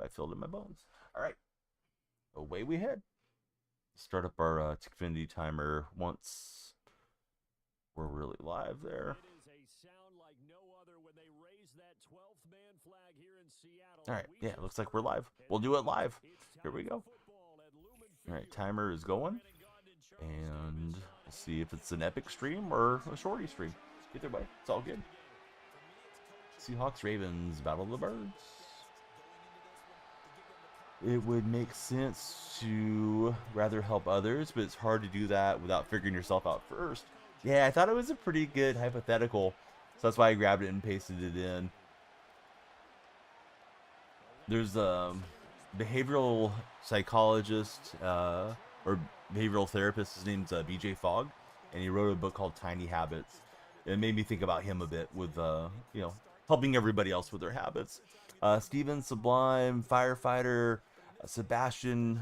I filled in my bones. All right, away we head. Start up our Xfinity timer once we're really live there. All right, yeah, looks like we're live. We'll do it live. Here we go. All right, timer is going, and we'll see if it's an epic stream or a shorty stream. Either way, it's all good. Seahawks Ravens Battle of the Birds. It would make sense to rather help others, but it's hard to do that without figuring yourself out first. Yeah, I thought it was a pretty good hypothetical, so that's why I grabbed it and pasted it in. There's a behavioral psychologist or behavioral therapist. His name's BJ Fogg, and he wrote a book called Tiny Habits. It made me think about him a bit with helping everybody else with their habits. Steven Sublime, Firefighter, Sebastian,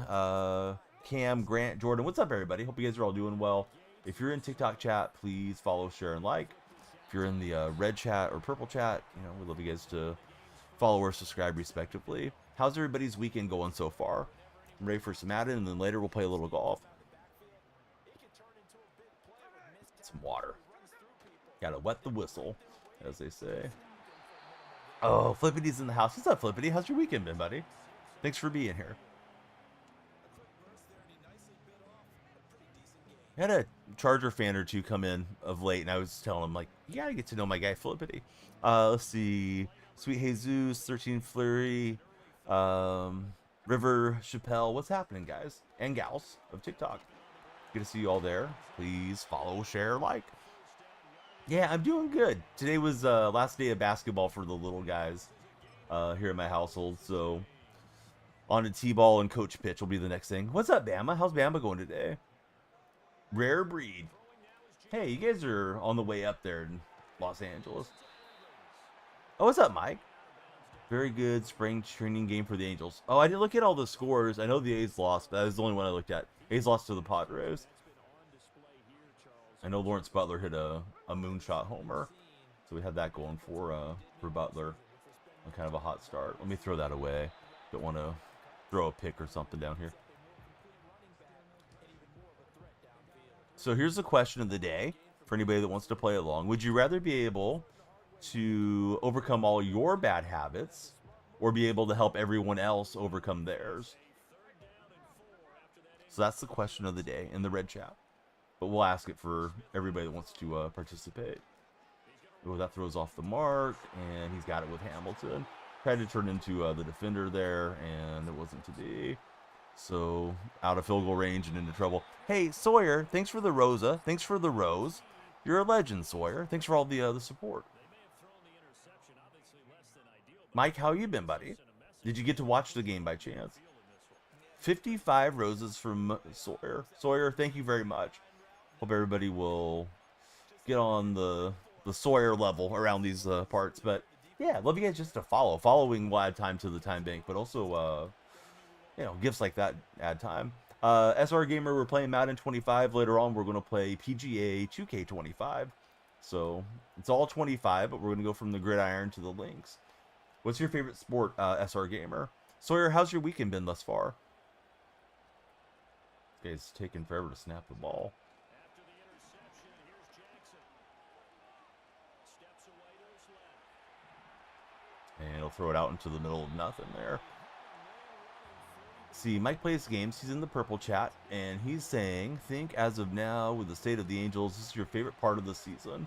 Cam, Grant, Jordan. What's up, everybody? Hope you guys are all doing well. If you're in TikTok chat, please follow, share, and like. If you're in the red chat or purple chat, we'd love you guys to follow or subscribe respectively. How's everybody's weekend going so far? I'm ready for some Madden, and then later we'll play a little golf. Some water. Gotta wet the whistle, as they say. Oh, Flippity's in the house. What's up, Flippity? How's your weekend been, buddy? Thanks for being here. I had a Charger fan or two come in of late, and I was telling him, like, you gotta get to know my guy, Flippity. Let's see. Sweet Jesus, 13 Flurry, River Chappelle. What's happening, guys and gals of TikTok? Good to see you all there. Please follow, share, like. Yeah, I'm doing good. Today was last day of basketball for the little guys here in my household, so on to T-ball and coach pitch will be the next thing. What's up, Bama? How's Bama going today? Rare breed. Hey, you guys are on the way up there in Los Angeles. Oh, what's up, Mike? Very good spring training game for the Angels. Oh, I didn't look at all the scores. I know the A's lost. That was the only one I looked at. A's lost to the Padres. I know Lawrence Butler hit a moonshot homer, so we had that going for Butler. On kind of a hot start. Let me throw that away. Don't want to throw a pick or something down here. So here's the question of the day for anybody that wants to play along. Would you rather be able to overcome all your bad habits or be able to help everyone else overcome theirs? So that's the question of the day in the red chat. But we'll ask it for everybody that wants to participate. Oh, that throws off the mark, and he's got it with Hamilton. Tried to turn into the defender there, and it wasn't to be. So out of field goal range and into trouble. Hey, Sawyer, thanks for the Rosa. Thanks for the rose. You're a legend, Sawyer. Thanks for all the support. Mike, how you been, buddy? Did you get to watch the game by chance? 55 roses from Sawyer. Sawyer, thank you very much. Hope everybody will get on the Sawyer level around these parts. But yeah, love you guys just to follow. Following will add time to the time bank, but also gifts like that add time. SR Gamer, we're playing Madden 25. Later on, we're going to play PGA 2K25. So it's all 25, but we're going to go from the gridiron to the links. What's your favorite sport, SR Gamer? Sawyer, how's your weekend been thus far? This guy's taking forever to snap the ball. And he'll throw it out into the middle of nothing there. See, Mike plays games. He's in the purple chat, and he's saying, think as of now, with the state of the Angels, this is your favorite part of the season.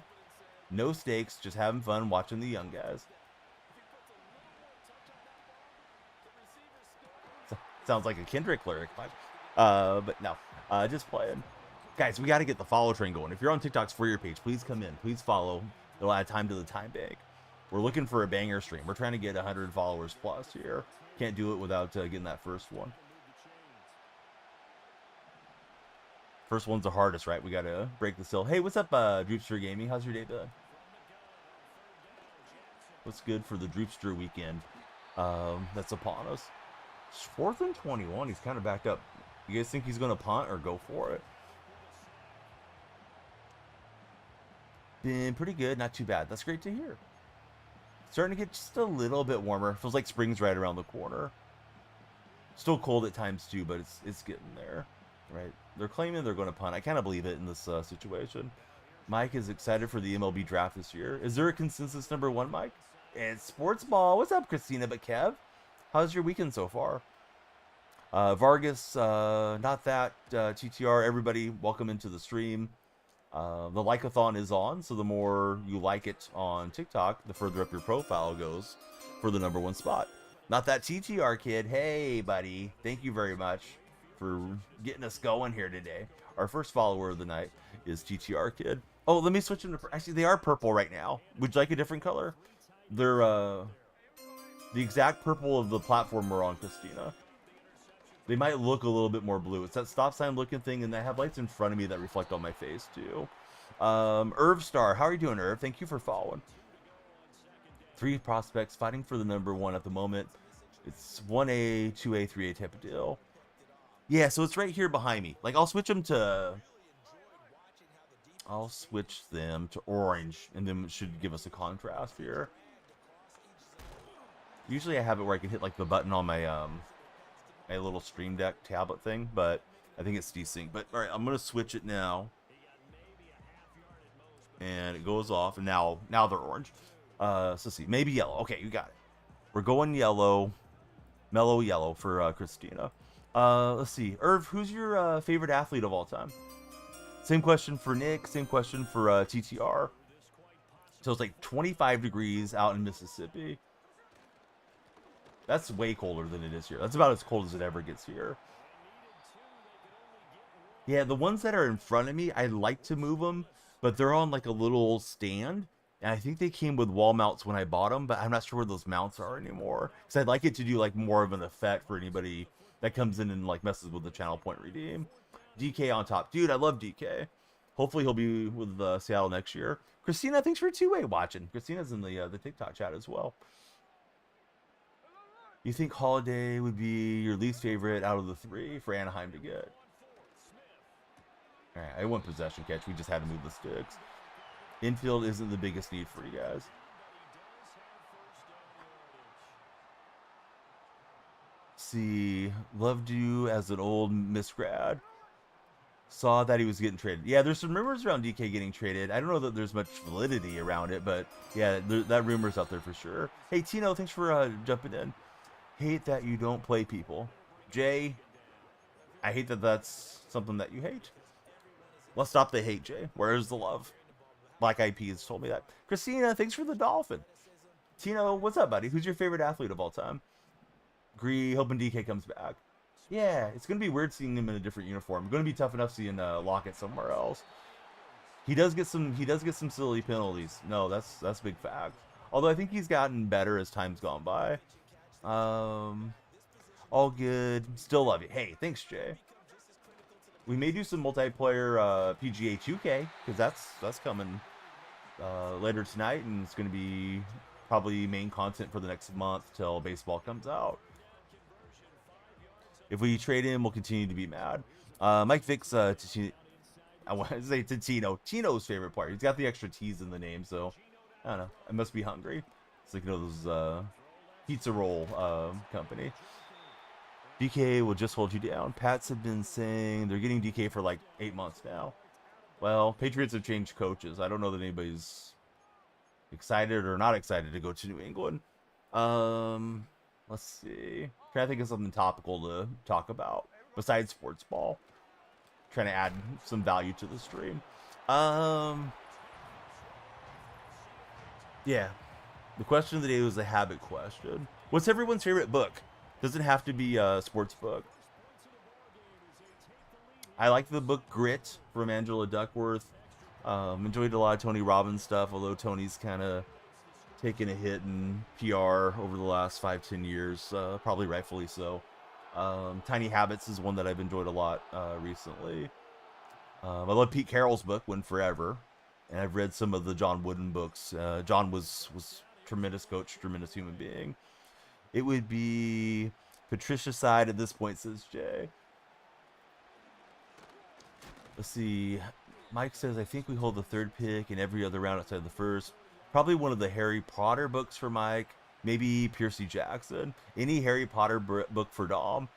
No stakes, just having fun watching the young guys. Sounds like a Kendrick lyric, but no, just playing. Guys, we got to get the follow train going. If you're on TikTok's For Your page, please come in. Please follow. It'll add time to the time bank. We're looking for a banger stream. We're trying to get 100 followers plus here. Can't do it without getting that first one. First one's the hardest, right? We got to break the seal. Hey, what's up, Droopster Gaming? How's your day been? What's good for the Droopster weekend that's upon us? It's 4th and 21. He's kind of backed up. You guys think he's going to punt or go for it? Been pretty good. Not too bad. That's great to hear. Starting to get just a little bit warmer. Feels like spring's right around the corner. Still cold at times too, but it's getting there, right? They're claiming they're going to punt. I kind of believe it in this situation. Mike is excited for the MLB draft this year. Is there a consensus number one, Mike? It's sports ball. What's up, Christina? But Kev, how's your weekend so far? Vargas, not that TTR. Everybody, welcome into the stream. The like-a-thon is on, so the more you like it on TikTok, the further up your profile goes for the number one spot. Not that TTR kid. Hey, buddy. Thank you very much for getting us going here today. Our first follower of the night is TTR kid. Oh, let me switch them to... Actually, they are purple right now. Would you like a different color? They're the exact purple of the platform we're on, Christina. They might look a little bit more blue. It's that stop sign looking thing, and I have lights in front of me that reflect on my face, too. Irv Star. How are you doing, Irv? Thank you for following. 3 prospects fighting for the number one at the moment. It's 1A, 2A, 3A type of deal. Yeah, so it's right here behind me. Like, I'll switch them to orange, and then it should give us a contrast here. Usually I have it where I can hit, like, the button on my, my little Stream Deck tablet thing, but I think it's desync. But, all right, I'm going to switch it now. And it goes off, and now they're orange. So let's see, maybe yellow. Okay, you got it. We're going yellow, mellow yellow for Christina. Let's see, Irv, who's your favorite athlete of all time? Same question for Nick. Same question for TTR. So it's like 25 degrees out in Mississippi. That's way colder than it is here. That's about as cold as it ever gets here. Yeah, the ones that are in front of me, I like to move them, but they're on like a little stand. And I think they came with wall mounts when I bought them, but I'm not sure where those mounts are anymore. Because I'd like it to do like more of an effect for anybody that comes in and like messes with the channel point redeem. DK on top. Dude, I love DK. Hopefully he'll be with Seattle next year. Christina, thanks for two-way watching. Christina's in the TikTok chat as well. You think Holiday would be your least favorite out of the 3 for Anaheim to get? All right, I went possession catch. We just had to move the sticks. Infield isn't the biggest need for you guys. See, loved you as an old misgrad. Saw that he was getting traded. Yeah, there's some rumors around DK getting traded. I don't know that there's much validity around it, but yeah, that rumor's out there for sure. Hey, Tino, thanks for jumping in. Hate that you don't play people. Jay, I hate that that's something that you hate. Let's stop the hate, Jay. Where's the love? Black Eyed Peas told me that. Christina, thanks for the dolphin. Tino, what's up, buddy? Who's your favorite athlete of all time? Gree, hoping DK comes back. Yeah, it's going to be weird seeing him in a different uniform. Going to be tough enough seeing Lockett somewhere else. He does get some silly penalties. No, that's a big fact. Although I think he's gotten better as time's gone by. All good. Still love you. Hey, thanks, Jay. We may do some multiplayer PGA 2K because that's coming later tonight, and it's going to be probably main content for the next month till baseball comes out. If we trade him, we'll continue to be mad. Mike Vic's I want to say Tino. Tino's favorite part. He's got the extra T's in the name, so I don't know. I must be hungry. It's like, you know, those pizza roll company. DK will just hold you down. Pats have been saying they're getting DK for like 8 months now. Well, Patriots have changed coaches. I don't know that anybody's excited or not excited to go to New England. Let's see. Trying to think of something topical to talk about besides sports ball. Trying to add some value to the stream. Yeah. The question of the day was a habit question. What's everyone's favorite book? Doesn't have to be a sports book. I like the book Grit from Angela Duckworth. Enjoyed a lot of Tony Robbins stuff, although Tony's kind of taken a hit in PR over the last 5-10 years, probably rightfully so. Tiny Habits is one that I've enjoyed a lot recently. I love Pete Carroll's book, Win Forever, and I've read some of the John Wooden books. John was tremendous coach, tremendous human being. It would be Patricia's side at this point, says Jay. Let's see. Mike says, I think we hold the 3rd pick in every other round outside the 1st. Probably one of the Harry Potter books for Mike. Maybe Percy Jackson. Any Harry Potter book for Dom.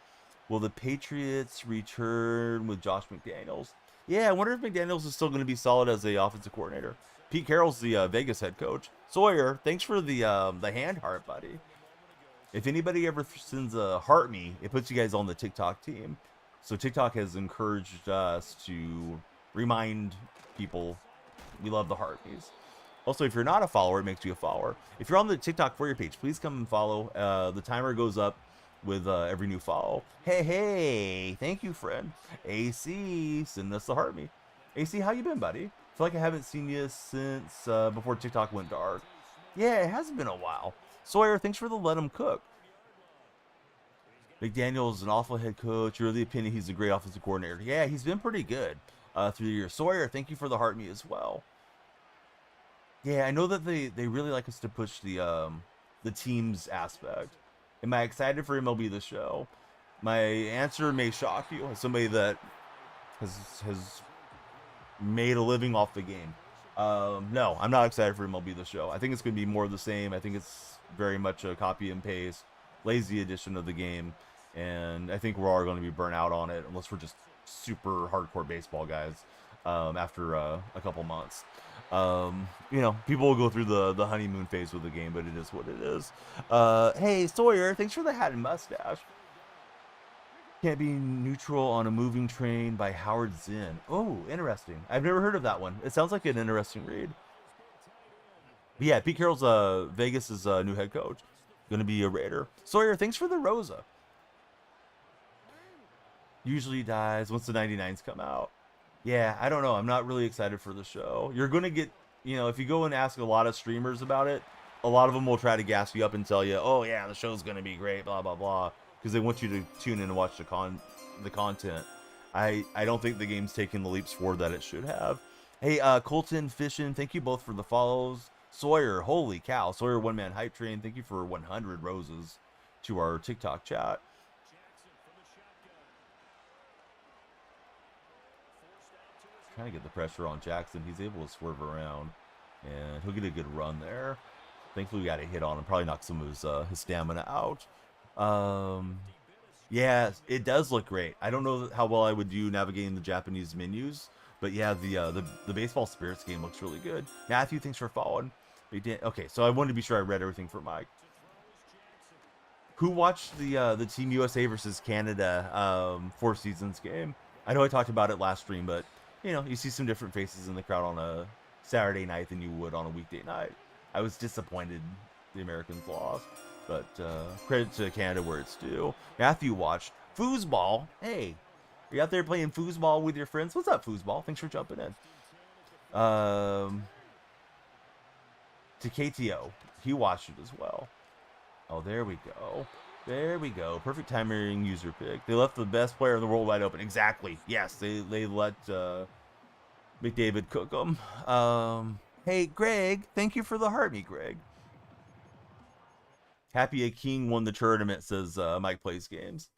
Will the Patriots return with Josh McDaniels? Yeah, I wonder if McDaniels is still going to be solid as the offensive coordinator. Pete Carroll's the Vegas head coach. Sawyer, thanks for the hand heart, buddy. If anybody ever sends a heart me, it puts you guys on the TikTok team. So TikTok has encouraged us to remind people we love the heart me's. Also, if you're not a follower, it makes you a follower. If you're on the TikTok for your page, please come and follow. The timer goes up with every new follow. Hey, thank you, friend. AC, send us the heart me. AC, how you been, buddy? I feel like I haven't seen you since before TikTok went dark. Yeah, it has been a while. Sawyer, thanks for the let him cook. McDaniel's an awful head coach. You're of the opinion he's a great offensive coordinator. Yeah, he's been pretty good through the years. Sawyer, thank you for the heart me as well. Yeah, I know that they really like us to push the teams aspect. Am I excited for MLB The Show? My answer may shock you as somebody that has made a living off the game. No, I'm not excited for MLB The Show. I think it's going to be more of the same. I think it's very much a copy and paste, lazy edition of the game, and I think we're all going to be burnt out on it unless we're just super hardcore baseball guys after a couple months. People will go through the honeymoon phase with the game, but it is what it is. Hey, Sawyer, thanks for the hat and mustache. Can't Be Neutral on a Moving Train by Howard Zinn. Oh, interesting. I've never heard of that one. It sounds like an interesting read. But yeah, Pete Carroll's Vegas' new head coach. Gonna be a Raider. Sawyer, thanks for the Rosa. Usually dies once the 99s come out. Yeah, I don't know. I'm not really excited for the show. You're going to get, if you go and ask a lot of streamers about it, a lot of them will try to gas you up and tell you, oh, yeah, the show's going to be great, blah, blah, blah, because they want you to tune in and watch the content. I don't think the game's taking the leaps forward that it should have. Hey, Colton, Fishin, thank you both for the follows. Sawyer, holy cow. Sawyer, One Man Hype Train, thank you for 100 roses to our TikTok chat. Trying to get the pressure on Jackson. He's able to swerve around, and he'll get a good run there. Thankfully, we got a hit on him. Probably knocked some of his stamina out. Yeah, it does look great. I don't know how well I would do navigating the Japanese menus, but yeah, the Baseball Spirits game looks really good. Matthew, thanks for following. Okay, so I wanted to be sure I read everything for Mike. Who watched the Team USA versus Canada Four Seasons game? I know I talked about it last stream, but you see some different faces in the crowd on a Saturday night than you would on a weekday night. I was disappointed the Americans lost, but credit to Canada where it's due. Matthew watched foosball. Hey, are you out there playing foosball with your friends? What's up, foosball? Thanks for jumping in. To KTO, he watched it as well. Oh, there we go. There we go. Perfect timing user pick. They left the best player in the world wide open. Exactly. Yes, they let McDavid cook them. Hey, Greg, thank you for the heart me, Greg. Happy a king won the tournament, says Mike Plays Games.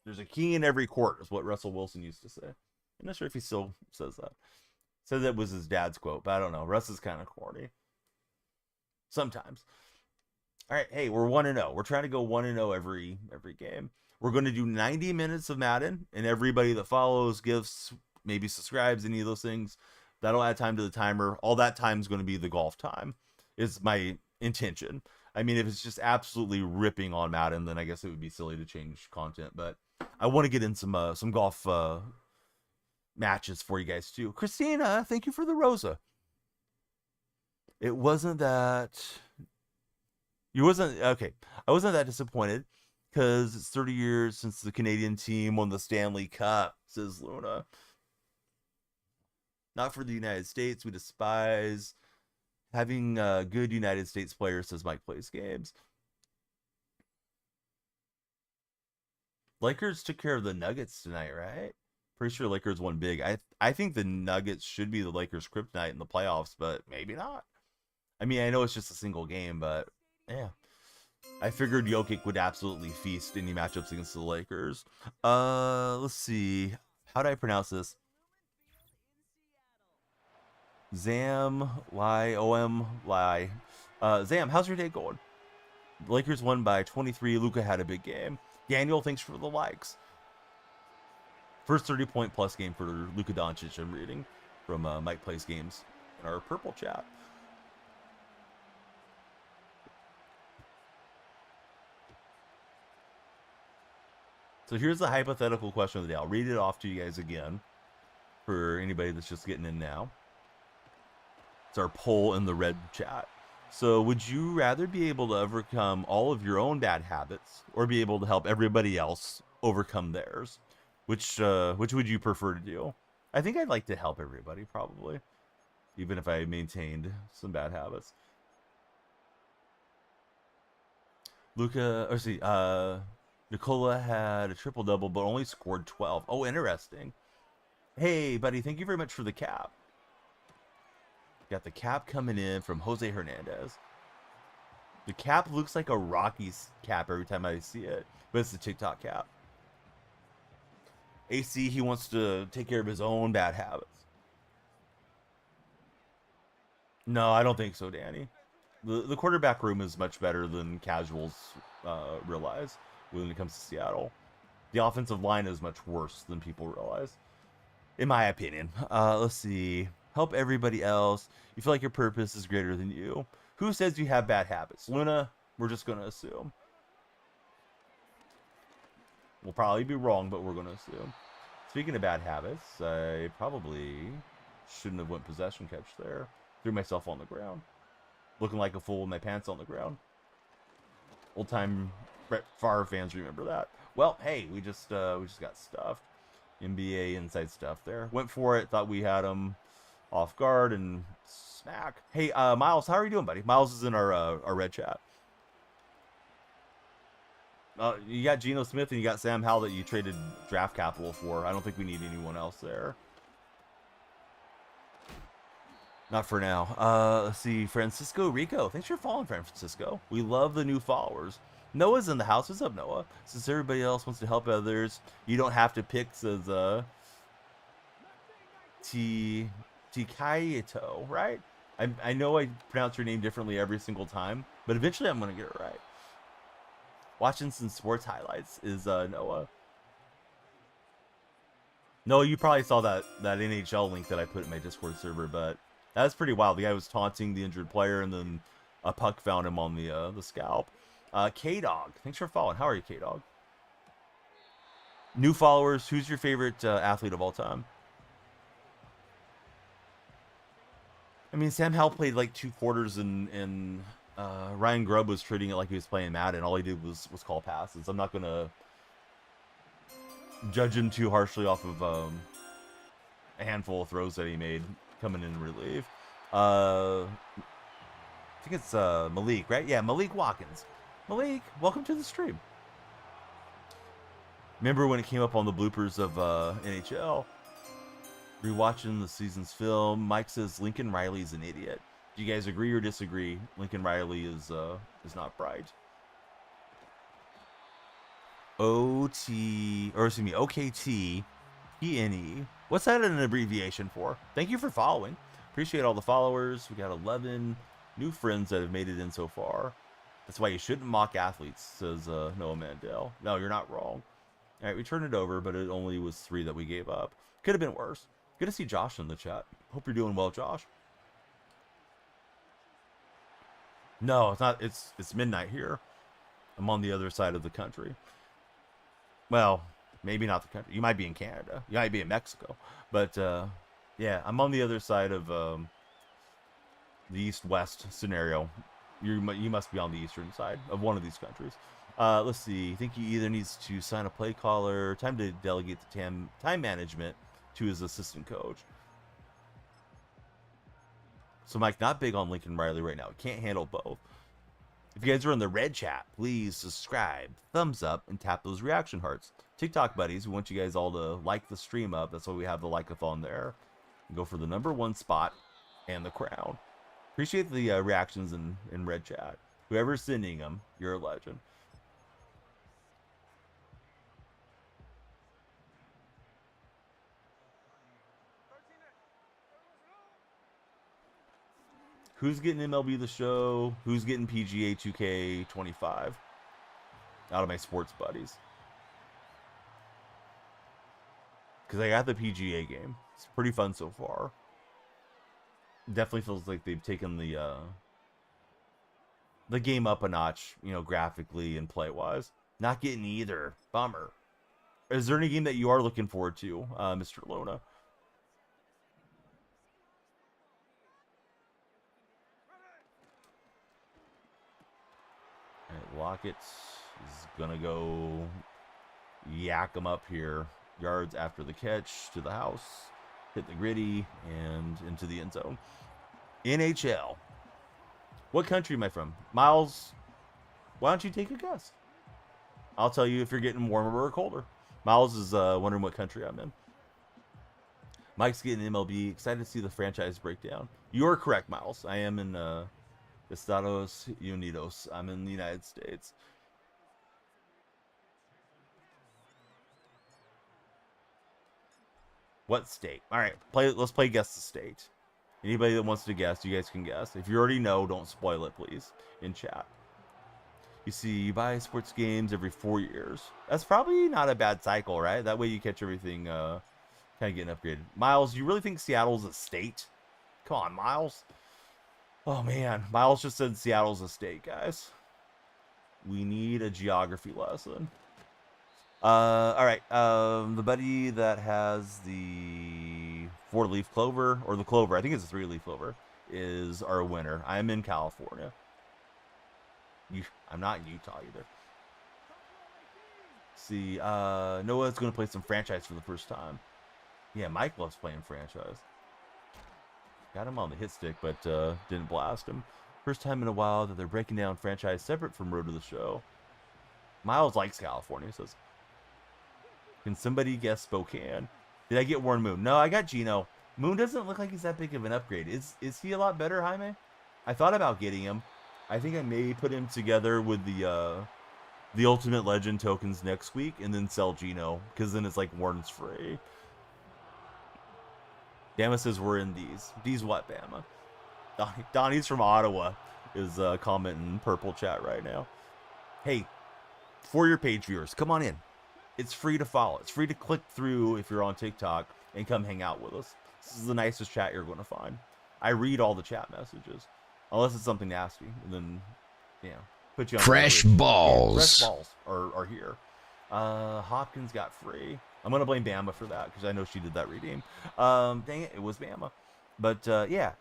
There's a king in every court, is what Russell Wilson used to say. I'm not sure if he still says that. Said that was his dad's quote, but I don't know. Russ is kind of corny. Sometimes. All right, hey, we're 1-0. We're trying to go 1-0 every game. We're going to do 90 minutes of Madden, and everybody that follows, gifts, maybe subscribes, any of those things, that'll add time to the timer. All that time is going to be the golf time, is my intention. I mean, if it's just absolutely ripping on Madden, then I guess it would be silly to change content. But I want to get in some golf matches for you guys too. Christina, thank you for the Rosa. It wasn't that... I wasn't that disappointed because it's 30 years since the Canadian team won the Stanley Cup, says Luna. Not for the United States. We despise having good United States players, says Mike Plays Games. Lakers took care of the Nuggets tonight, right? Pretty sure Lakers won big. I think the Nuggets should be the Lakers' kryptonite in the playoffs, but maybe not. I mean, I know it's just a single game, but yeah. I figured Jokic would absolutely feast any matchups against the Lakers. Let's see. How do I pronounce this? Zam, Y-O-M, Zam, how's your day going? The Lakers won by 23. Luka had a big game. Daniel, thanks for the likes. First 30-point plus game for Luka Doncic, I'm reading from Mike Plays Games in our purple chat. So here's the hypothetical question of the day. I'll read it off to you guys again for anybody that's just getting in now. It's our poll in the red chat. So would you rather be able to overcome all of your own bad habits or be able to help everybody else overcome theirs? Which would you prefer to do? I think I'd like to help everybody, probably, even if I maintained some bad habits. Nicola had a triple-double, but only scored 12. Oh, interesting. Hey, buddy, thank you very much for the cap. Got the cap coming in from Jose Hernandez. The cap looks like a Rockies cap every time I see it, but it's the TikTok cap. AC, he wants to take care of his own bad habits. No, I don't think so, Danny. The quarterback room is much better than casuals realize when it comes to Seattle. The offensive line is much worse than people realize, in my opinion. Let's see. Help everybody else. You feel like your purpose is greater than you. Who says you have bad habits? Luna, we're just going to assume. We'll probably be wrong, but we're going to assume. Speaking of bad habits, I probably shouldn't have went possession catch there. Threw myself on the ground. Looking like a fool with my pants on the ground. Old-time Brett Favre fans remember that. Well, hey, we just got stuffed. NBA inside stuff there. Went for it, thought we had him off guard, and smack. Hey, Miles, how are you doing, buddy? Miles is in our red chat. You got Geno Smith and you got Sam Howell that you traded draft capital for. I don't think we need anyone else there. Not for now. Let's see. Francisco Rico. Thanks for following, Francisco. We love the new followers. Noah's in the house. What's up, Noah? Since everybody else wants to help others, you don't have to pick, says Tikaito, right? I know I pronounce your name differently every single time, but eventually I'm going to get it right. Watching some sports highlights is Noah. Noah, you probably saw that NHL link that I put in my Discord server, but that's pretty wild. The guy was taunting the injured player, and then a puck found him on the scalp. K-Dog, thanks for following. How are you, K-Dog? New followers, who's your favorite athlete of all time? I mean, Sam Howell played like 2 quarters, and Ryan Grubb was treating it like he was playing Madden. All he did was call passes. I'm not going to judge him too harshly off of a handful of throws that he made coming in relief. I think it's Malik, right? Yeah, Malik Watkins. Malik, welcome to the stream. Remember when it came up on the bloopers of NHL? Rewatching the season's film, Mike says Lincoln Riley's an idiot. Do you guys agree or disagree? Lincoln Riley is not bright. OKT PNE. What's that an abbreviation for? Thank you for following. Appreciate all the followers. We got 11 new friends that have made it in so far. That's why you shouldn't mock athletes, says Noah Mandel. No, you're not wrong. All right, we turned it over, but it only was 3 that we gave up. Could have been worse. Good to see Josh in the chat. Hope you're doing well, Josh. No, it's not. It's midnight here. I'm on the other side of the country. Well, maybe not the country. You might be in Canada. You might be in Mexico. But, yeah, I'm on the other side of the east-west scenario. You must be on the eastern side of one of these countries. Let's see. I think he either needs to sign a play caller, time to delegate the time management to his assistant coach. So, Mike, not big on Lincoln Riley right now. Can't handle both. If you guys are in the red chat, please subscribe, thumbs up, and tap those reaction hearts. TikTok buddies, we want you guys all to like the stream up. That's why we have the like-a-thon there. And go for the #1 spot and the crown. Appreciate the reactions in red chat. Whoever's sending them, you're a legend. Who's getting MLB The Show? Who's getting PGA 2K25? Out of my sports buddies. because I got the PGA game. It's pretty fun so far. Definitely feels like they've taken the game up a notch, you know, graphically and play wise. Not getting either. Bummer. Is there any game that you are looking forward to, Mr. Lona? All right, Lockett is gonna go yak him up here. Yards after the catch to the house, hit the gritty, and into the end zone. NHL. What country am I from? Miles, why don't you take a guess? I'll tell you if you're getting warmer or colder. Miles is wondering what country I'm in. Mike's getting MLB. Excited to see the franchise breakdown. You are correct, Miles. I am in Estados Unidos. I'm in the United States. What state? All right, let's play guess the state. Anybody that wants to guess, you guys can guess. If you already know, don't spoil it, please, in chat. You see, you buy sports games every 4 years. That's probably not a bad cycle, right? That way you catch everything kind of getting upgraded. Miles, you really think Seattle's a state? Come on, Miles. Oh, man. Miles just said Seattle's a state, guys. We need a geography lesson. All right. The buddy that has the 4-leaf clover, or the clover, I think it's a 3-leaf clover, is our winner. I'm in California. I'm not in Utah either. See, Noah's going to play some franchise for the first time. Yeah, Mike loves playing franchise. Got him on the hit stick, but didn't blast him. First time in a while that they're breaking down franchise separate from Road to the Show. Miles likes California, says. Can somebody guess Spokane? Did I get Warren Moon? No, I got Gino. Moon doesn't look like he's that big of an upgrade. Is he a lot better, Jaime? I thought about getting him. I think I may put him together with the Ultimate Legend tokens next week and then sell Gino, because then it's like Warren's free. Bama says we're in these. These what, Bama? Donnie's from Ottawa is commenting purple chat right now. Hey, for your page viewers, come on in. It's free to follow. It's free to click through if you're on TikTok and come hang out with us. This is the nicest chat you're going to find. I read all the chat messages. Unless it's something nasty. And then, yeah. Put you on fresh balls. Yeah, fresh balls are here. Hopkins got free. I'm going to blame Bama for that because I know she did that redeem. Dang it was Bama. But, yeah.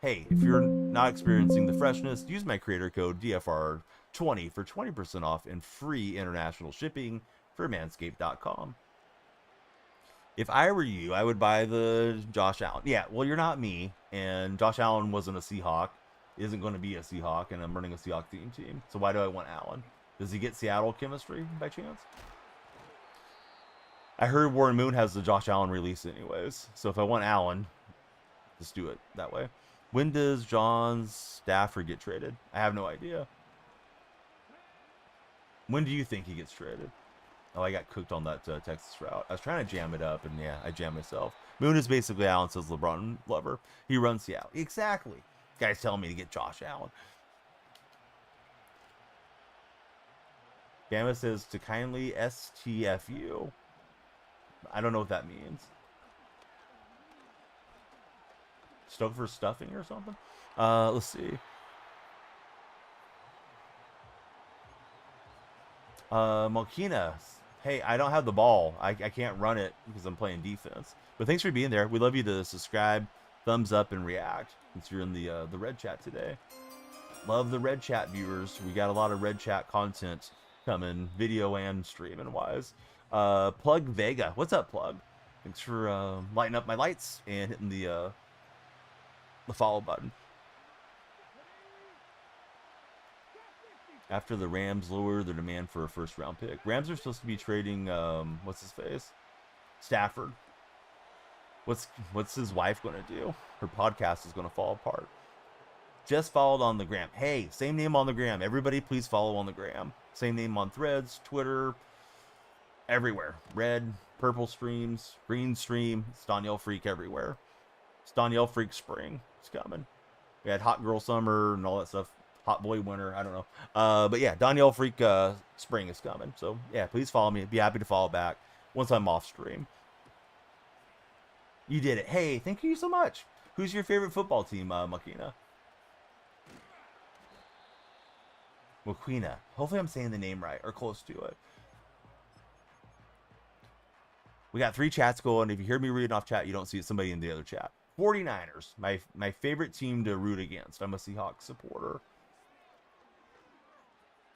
Hey, if you're not experiencing the freshness, use my creator code DFR20 for 20% off and free international shipping for manscaped.com. If I were you, I would buy the Josh Allen. Yeah, well, you're not me, and Josh Allen wasn't a Seahawk, isn't going to be a Seahawk, and I'm running a Seahawk team. So why do I want Allen? Does he get Seattle chemistry by chance? I heard Warren Moon has the Josh Allen release anyways, so if I want Allen, just do it that way. When does John Stafford get traded? I have no idea. When do you think he gets traded? Oh, I got cooked on that Texas route. I was trying to jam it up, and yeah, I jammed myself. Moon is basically Allen says LeBron lover. He runs Seattle. Exactly. Guy's telling me to get Josh Allen. Bama says to kindly STFU. I don't know what that means. Stoked for stuffing or something? Let's see. Malkina. Hey, I don't have the ball. I can't run it because I'm playing defense. But thanks for being there. We'd love you to subscribe, thumbs up, and react since you're in the red chat today. Love the red chat viewers. We got a lot of red chat content coming, video and streaming wise. Plug Vega. What's up, Plug? Thanks for lighting up my lights and hitting the follow button. After the Rams lower their demand for a first-round pick. Rams are supposed to be trading, what's his face? Stafford. What's his wife going to do? Her podcast is going to fall apart. Just followed on the gram. Hey, same name on the gram. Everybody please follow on the gram. Same name on Threads, Twitter, everywhere. Red, purple streams, green stream, Staniel Freak everywhere. Staniel Freak spring is coming. We had Hot Girl Summer and all that stuff. Hot Boy Winter, I don't know. But yeah, Danielle Freak spring is coming. So yeah, please follow me. Be happy to follow back once I'm off stream. You did it. Hey, thank you so much. Who's your favorite football team, Makina? Makina. Hopefully I'm saying the name right, or close to it. We got 3 chats going. If you hear me reading off chat, you don't see somebody in the other chat. 49ers, my favorite team to root against. I'm a Seahawks supporter.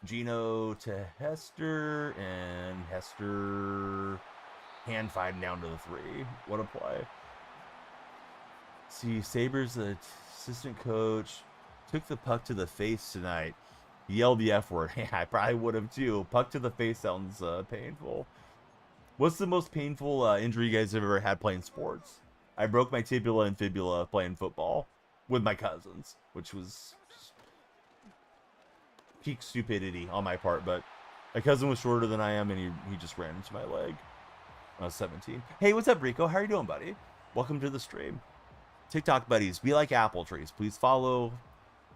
Gino to Hester, and Hester hand fighting down to the 3. What a play. See, Sabres, the assistant coach, took the puck to the face tonight. He yelled the F word. I probably would have too. Puck to the face sounds painful. What's the most painful injury you guys have ever had playing sports? I broke my tibia and fibula playing football with my cousins, which was peak stupidity on my part, but my cousin was shorter than I am, and he just ran into my leg when I was 17. Hey, what's up, Rico? How are you doing, buddy? Welcome to the stream. TikTok buddies, be like apple trees. Please follow,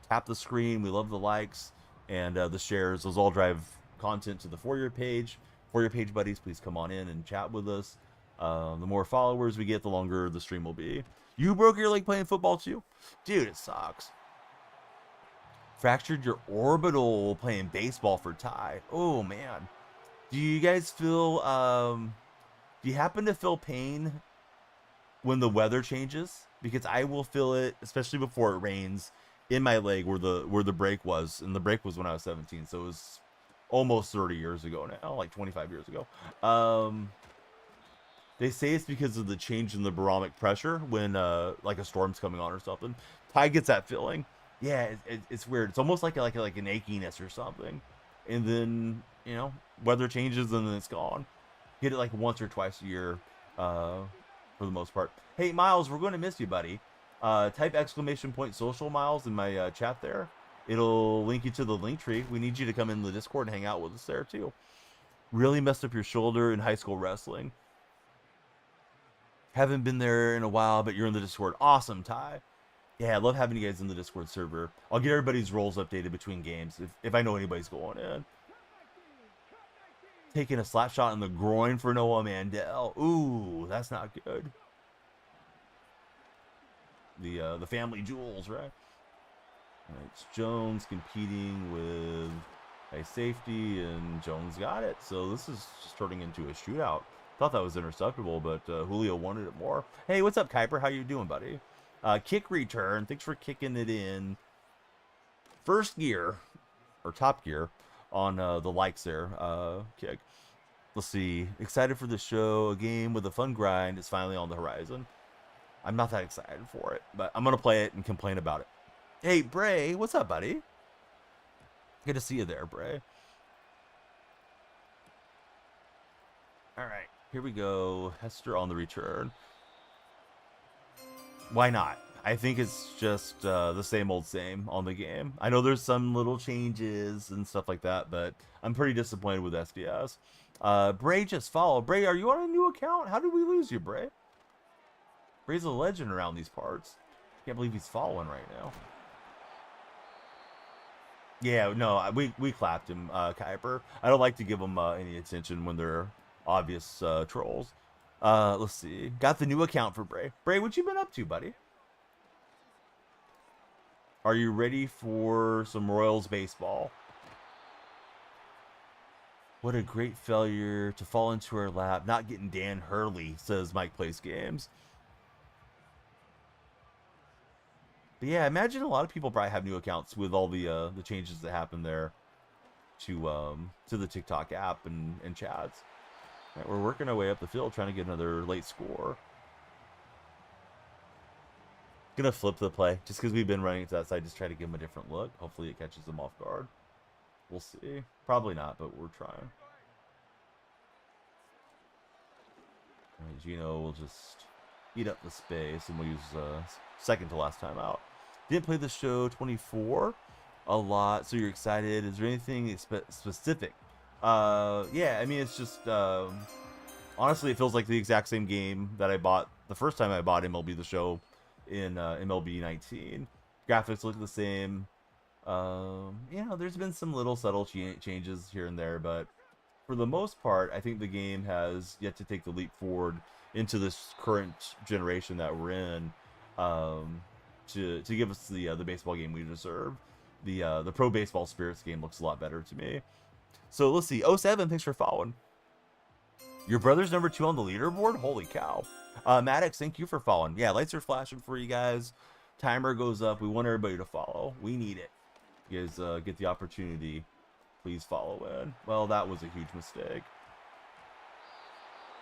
tap the screen. We love the likes and the shares. Those all drive content to the For Your page. For Your page buddies, please come on in and chat with us. The more followers we get, the longer the stream will be. You broke your leg playing football too? Dude, it sucks. Fractured your orbital playing baseball for Ty. Oh, man. Do you guys feel, do you happen to feel pain when the weather changes? Because I will feel it, especially before it rains, in my leg where the break was. And the break was when I was 17, so it was almost 30 years ago now, like 25 years ago. They say it's because of the change in the barometric pressure when like a storm's coming on or something. Ty gets that feeling. Yeah, it's weird. It's almost like an achiness or something. And then, you know, weather changes and then it's gone. Get it like once or twice a year for the most part. Hey, Miles, we're going to miss you, buddy. Type !social Miles in my chat there. It'll link you to the link tree. We need you to come in the Discord and hang out with us there too. Really messed up your shoulder in high school wrestling. Haven't been there in a while, but you're in the Discord. Awesome, Ty. Yeah, I love having you guys in the Discord server. I'll get everybody's roles updated between games if I know anybody's going in. Taking a slap shot in the groin for Noah Mandel. Ooh, that's not good. The family jewels, right? All right, it's Jones competing with a safety, and Jones got it. So this is just turning into a shootout. Thought that was interceptable, but Julio wanted it more. Hey, what's up, Kuiper? How you doing, buddy? Kick return. Thanks for kicking it in. First gear, or top gear, on the likes there. Kick. Let's see. Excited for the show. A game with a fun grind is finally on the horizon. I'm not that excited for it, but I'm going to play it and complain about it. Hey, Bray. What's up, buddy? Good to see you there, Bray. All right. Here we go. Hester on the return. Why not? I think it's just the same old same on the game. I know there's some little changes and stuff like that, but I'm pretty disappointed with SDS. Bray just followed. Bray, are you on a new account? How did we lose you, Bray? Bray's a legend around these parts. Can't believe he's following right now. Yeah, no, we clapped him, Kuiper. I don't like to give him any attention when they're obvious trolls. Let's see. Got the new account for Bray. Bray, what you been up to, buddy? Are you ready for some Royals baseball? What a great failure to fall into our lap. Not getting Dan Hurley, says Mike Plays Games. But yeah, I imagine a lot of people probably have new accounts with all the changes that happened there to the TikTok app and chats. Right, we're working our way up the field, trying to get another late score. Gonna flip the play just because we've been running to that side. Just try to give him a different look. Hopefully, it catches him off guard. We'll see. Probably not, but we're trying. All right, Gino will just eat up the space, and we'll use second to last time out. Didn't play the show 24 a lot, so you're excited. Is there anything specific? Yeah, I mean, it's just honestly, it feels like the exact same game that I bought the first time I bought MLB The Show in MLB 19. Graphics look the same. You know, there's been some little subtle changes here and there, but for the most part, I think the game has yet to take the leap forward into this current generation that we're in, to give us the baseball game we deserve. The Pro Baseball Spirits game looks a lot better to me. So let's see. 07, thanks for following. Your brother's number 2 on the leaderboard? Holy cow. Maddox, thank you for following. Yeah, lights are flashing for you guys. Timer goes up. We want everybody to follow. We need it. You guys get the opportunity. Please follow in. Well, that was a huge mistake.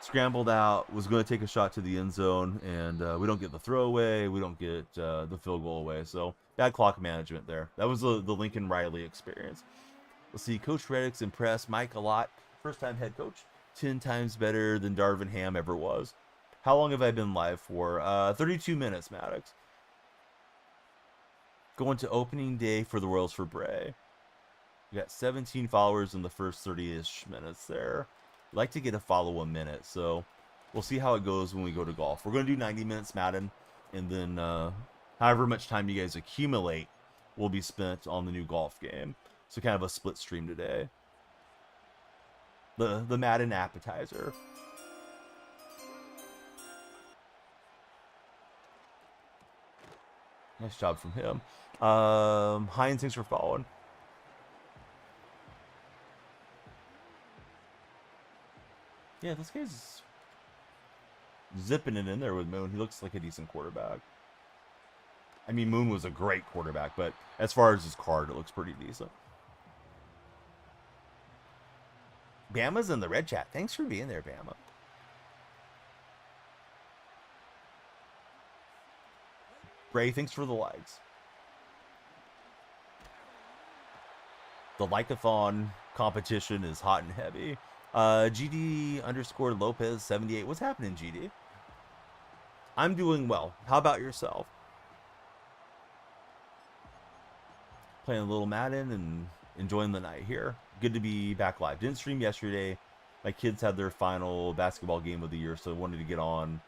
Scrambled out. Was going to take a shot to the end zone. And we don't get the throwaway. We don't get the field goal away. So, bad clock management there. That was the Lincoln Riley experience. Let's see. Coach Reddick's impressed Mike a lot. First-time head coach. 10 times better than Darvin Ham ever was. How long have I been live for? 32 minutes, Maddox. Going to opening day for the Royals for Bray. We got 17 followers in the first 30-ish minutes there. I'd like to get a follow a minute, so we'll see how it goes when we go to golf. We're going to do 90 minutes Madden, and then however much time you guys accumulate will be spent on the new golf game. So kind of a split stream today. The Madden appetizer. Nice job from him. Heinz, thanks for following. Yeah, this guy's zipping it in there with Moon. He looks like a decent quarterback. I mean, Moon was a great quarterback, but as far as his card, it looks pretty decent. Bama's in the red chat. Thanks for being there, Bama. Ray, thanks for the likes. The Likeathon competition is hot and heavy. GD _ Lopez 78. What's happening, GD? I'm doing well. How about yourself? Playing a little Madden and enjoying the night here. Good to be back live. Didn't stream yesterday. My kids had their final basketball game of the year, so I wanted to get on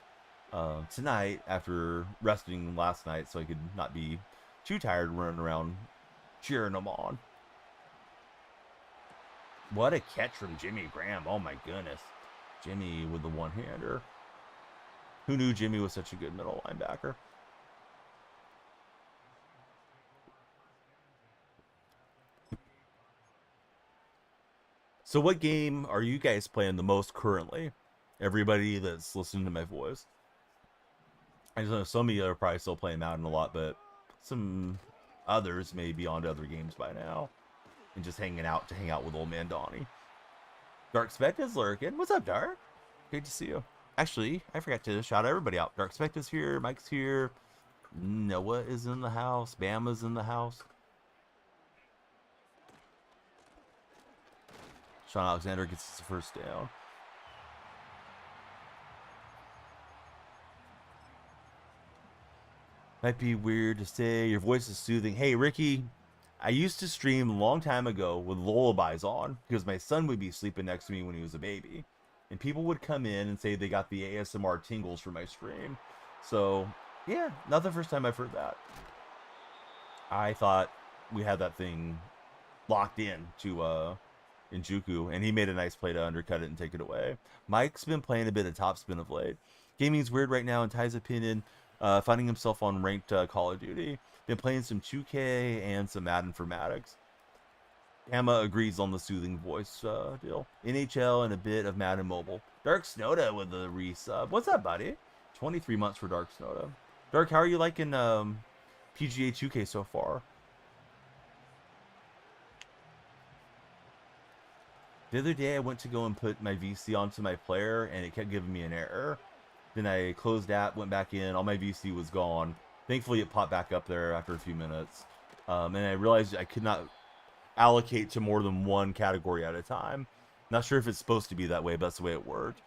tonight after resting last night so I could not be too tired running around cheering them on. What a catch from Jimmy Graham. Oh my goodness. Jimmy with the one-hander. Who knew Jimmy was such a good middle linebacker? So what game are you guys playing the most currently? Everybody that's listening to my voice. I know some of you are probably still playing Madden a lot, but some others may be on to other games by now. And just hanging out to hang out with old man Donnie. Dark Spect is lurking. What's up, Dark? Great to see you. Actually, I forgot to shout everybody out. Dark Spect is here. Mike's here. Noah is in the house. Bama's in the house. Sean Alexander gets his first down. Might be weird to say. Your voice is soothing. Hey, Ricky. I used to stream a long time ago with lullabies on because my son would be sleeping next to me when he was a baby. And people would come in and say they got the ASMR tingles from my stream. So, yeah, not the first time I've heard that. I thought we had that thing locked in to Njuku, and he made a nice play to undercut it and take it away. Mike's been playing a bit of topspin of late. Gaming's weird right now in Ty's opinion. Finding himself on ranked Call of Duty. Been playing some 2K and some Madden for Maddox. Emma agrees on the soothing voice deal. NHL and a bit of Madden Mobile. Dark Snowda with the resub. What's up, buddy? 23 months for Dark Snowda. Dark, how are you liking PGA 2K so far? The other day I went to go and put my VC onto my player and it kept giving me an error. Then I closed app, went back in, all my VC was gone. Thankfully, it popped back up there after a few minutes. And I realized I could not allocate to more than one category at a time. Not sure if it's supposed to be that way, but that's the way it worked.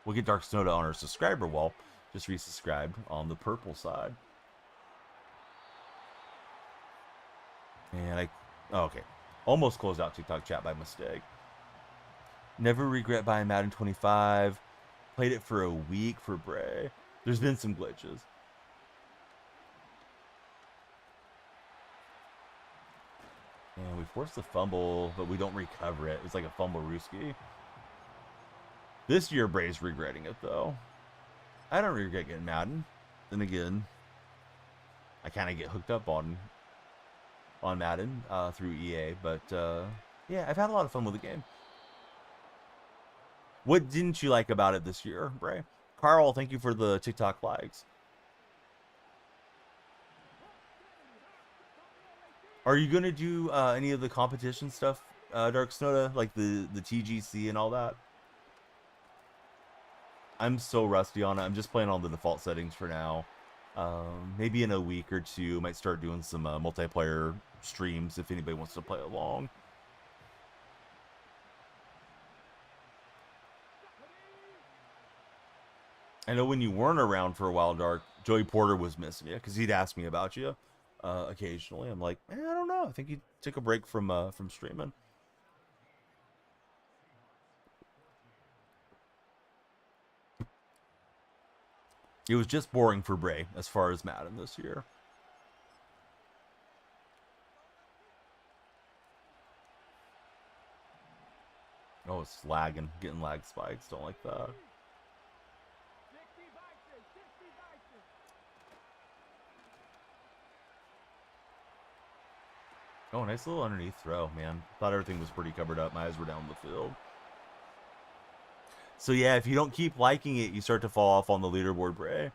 We'll get Dark Snowda on our subscriber wall. Just resubscribed on the purple side. And okay. Almost closed out TikTok chat by mistake. Never regret buying Madden 25. Played it for a week for Bray. There's been some glitches. And we force the fumble, but we don't recover it. It's like a fumble Ruski. This year, Bray's regretting it, though. I don't regret getting Madden. Then again, I kind of get hooked up on Madden through EA. But, yeah, I've had a lot of fun with the game. What didn't you like about it this year, Bray? Carl, thank you for the TikTok likes. Are you going to do any of the competition stuff, Dark Snoda? Like the TGC and all that? I'm so rusty on it. I'm just playing on the default settings for now. Maybe in a week or two, might start doing some multiplayer streams if anybody wants to play along. I know when you weren't around for a while, Dark, Joey Porter was missing you because he'd ask me about you occasionally. I'm like, I don't know. I think he took a break from streaming. It was just boring for Bray as far as Madden this year. Oh, it's lagging. Getting lag spikes. Don't like that. Oh, nice little underneath throw, man. Thought everything was pretty covered up. My eyes were down the field. So yeah, if you don't keep liking it, you start to fall off on the leaderboard, Bray.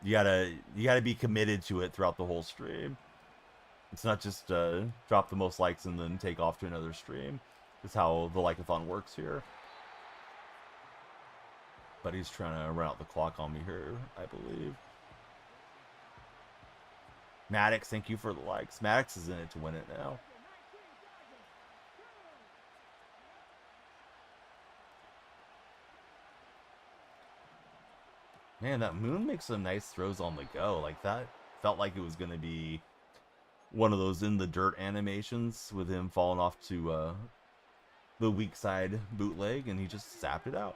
You gotta be committed to it throughout the whole stream. It's not just drop the most likes and then take off to another stream. That's how the like-a-thon works here. But he's trying to run out the clock on me here, I believe. Maddox, thank you for the likes. Maddox is in it to win it now. Man, that Moon makes some nice throws on the go. Like, that felt like it was going to be one of those in the dirt animations with him falling off to the weak side bootleg, and he just zapped it out.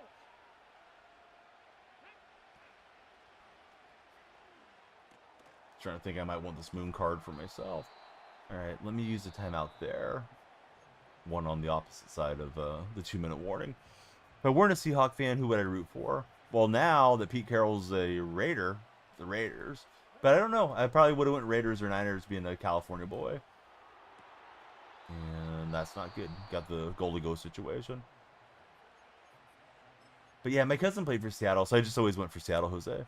Trying to think I might want this Moon card for myself. Alright, let me use the timeout there. One on the opposite side of the 2-minute warning. If I weren't a Seahawk fan, who would I root for? Well, now that Pete Carroll's a Raider, the Raiders. But I don't know. I probably would have went Raiders or Niners being a California boy. And that's not good. Got the goal-to-go situation. But yeah, my cousin played for Seattle, so I just always went for Seattle, Jose.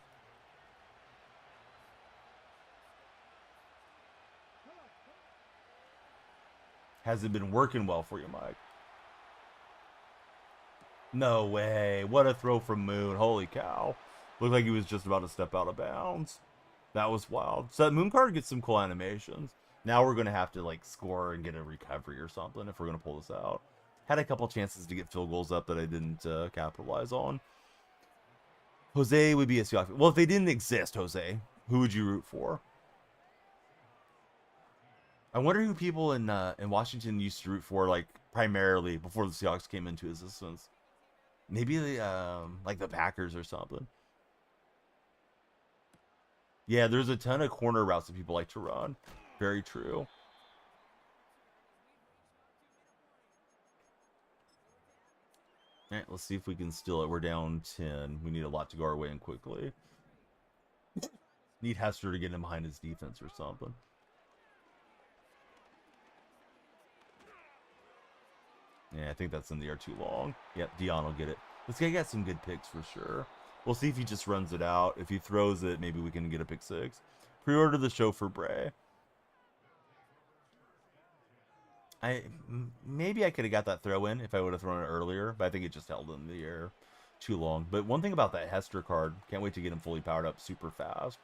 Hasn't been working well for you, Mike. No way. What a throw from Moon. Holy cow. Looked like he was just about to step out of bounds. That was wild. So that Moon card gets some cool animations. Now we're going to have to like score and get a recovery or something if we're going to pull this out. Had a couple chances to get field goals up that I didn't capitalize on. Jose would be a Seahawks. Well, if they didn't exist, Jose, who would you root for? I wonder who people in Washington used to root for, like, primarily before the Seahawks came into existence. Maybe like the Packers or something. Yeah, there's a ton of corner routes that people like to run. Very true. All right, let's see if we can steal it. We're down 10. We need a lot to go our way and quickly. Need Hester to get him behind his defense or something. Yeah, I think that's in the air too long. Yep, Dion will get it. This guy got some good picks for sure. We'll see if he just runs it out. If he throws it, maybe we can get a pick six. Pre-order the show for Bray. Maybe I could have got that throw in if I would have thrown it earlier, but I think it just held in the air too long. But one thing about that Hester card, can't wait to get him fully powered up super fast.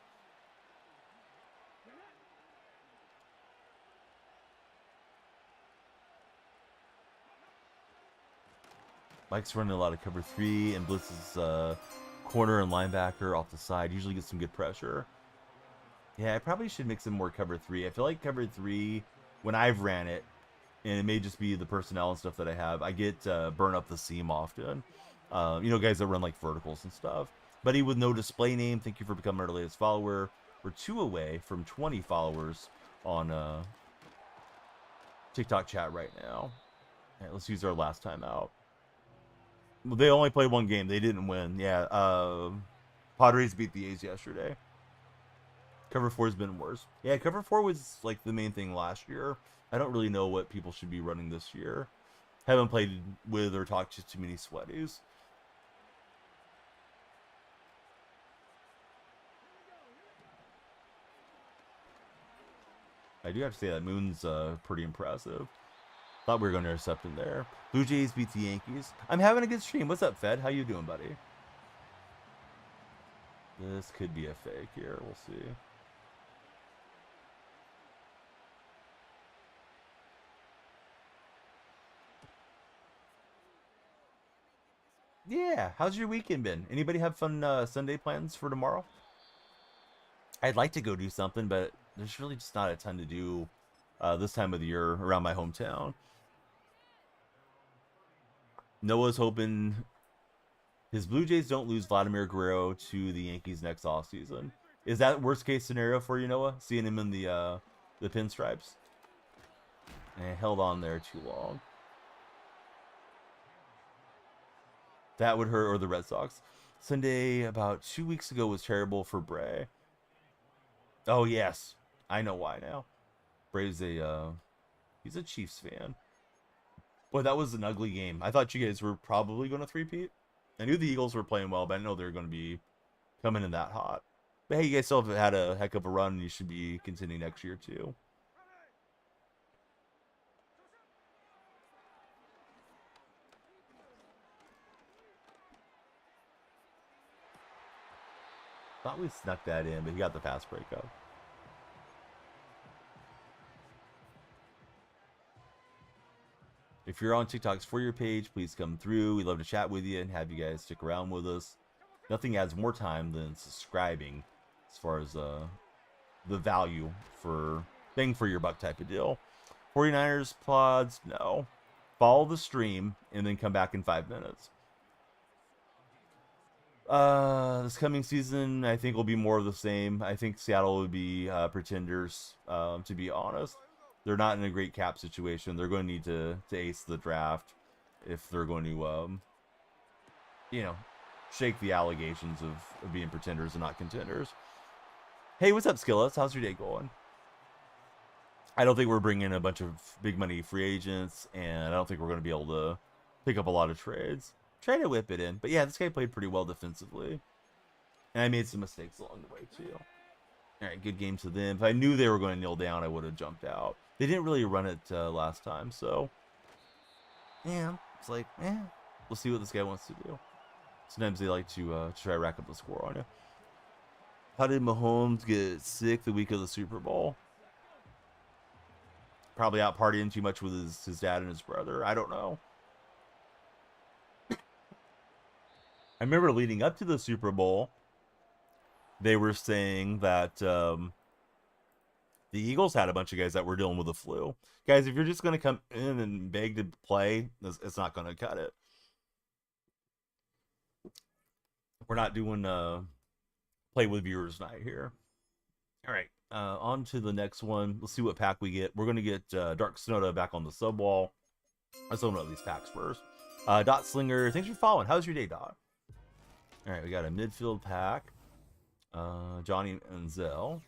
Mike's running a lot of cover 3, and Blitz's corner and linebacker off the side usually gets some good pressure. Yeah, I probably should mix in more cover 3. I feel like cover 3, when I've ran it, and it may just be the personnel and stuff that I have, I get burn up the seam often. You know, guys that run like verticals and stuff. Buddy with no display name, thank you for becoming our latest follower. We're 2 away from 20 followers on TikTok chat right now. All right, let's use our last time out. Well, they only played one game. They didn't win. Yeah, Padres beat the A's yesterday. Cover 4 has been worse. Yeah, cover 4 was like the main thing last year. I don't really know what people should be running this year. Haven't played with or talked to too many sweaties. I do have to say that Moon's pretty impressive. Thought we were going to intercept him there. Blue Jays beat the Yankees. I'm having a good stream. What's up, Fed? How you doing, buddy? This could be a fake here. We'll see. Yeah, how's your weekend been? Anybody have fun Sunday plans for tomorrow? I'd like to go do something, but there's really just not a ton to do this time of the year around my hometown. Noah's hoping his Blue Jays don't lose Vladimir Guerrero to the Yankees next offseason. Is that worst case scenario for you, Noah? Seeing him in the pinstripes? And held on there too long. That would hurt, or the Red Sox. Sunday about 2 weeks ago was terrible for Bray. Oh yes, I know why now. Bray's he's a Chiefs fan. Boy, that was an ugly game. I thought you guys were probably going to three-peat. I knew the Eagles were playing well, but I didn't know they were going to be coming in that hot. But hey, you guys still have had a heck of a run, and you should be continuing next year too. Thought we snuck that in, but he got the pass breakup. If you're on TikTok's For Your page, please come through. We'd love to chat with you and have you guys stick around with us. Nothing adds more time than subscribing as far as the value for bang for your buck type of deal. 49ers pods, no. Follow the stream and then come back in 5 minutes. This coming season, I think will be more of the same. I think Seattle would be pretenders, to be honest. They're not in a great cap situation. They're going to need to ace the draft if they're going to, you know, shake the allegations of being pretenders and not contenders. Hey, what's up, Skillets? How's your day going? I don't think we're bringing a bunch of big money free agents, and I don't think we're going to be able to pick up a lot of trades. Try to whip it in. But yeah, this guy played pretty well defensively. And I made some mistakes along the way, too. Alright, good game to them. If I knew they were going to kneel down, I would have jumped out. They didn't really run it last time, so... yeah, it's like, we'll see what this guy wants to do. Sometimes they like to try to rack up the score on you. How did Mahomes get sick the week of the Super Bowl? Probably out partying too much with his dad and his brother. I don't know. I remember leading up to the Super Bowl, they were saying that the Eagles had a bunch of guys that were dealing with the flu. Guys, if you're just going to come in and beg to play, it's not going to cut it. We're not doing play with viewers night here. All right, on to the next one. Let's see what pack we get. We're going to get Dark Sonoda back on the sub wall. Let's open up these packs first. Dot Slinger, thanks for following. How's your day, Dot? All right, we got a midfield pack. Johnny Manziel.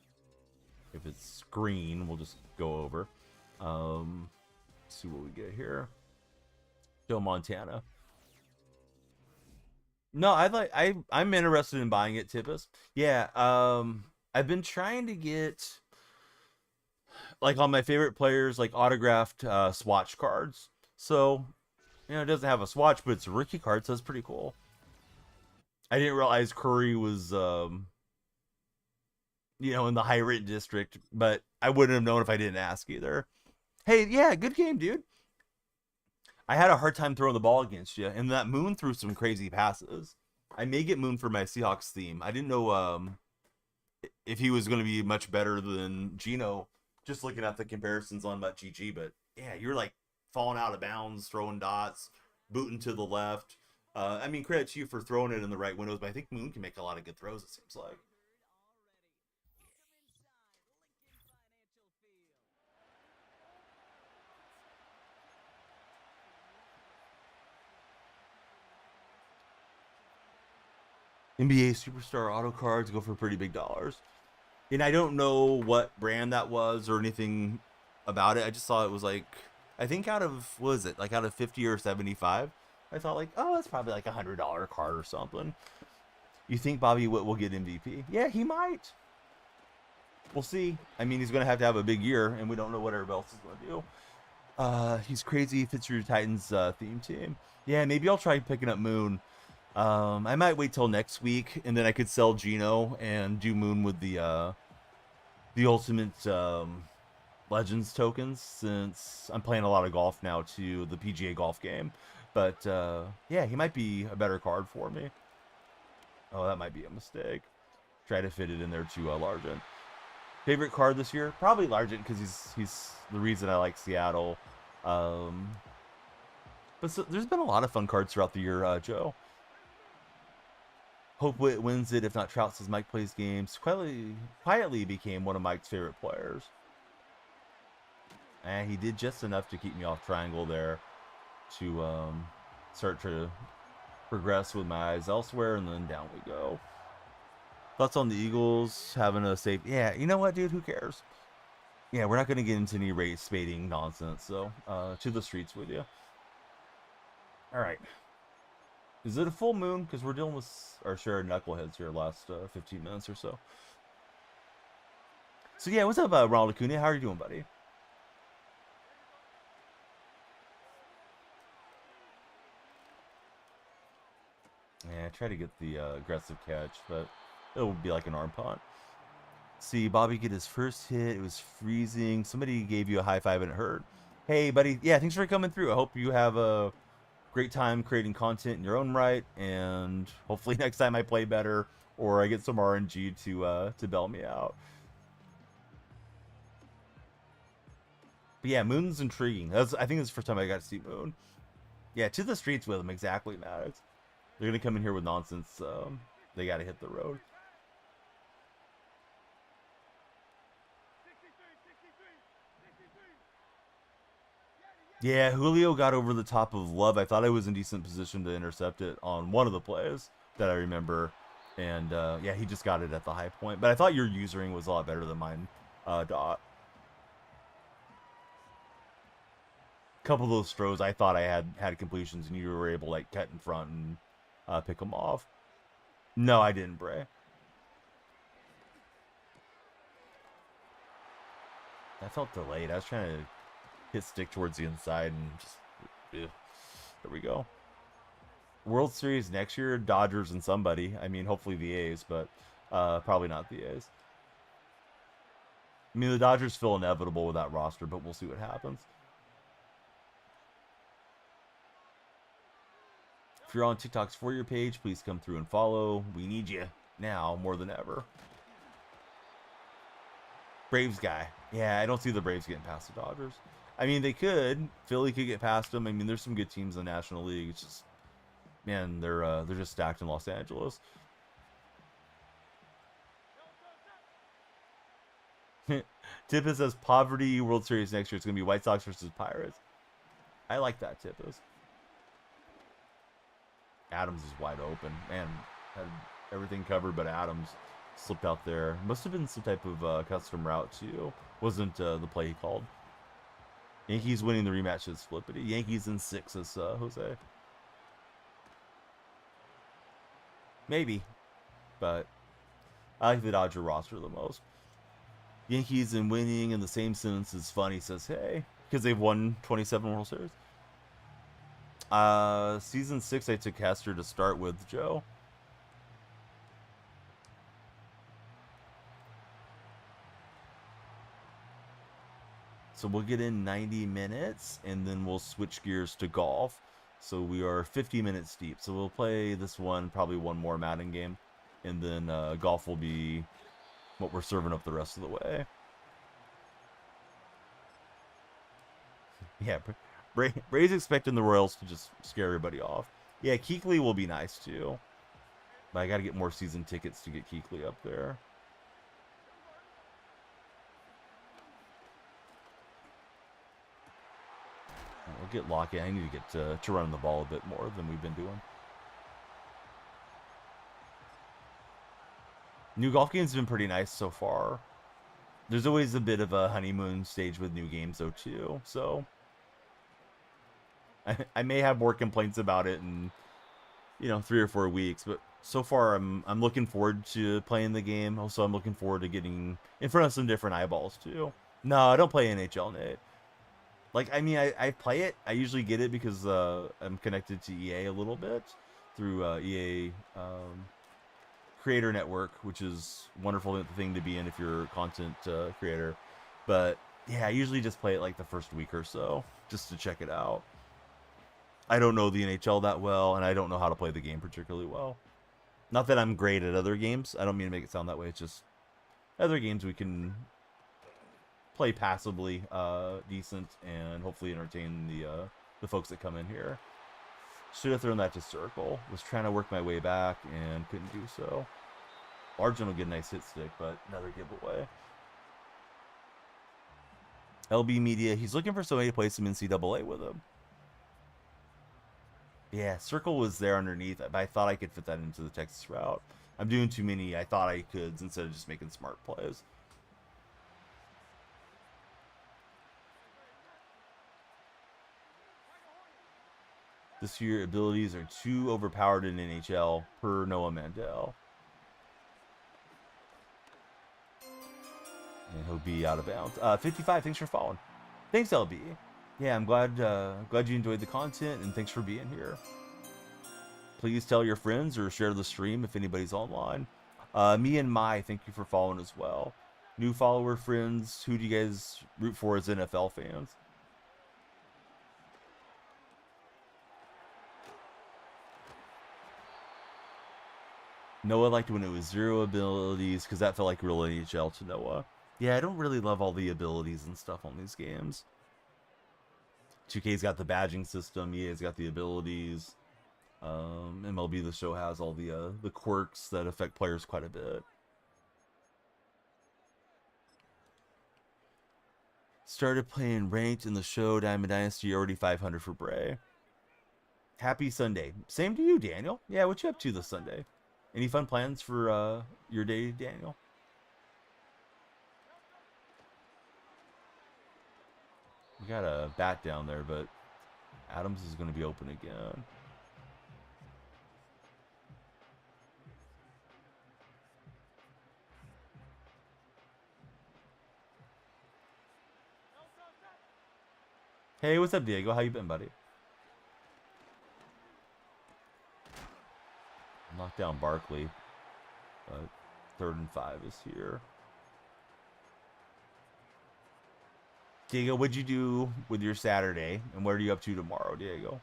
If it's green, we'll just go over. Let's see what we get here. Joe Montana. No, I'm interested in buying it, Tippus. Yeah, I've been trying to get like on my favorite players like autographed swatch cards. So, you know, it doesn't have a swatch, but it's a rookie card, so it's pretty cool. I didn't realize Curry was you know, in the high rate district, but I wouldn't have known if I didn't ask either. Hey, yeah, good game, dude. I had a hard time throwing the ball against you, and that Moon threw some crazy passes. I may get Moon for my Seahawks theme. I didn't know if he was going to be much better than Geno, just looking at the comparisons on MutGG, but yeah, you're like falling out of bounds, throwing dots, booting to the left. I mean, credit to you for throwing it in the right windows, but I think Moon can make a lot of good throws, it seems like. NBA Superstar auto cards go for pretty big dollars. And I don't know what brand that was or anything about it. I just saw it was like, I think out of, what is it, like out of 50 or 75? I thought like, oh, it's probably like $100 card or something. You think Bobby Witt will get MVP? Yeah, he might. We'll see. I mean, he's going to have a big year, and we don't know what everybody else is going to do. He's crazy. Fits your Titans theme team. Yeah, maybe I'll try picking up Moon. I might wait till next week, and then I could sell Gino and do Moon with the ultimate Legends tokens, since I'm playing a lot of golf now to the PGA golf game. But yeah, he might be a better card for me. Oh, that might be a mistake. Try to fit it in there to Largent. Favorite card this year? Probably Largent, because he's the reason I like Seattle. But so, there's been a lot of fun cards throughout the year, Joe. Hope Witt wins it. If not, Trout says Mike plays games. Quietly became one of Mike's favorite players. And he did just enough to keep me off triangle there to start to progress with my eyes elsewhere, and then down we go. Thoughts on the Eagles having a safe... Yeah, you know what, dude? Who cares? Yeah, we're not going to get into any race spading nonsense, so to the streets with you. All right. Is it a full moon? Because we're dealing with our share of knuckleheads here last 15 minutes or so. So yeah, what's up, Ronald Acuna? How are you doing, buddy? Yeah, I try to get the aggressive catch, but it would be like an arm punt. See Bobby get his first hit. It was freezing. Somebody gave you a high five and it hurt. Hey, buddy. Yeah, thanks for coming through. I hope you have a great time creating content in your own right, and hopefully next time I play better or I get some RNG to bail me out. But yeah, Moon's intriguing. I think that's the first time I got to see Moon. Yeah, to the streets with him, exactly, Maddox. They're gonna come in here with nonsense. They got to hit the road. Yeah, Julio got over the top of Love. I thought I was in decent position to intercept it on one of the plays that I remember. And yeah, he just got it at the high point. But I thought your usering was a lot better than mine, Dot. A couple of those throws, I thought I had completions, and you were able to like cut in front and pick them off. No, I didn't, Bray. I felt delayed. I was trying to hit stick towards the inside and just... Ugh. There we go. World Series next year, Dodgers and somebody. I mean, hopefully the A's, but probably not the A's. I mean, the Dodgers feel inevitable with that roster, but we'll see what happens. If you're on TikTok's For Your page, please come through and follow. We need you now more than ever. Braves guy. Yeah, I don't see the Braves getting past the Dodgers. I mean, they could. Philly could get past them. I mean, there's some good teams in the National League. It's just, man, they're just stacked in Los Angeles. Tippis says poverty World Series next year. It's going to be White Sox versus Pirates. I like that, Tippis. Adams is wide open. Man, had everything covered, but Adams slipped out there. Must have been some type of custom route, too. Wasn't the play he called. Yankees winning the rematch is Flippity. Yankees in 6 is Jose. Maybe. But I like the Dodger roster the most. Yankees in winning in the same sentence is funny, says, hey. Because they've won 27 World Series. Season 6, I took Hester to start with, Joe. So we'll get in 90 minutes, and then we'll switch gears to golf. So we are 50 minutes deep. So we'll play this one, probably one more Madden game. And then golf will be what we're serving up the rest of the way. Yeah, Bray's expecting the Royals to just scare everybody off. Yeah, Keekly will be nice, too. But I got to get more season tickets to get Keekly up there. We'll get Lockett. I need to get to run the ball a bit more than we've been doing. New golf games have been pretty nice so far. There's always a bit of a honeymoon stage with new games though too, so I may have more complaints about it in 3 or 4 weeks, but so far I'm looking forward to playing the game. Also, I'm looking forward to getting in front of some different eyeballs too. No, I don't play NHL, Nate. Like, I mean, I play it. I usually get it because I'm connected to EA a little bit through EA Creator Network, which is a wonderful thing to be in if you're a content creator. But yeah, I usually just play it like the first week or so just to check it out. I don't know the NHL that well, and I don't know how to play the game particularly well. Not that I'm great at other games. I don't mean to make it sound that way. It's just other games we can play passively, decent, and hopefully entertain the folks that come in here. Should have thrown that to circle. Was trying to work my way back and couldn't do so. Largen will get a nice hit stick, but another giveaway. LB Media, he's looking for somebody to play some NCAA with him. Yeah, circle was there underneath, but I thought I could fit that into the Texas route. I'm doing too many I thought I could instead of just making smart plays. This year, abilities are too overpowered in NHL, per Noah Mandel. And he'll be out of bounds. 55, thanks for following. Thanks, LB. Yeah, I'm glad you enjoyed the content, and thanks for being here. Please tell your friends or share the stream if anybody's online. Me and Mai, thank you for following as well. New follower friends, who do you guys root for as NFL fans? Noah liked when it was 0 abilities, because that felt like real NHL to Noah. Yeah, I don't really love all the abilities and stuff on these games. 2K's got the badging system, EA's got the abilities. MLB The Show has all the quirks that affect players quite a bit. Started playing ranked in the show, Diamond Dynasty, already 500 for Bray. Happy Sunday. Same to you, Daniel. Yeah, what you up to this Sunday? Any fun plans for your day, Daniel? We got a bat down there, but Adams is going to be open again. Hey, what's up, Diego? How you been, buddy? Knock down Barkley. 3rd and 5 is here. Diego, what'd you do with your Saturday? And what are you up to tomorrow, Diego?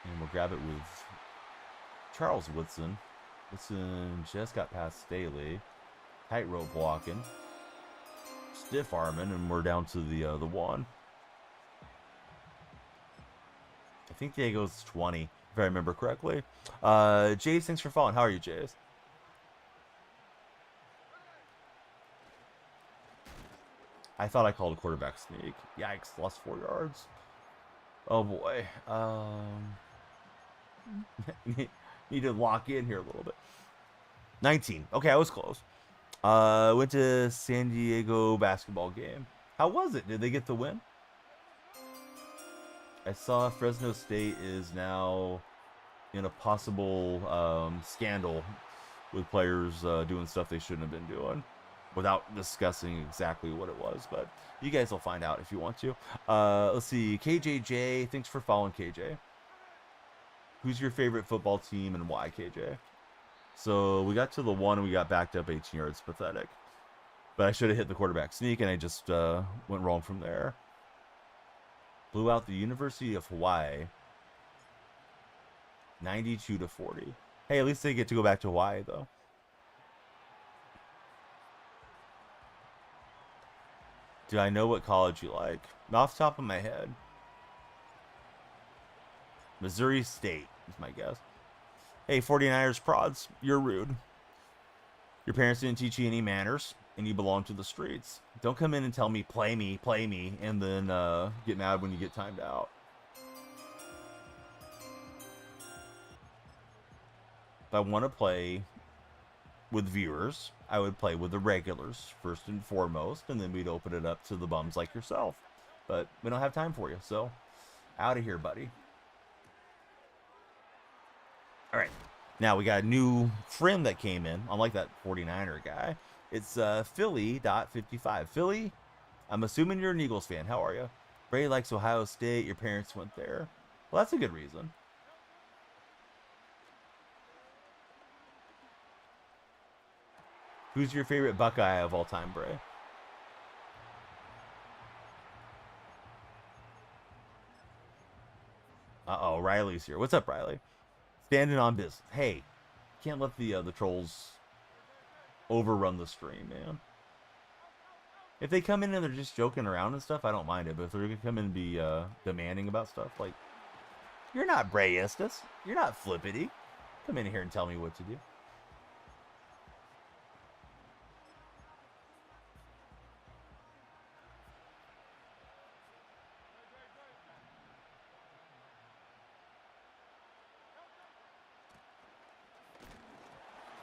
And we'll grab it with Charles Woodson. Woodson just got past Staley. Tightrope blocking. Stiff arming, and we're down to the 1. I think Diego's 20, if I remember correctly. Jace, thanks for following. How are you, Jace? I thought I called a quarterback sneak. Yikes, lost 4 yards. Oh boy. Need to lock in here a little bit. 19. Okay, I was close. Went to San Diego basketball game. How was it? Did they get the win? I saw Fresno State is now in a possible scandal with players doing stuff they shouldn't have been doing, without discussing exactly what it was. But you guys will find out if you want to. Let's see. KJJ, thanks for following, KJ. Who's your favorite football team and why, KJ? So we got to the 1 and we got backed up 18 yards. Pathetic. But I should have hit the quarterback sneak, and I just went wrong from there. Blew out the University of Hawaii 92-40. Hey, at least they get to go back to Hawaii, though. Do I know what college you like? Off the top of my head, Missouri State is my guess. Hey, 49ers prods, you're rude. Your parents didn't teach you any manners, and you belong to the streets. Don't come in and tell me, play me, and then get mad when you get timed out. if I want to play with viewers, I would play with the regulars first and foremost, and then we'd open it up to the bums like yourself. But we don't have time for you, so out of here, buddy. All right. Now we got a new friend that came in, unlike that 49er guy. It's Philly.55. Philly, I'm assuming you're an Eagles fan. How are you? Brady likes Ohio State. Your parents went there. Well, that's a good reason. Who's your favorite Buckeye of all time, Bray? Uh-oh, Riley's here. What's up, Riley? Standing on business. Hey, can't let the trolls overrun the stream, man. If they come in and they're just joking around and stuff, I don't mind it. But if they're gonna come in and be demanding about stuff, like, you're not Bray Estes. You're not Flippity. Come in here and tell me what to do.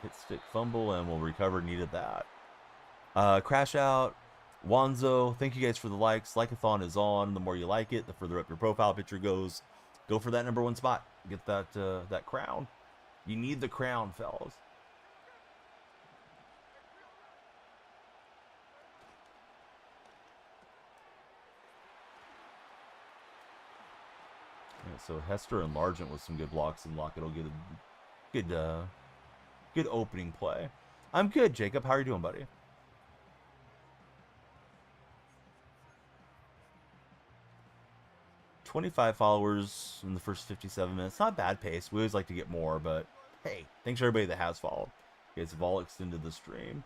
Hit stick fumble and we'll recover. Needed that. Crash out. Wanzo, thank you guys for the likes. Like-a-thon is on. The more you like it, the further up your profile picture goes. Go for that #1 spot. Get that that crown. You need the crown, fellas. Yeah, so Hester and Largent with some good blocks, and Lockett will get a good opening play. I'm good, Jacob. How are you doing, buddy? $25 followers in the first 57 minutes. Not bad pace. We always like to get more, but hey, thanks to everybody that has followed. You guys have all extended the stream.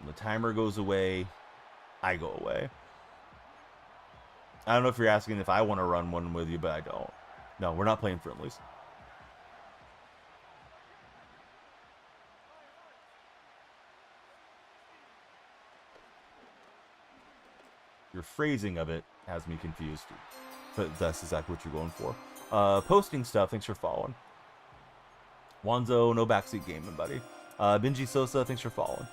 When the timer goes away, I go away. I don't know if you're asking if I want to run one with you, but I don't. No, we're not playing friendlies. Your phrasing of it has me confused, but that's exactly what you're going for. Posting stuff, thanks for following. Wanzo, no backseat gaming, buddy. Benji Sosa, thanks for following.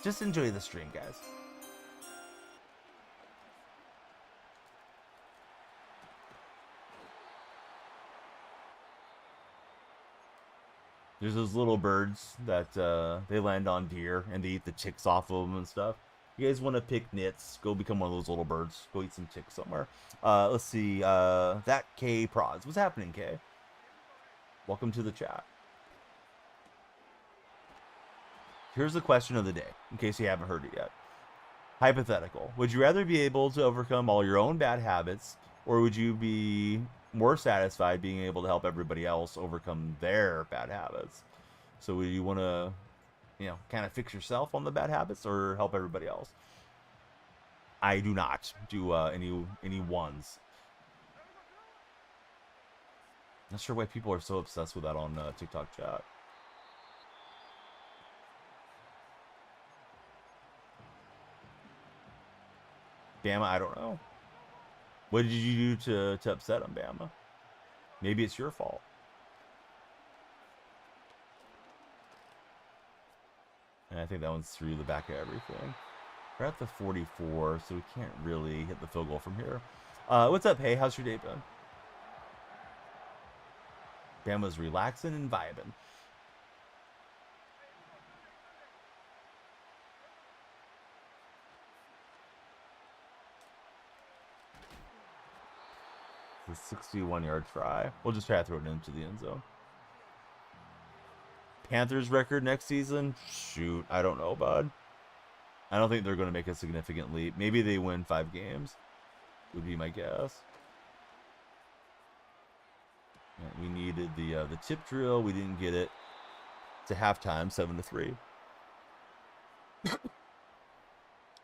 Just enjoy the stream, guys. There's those little birds that they land on deer and they eat the chicks off of them and stuff. You guys want to pick nits? Go become one of those little birds. Go eat some chicks somewhere. Let's see. That K Prods. What's happening, K? Welcome to the chat. Here's the question of the day, in case you haven't heard it yet. Hypothetical. Would you rather be able to overcome all your own bad habits, or would you be more satisfied being able to help everybody else overcome their bad habits? So would you want to, you know, kind of fix yourself on the bad habits or help everybody else? I do not do any ones. Not sure why people are so obsessed with that on TikTok chat. Bama, I don't know. What did you do to upset him, Bama? Maybe it's your fault. And I think that one's through the back of everything. We're at the 44, so we can't really hit the field goal from here. What's up, hey? How's your day been? Bama's relaxing and vibing. It's a 61-yard try. We'll just try to throw it into the end zone. Panthers record next season? Shoot, I don't know, bud. I don't think they're going to make a significant leap. Maybe they win 5 games, would be my guess. Yeah, we needed the tip drill. We didn't get it. It's a halftime, 7-3.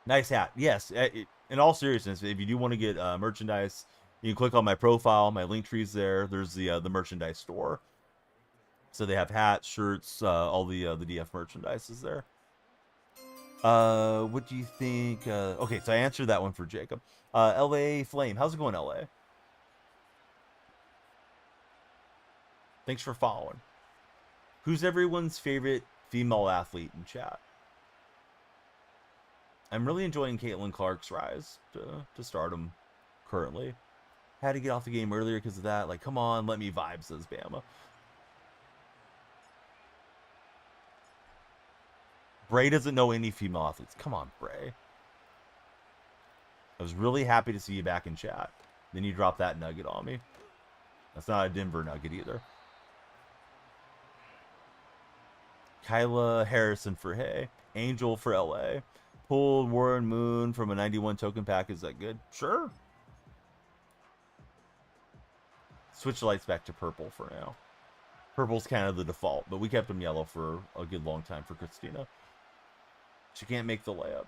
Nice hat. Yes, in all seriousness, if you do want to get merchandise, you can click on my profile. My link tree's there. There's the merchandise store. So they have hats, shirts, all the DF merchandise is there. What do you think? Okay, so I answered that one for Jacob. LA Flame, how's it going, LA? Thanks for following. Who's everyone's favorite female athlete in chat? I'm really enjoying Caitlin Clark's rise to stardom currently. Had to get off the game earlier because of that. Like, come on, let me vibe, says Bama. Bray doesn't know any female athletes. Come on, Bray. I was really happy to see you back in chat. Then you dropped that nugget on me. That's not a Denver nugget either. Kyla Harrison for Hay. Angel for LA. Pulled Warren Moon from a 91 token pack. Is that good? Sure. Switch the lights back to purple for now. Purple's kind of the default, but we kept them yellow for a good long time for Christina. She can't make the layup.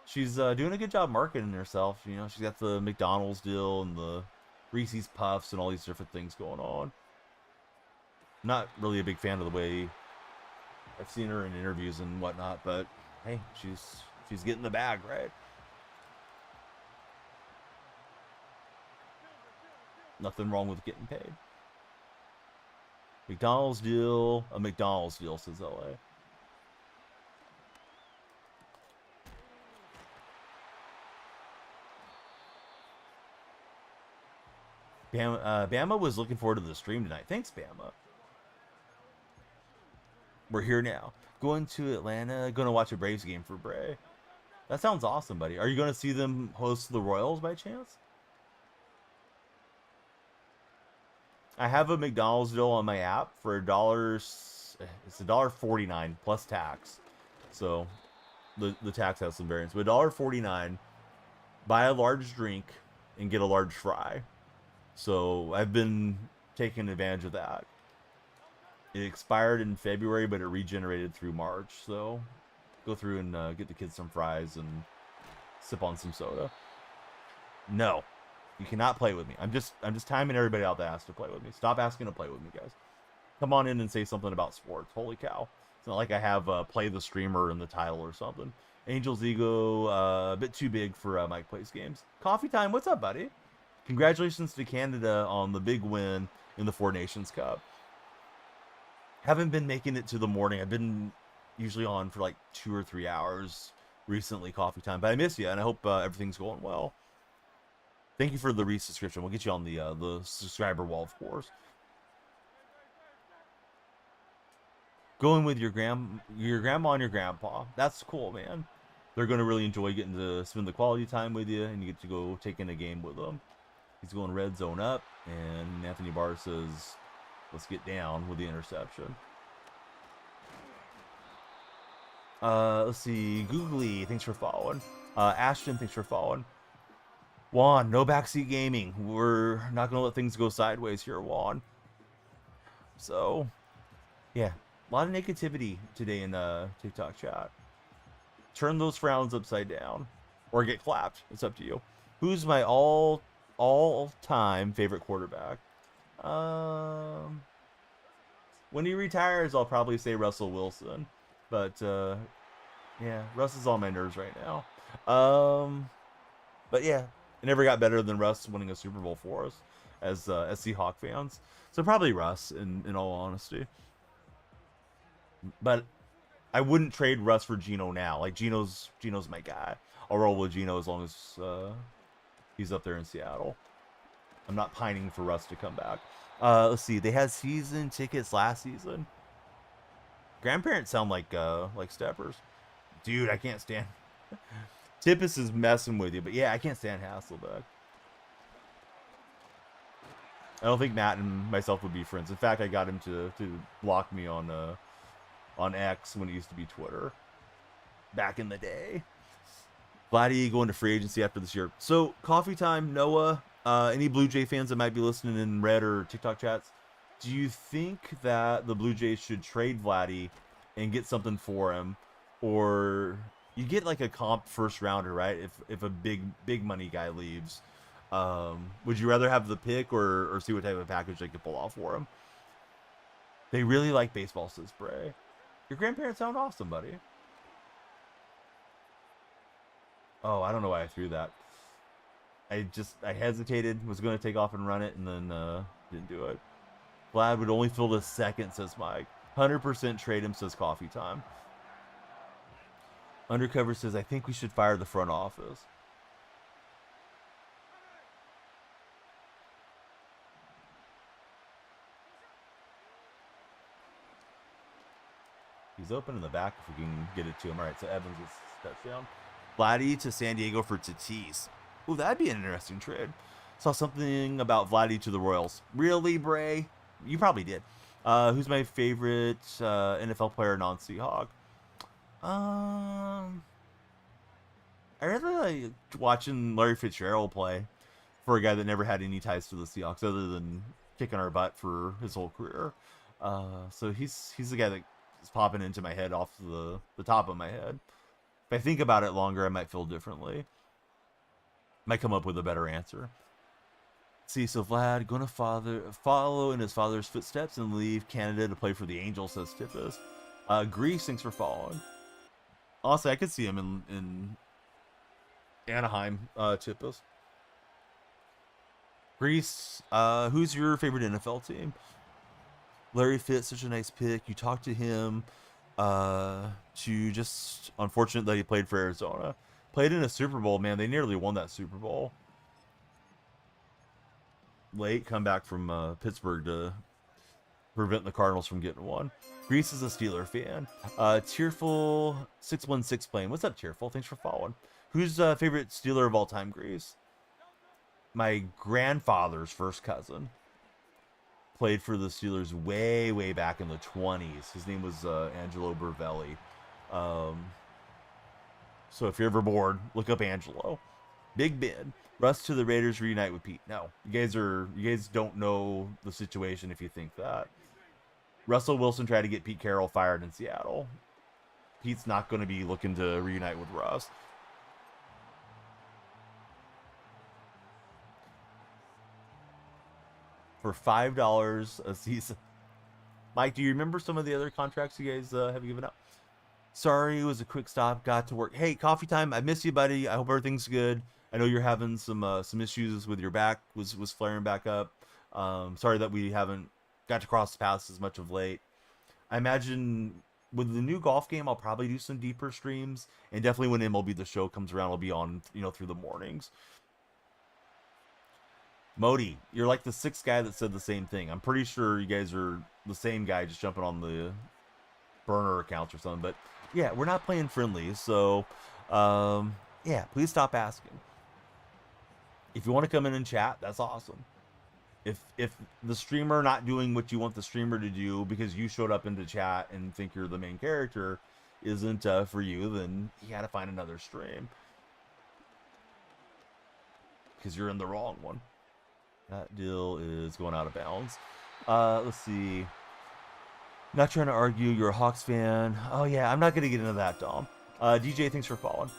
She's doing a good job marketing herself. You know, she's got the McDonald's deal and the Reese's Puffs and all these different things going on. Not really a big fan of the way I've seen her in interviews and whatnot, but hey, she's getting the bag, right? Nothing wrong with getting paid. McDonald's deal, a McDonald's deal, says LA. Bama was looking forward to the stream tonight. Thanks, Bama. We're here now. Going to Atlanta. Going to watch a Braves game for Bray. That sounds awesome, buddy. Are you going to see them host the Royals by chance? I have a McDonald's deal on my app for $1. It's $1.49 plus tax. So the tax has some variance. But $1.49, buy a large drink and get a large fry. So I've been taking advantage of that. It expired in February, but it regenerated through March. So go through and get the kids some fries and sip on some soda. No, you cannot play with me. I'm just timing everybody out that has to play with me. Stop asking to play with me, guys. Come on in and say something about sports. Holy cow. It's not like I have play the streamer in the title or something. Angel's ego, a bit too big for Mike Plays Games. Coffee time. What's up, buddy? Congratulations to Canada on the big win in the Four Nations Cup. Haven't been making it to the morning. I've been usually on for like 2 or 3 hours recently, coffee time. But I miss you, and I hope everything's going well. Thank you for the resubscription. We'll get you on the subscriber wall, of course. Going with your grandma and your grandpa. That's cool, man. They're going to really enjoy getting to spend the quality time with you, and you get to go take in a game with them. He's going red zone up, and Anthony Barr says, let's get down with the interception. Let's see. Googly, thanks for following. Ashton, thanks for following. Juan, no backseat gaming. We're not going to let things go sideways here, Juan. So, yeah. A lot of negativity today in TikTok chat. Turn those frowns upside down. Or get clapped. It's up to you. Who's my all-time favorite quarterback? When he retires, I'll probably say Russell Wilson. But, yeah, Russ is on my nerves right now. But, yeah, it never got better than Russ winning a Super Bowl for us as Seahawk fans. So probably Russ, in all honesty. But I wouldn't trade Russ for Geno now. Like, Geno's my guy. I'll roll with Geno as long as he's up there in Seattle. I'm not pining for Russ to come back. Let's see. They had season tickets last season. Grandparents sound like steppers. Dude, I can't stand... Tippus is messing with you, but yeah, I can't stand Hasselbeck. I don't think Matt and myself would be friends. In fact, I got him to block me on X when it used to be Twitter. Back in the day. Vladdy going to free agency after this year. So, coffee time, Noah. Any Blue Jay fans that might be listening in Red or TikTok chats, do you think that the Blue Jays should trade Vladdy and get something for him? Or you get like a comp first rounder, right? If a big money guy leaves. Would you rather have the pick or see what type of package they could pull off for him? They really like baseball, says Bray. Your grandparents sound awesome, buddy. Oh, I don't know why I threw that. I hesitated, was going to take off and run it, and then didn't do it. Vlad would only fill the second, says Mike. 100% trade him, says Coffee Time. Undercover says, I think we should fire the front office. He's open in the back if we can get it to him. All right, so Evans is touchdown. Vladdy to San Diego for Tatis. Ooh, that'd be an interesting trade. Saw something about Vladdy to the Royals. Really, Bray? You probably did. Who's my favorite NFL player non-Seahawk? I really like watching Larry Fitzgerald play for a guy that never had any ties to the Seahawks other than kicking our butt for his whole career. So he's the guy that is popping into my head off the top of my head. If I think about it longer, I might feel differently. Might come up with a better answer. See, so Vlad going to follow in his father's footsteps and leave Canada to play for the Angels, says Tippus. Greece, thanks for following. Honestly, I could see him in Anaheim, Tippus. Greece, who's your favorite NFL team? Larry Fitz, such a nice pick. You talked to him. To just unfortunate that he played for Arizona. Played in a Super Bowl, man. They nearly won that Super Bowl. Late comeback from Pittsburgh to prevent the Cardinals from getting one. Greece is a Steeler fan. Tearful 616 playing. What's up, Tearful? Thanks for following. Who's favorite Steeler of all time, Greece? My grandfather's first cousin. Played for the Steelers way, way back in the 20s. His name was Angelo Bervelli. So if you're ever bored, look up Angelo. Big Ben. Russ to the Raiders reunite with Pete. No, you guys don't know the situation if you think that. Russell Wilson tried to get Pete Carroll fired in Seattle. Pete's not going to be looking to reunite with Russ. For $5 a season. Mike, do you remember some of the other contracts you guys have given up? Sorry, it was a quick stop. Got to work. Hey, Coffee Time. I miss you, buddy. I hope everything's good. I know you're having some issues with your back. Was flaring back up. Sorry that we haven't got to cross paths as much of late. I imagine with the new golf game, I'll probably do some deeper streams, and definitely when MLB The Show comes around, I'll be on through the mornings. Modi, you're like the sixth guy that said the same thing. I'm pretty sure you guys are the same guy, just jumping on the burner accounts or something. But yeah, we're not playing friendly, so yeah, please stop asking. If you want to come in and chat, that's awesome. If the streamer not doing what you want the streamer to do because you showed up into chat and think you're the main character isn't for you, then you got to find another stream because you're in the wrong one. That deal is going out of bounds. Let's see. Not trying to argue. You're a Hawks fan. Oh, yeah. I'm not going to get into that, Dom. DJ, thanks for following.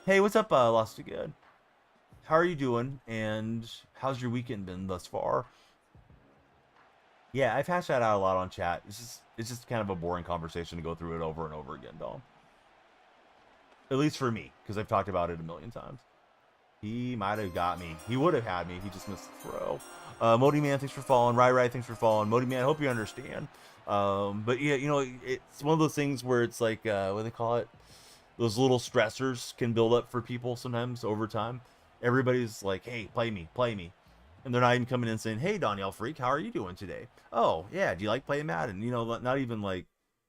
Hey, what's up, Lost to Good? How are you doing? And how's your weekend been thus far? Yeah, I've hashed that out a lot on chat. It's just kind of a boring conversation to go through it over and over again, Dom. At least for me, because I've talked about it a million times. He might have got me. He would have had me. He just missed the throw. Modi Man, thanks for following. Rai, thanks for following. Modi Man, I hope you understand. But yeah, it's one of those things where it's like, what do they call it? Those little stressors can build up for people sometimes over time. Everybody's like, hey, play me. And they're not even coming in saying, hey, Danielle Freak, how are you doing today? Oh, yeah, do you like playing Madden? Not even like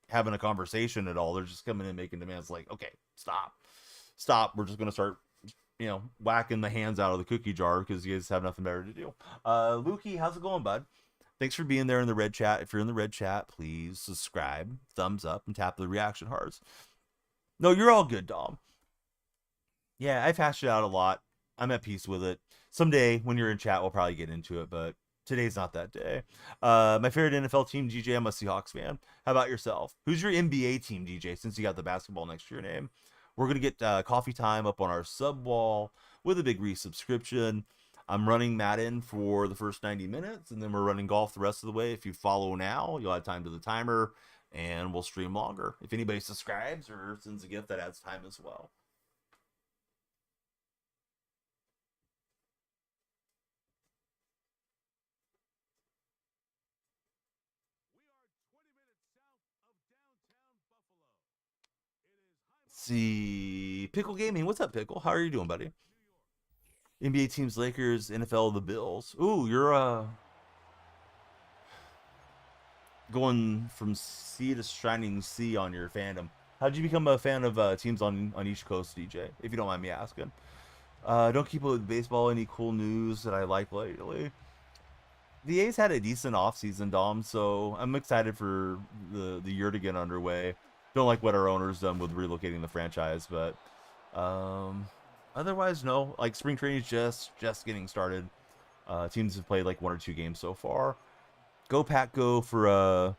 having a conversation at all. They're just coming in making demands like, okay, stop. We're just going to start whacking the hands out of the cookie jar because you guys have nothing better to do. Lukey, how's it going, bud? Thanks for being there in the red chat. If you're in the red chat, please subscribe, thumbs up, and tap the reaction hearts. No, you're all good, Dom. Yeah, I've hashed it out a lot. I'm at peace with it. Someday, when you're in chat, we'll probably get into it, but today's not that day. My favorite NFL team, DJ, I'm a Seahawks fan. How about yourself? Who's your NBA team, DJ, since you got the basketball next to your name? We're going to get Coffee Time up on our sub wall with a big resubscription. I'm running Madden for the first 90 minutes, and then we're running golf the rest of the way. If you follow now, you'll add time to the timer, and we'll stream longer. If anybody subscribes or sends a gift, that adds time as well. see. Pickle Gaming. What's up, Pickle? How are you doing, buddy? NBA teams, Lakers, NFL, the Bills. Ooh, you're going from sea to shining sea on your fandom. How'd you become a fan of teams on East Coast, DJ? If you don't mind me asking. Don't keep up with baseball. Any cool news that I like lately? The A's had a decent offseason, Dom, so I'm excited for the year to get underway. Don't like what our owner's done with relocating the franchise, but otherwise, no. Like spring training is just getting started. Teams have played like 1 or 2 games so far. Go Pack Go for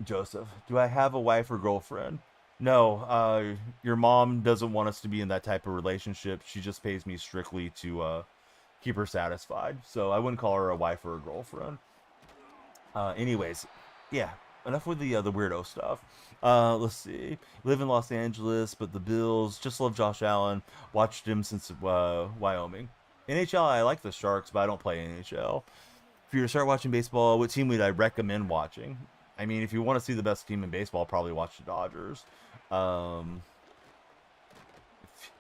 Joseph. Do I have a wife or girlfriend? No. Your mom doesn't want us to be in that type of relationship. She just pays me strictly to keep her satisfied. So I wouldn't call her a wife or a girlfriend. Anyways, yeah. Enough with the weirdo stuff. Let's see. Live in Los Angeles, but the Bills. Just love Josh Allen. Watched him since Wyoming. NHL, I like the Sharks, but I don't play NHL. If you were to start watching baseball, what team would I recommend watching? I mean, if you want to see the best team in baseball, probably watch the Dodgers.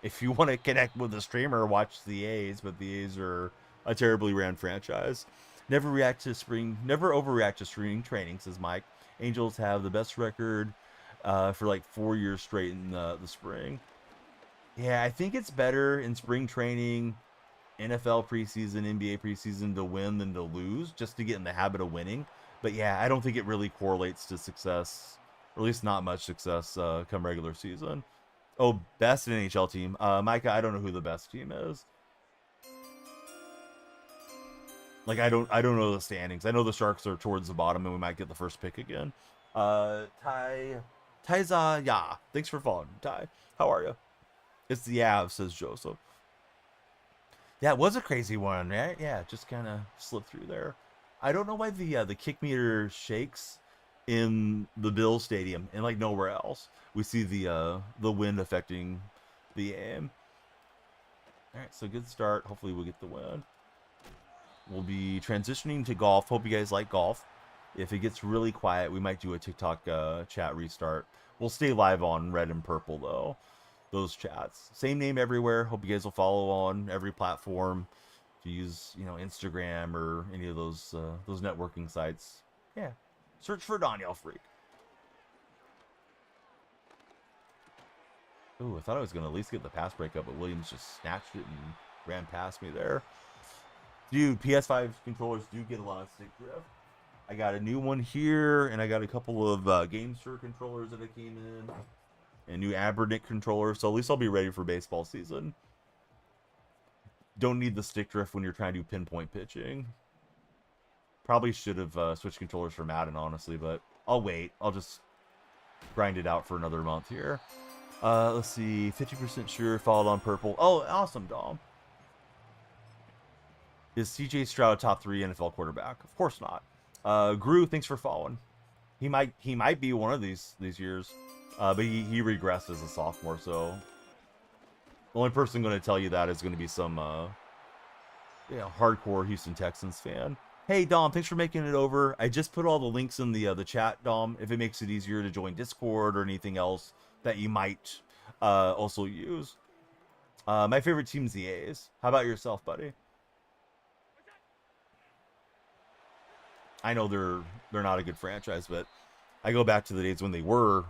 If you want to connect with the streamer, watch the A's, but the A's are a terribly ran franchise. Never overreact to spring training, says Mike. Angels have the best record for like 4 years straight in the spring. Yeah, I think it's better in spring training, NFL preseason, NBA preseason to win than to lose, just to get in the habit of winning. But yeah, I don't think it really correlates to success, or at least not much success come regular season. Oh, best NHL team. Micah, I don't know who the best team is. Like I don't know the standings. I know the Sharks are towards the bottom and we might get the first pick again. Taiza, yeah. Thanks for following, Ty. How are you? It's the Avs, says Joseph. Yeah, it was a crazy one, right? Yeah, just kind of slipped through there. I don't know why the kick meter shakes in the Bills Stadium and like nowhere else. We see the wind affecting the aim. All right, so good start. Hopefully we'll get the win. We'll be transitioning to golf. Hope you guys like golf. If it gets really quiet, we might do a TikTok chat restart. We'll stay live on Red and Purple though. Those chats. Same name everywhere. Hope you guys will follow on every platform. If you use, Instagram or any of those networking sites. Yeah. Search for Daniel Freak. Ooh, I thought I was going to at least get the pass breakup, but Williams just snatched it and ran past me there. Dude, PS5 controllers do get a lot of stick drift. I got a new one here, and I got a couple of GameSir controllers that I came in. A new Abernick controller, so at least I'll be ready for baseball season. Don't need the stick drift when you're trying to do pinpoint pitching. Probably should have switched controllers for Madden, honestly, but I'll wait. I'll just grind it out for another month here. Let's see, 50% sure, followed on purple. Oh, awesome, Dom. Is CJ Stroud top 3 NFL quarterback? Of course not. Gru, thanks for following. He might be one of these years, but he regressed as a sophomore. So the only person going to tell you that is going to be some hardcore Houston Texans fan. Hey Dom, thanks for making it over. I just put all the links in the chat, Dom. If it makes it easier to join Discord or anything else that you might also use. My favorite team's the A's. How about yourself, buddy? I know they're not a good franchise, but I go back to the days when they were,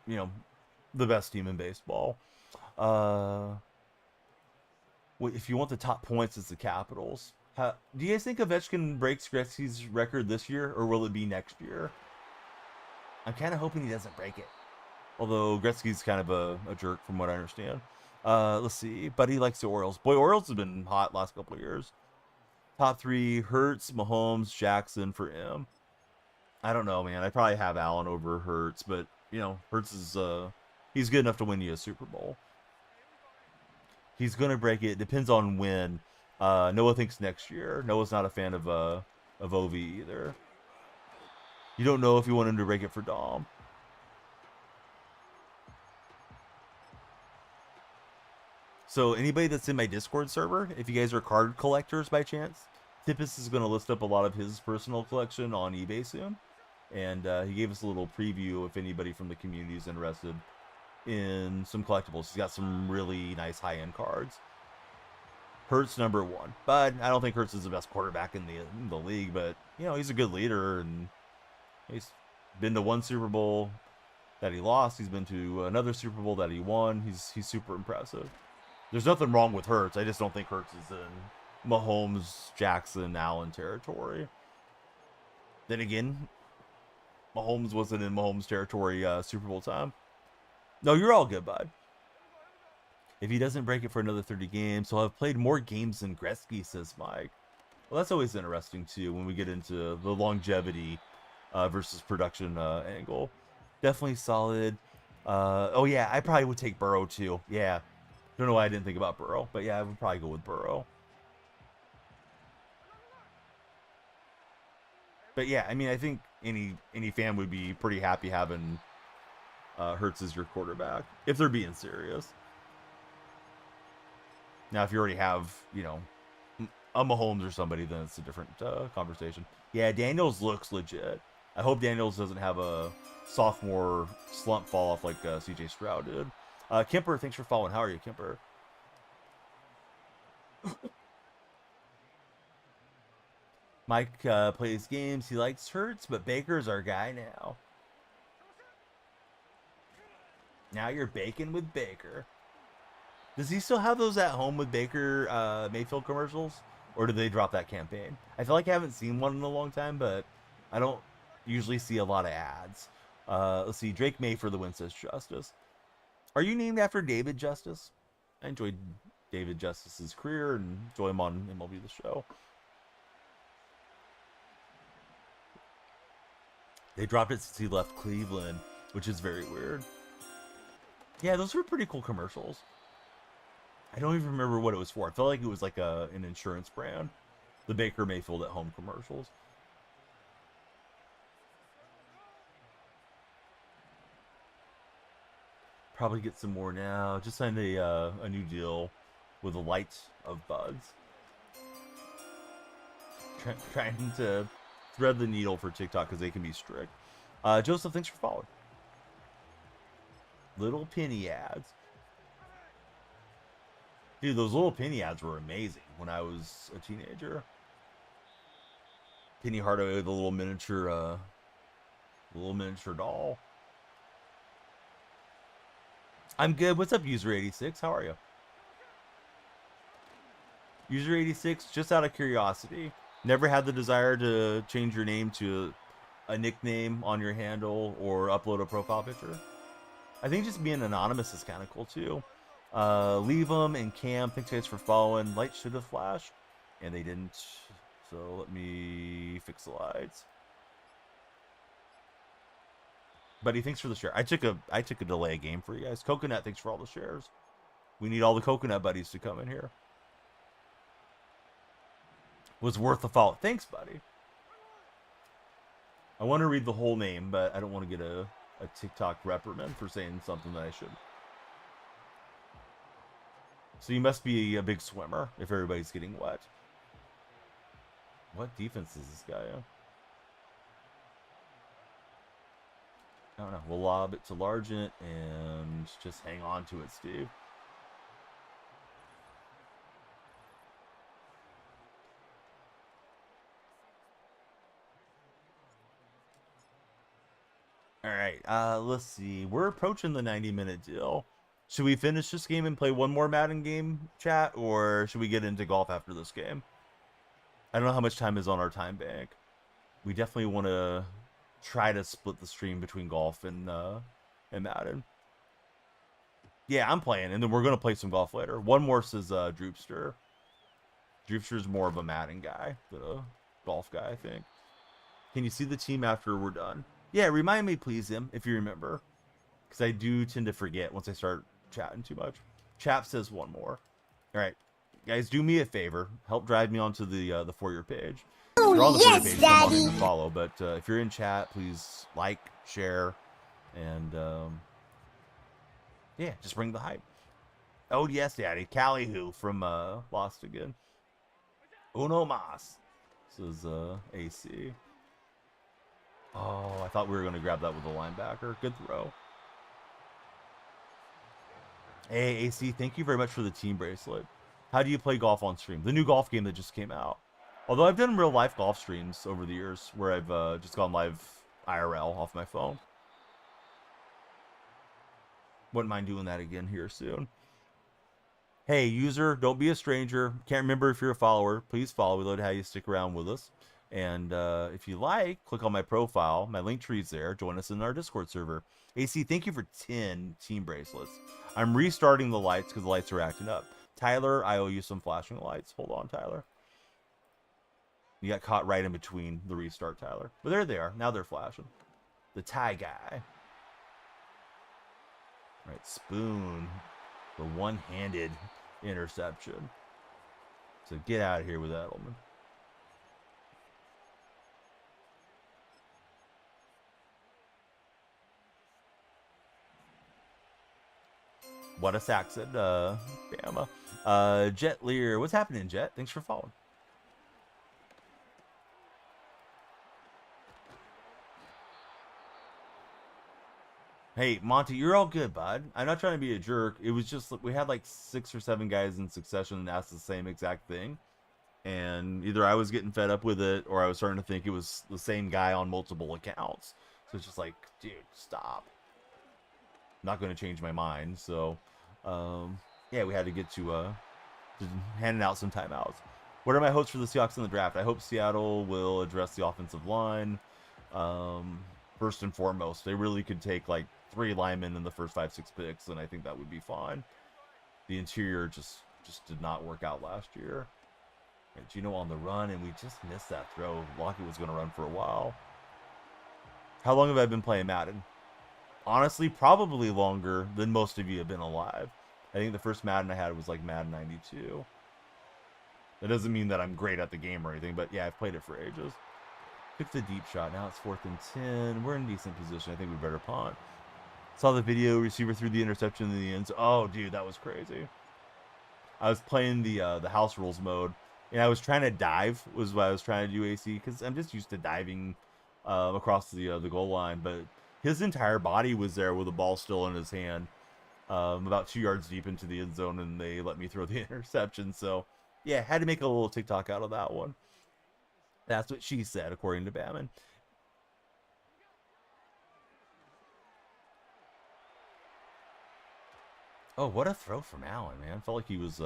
the best team in baseball. If you want the top points, it's the Capitals. Do you guys think Ovechkin breaks Gretzky's record this year, or will it be next year? I'm kind of hoping he doesn't break it. Although Gretzky's kind of a jerk from what I understand. Let's see. Buddy likes the Orioles. Boy, Orioles have been hot last couple of years. Top 3, Hurts, Mahomes, Jackson for M. I don't know, man. I probably have Allen over Hurts, but, Hurts is, he's good enough to win you a Super Bowl. He's going to break it. Depends on when. Noah thinks next year. Noah's not a fan of OV either. You don't know if you want him to break it for Dom. So anybody that's in my Discord server, if you guys are card collectors by chance, Tippus is going to list up a lot of his personal collection on eBay soon. And he gave us a little preview if anybody from the community is interested. in some collectibles. He's got some really nice high-end cards. Hurts number 1, but I don't think Hurts is the best quarterback in the league. But you know, he's a good leader, and he's been to one Super Bowl that he lost. He's been to another Super Bowl that he won. He's super impressive. There's nothing wrong with Hurts. I just don't think Hurts is in Mahomes, Jackson, Allen territory. Then again, Mahomes wasn't in Mahomes territory Super Bowl time. No, you're all good, bud. If he doesn't break it for another 30 games, he'll have played more games than Gretzky, says Mike. Well, that's always interesting, too, when we get into the longevity versus production angle. Definitely solid. Oh, yeah, I probably would take Burrow, too. Yeah. Don't know why I didn't think about Burrow, but yeah, I would probably go with Burrow. But yeah, I mean, I think any fan would be pretty happy having Hurts as your quarterback, if they're being serious. Now, if you already have, you know, a Mahomes or somebody, then it's a different conversation. Yeah, Daniels looks legit. I hope Daniels doesn't have a sophomore slump fall off like CJ Stroud did. Kemper, thanks for following. How are you, Kemper? Mike plays games. He likes Hurts, but Baker's our guy now. Now you're baking with Baker. Does he still have those at home with Baker Mayfield commercials? Or did they drop that campaign? I feel like I haven't seen one in a long time, but I don't usually see a lot of ads. Let's see. Drake May for the win, says Justice. Are you named after David Justice? I enjoyed David Justice's career and enjoy him on MLB The Show. They dropped it since he left Cleveland, which is very weird. Yeah, those were pretty cool commercials. I don't even remember what it was for. I felt like it was like an insurance brand. The Baker Mayfield at home commercials. Probably get some more now. Just signed a new deal with a light of buds. Trying to thread the needle for TikTok because they can be strict. Joseph, thanks for following. Little penny ads. Dude, those little penny ads were amazing when I was a teenager. Penny Hardaway with a little miniature doll. I'm good. What's up, User86? How are you? User86, just out of curiosity, never had the desire to change your name to a nickname on your handle or upload a profile picture? I think just being anonymous is kind of cool, too. Leave them and Cam, thanks guys for following. Lights should have flashed, and they didn't. So let me fix the lights. Buddy, thanks for the share. I took a delay game for you guys. Coconut, thanks for all the shares. We need all the coconut buddies to come in here. Was worth the follow. Thanks, buddy. I want to read the whole name, but I don't want to get a TikTok reprimand for saying something that I shouldn't. So you must be a big swimmer if everybody's getting wet. What defense is this guy in? I don't know. We'll lob it to Largent and just hang on to it, Steve. All right, let's see. We're approaching the 90-minute deal. Should we finish this game and play one more Madden game, chat, or should we get into golf after this game? I don't know how much time is on our time bank. We definitely want to try to split the stream between golf and Madden. Yeah, I'm playing, and then we're going to play some golf later. One more says Droopster. Droopster's more of a Madden guy than a golf guy, I think. Can you see the team after we're done? Yeah, remind me, please, him, if you remember. Because I do tend to forget once I start chatting too much. Chap says one more. All right. Guys, do me a favor. Help drive me onto the For Your page. If you're on the For Your page, come on in and follow. But if you're in chat, please like, share, and yeah, just bring the hype. Oh, yes, Daddy. Callie who from Lost again. Uno mas. This is AC. Oh, I thought we were going to grab that with a linebacker. Good throw. Hey, AC, thank you very much for the team bracelet. How do you play golf on stream? The new golf game that just came out. Although I've done real life golf streams over the years where I've just gone live IRL off my phone. Wouldn't mind doing that again here soon. Hey, user, don't be a stranger. Can't remember if you're a follower. Please follow. We love how you stick around with us. And if you like, click on my profile. My link tree's there. Join us in our Discord server. AC, thank you for 10 team bracelets. I'm restarting the lights because the lights are acting up. Tyler, I owe you some flashing lights. Hold on, Tyler. You got caught right in between the restart, Tyler. But there they are. Now they're flashing. The tie guy. All right, Spoon. The one-handed interception. So get out of here with Edelman. What a sack, said Bama. Jet Lear. What's happening, Jet? Thanks for following. Hey, Monty, you're all good, bud. I'm not trying to be a jerk. It was just, we had like 6 or 7 guys in succession ask the same exact thing. And either I was getting fed up with it, or I was starting to think it was the same guy on multiple accounts. So it's just like, dude, stop. Not going to change my mind. So, yeah, we had to get to handing out some timeouts. What are my hopes for the Seahawks in the draft? I hope Seattle will address the offensive line. First and foremost, they really could take like 3 linemen in the first 5-6 picks, and I think that would be fine. The interior just did not work out last year. And Gino on the run, and we just missed that throw. Lockett was going to run for a while. How long have I been playing Madden? Honestly, probably longer than most of you have been alive. I think the first Madden I had was like Madden 92. That doesn't mean that I'm great at the game or anything, but yeah, I've played it for ages. Took the deep shot. Now it's 4th and 10. We're in decent position. I think we better punt. Saw the video. Receiver threw the interception in the end zone. Oh, dude, that was crazy. I was playing the house rules mode, and I was trying to dive. Was what I was trying to do, AC, because I'm just used to diving across the goal line. But his entire body was there with the ball still in his hand, about 2 yards deep into the end zone, and they let me throw the interception. So, yeah, had to make a little TikTok out of that one. That's what she said, according to Baman. Oh, what a throw from Allen, man. Felt like he was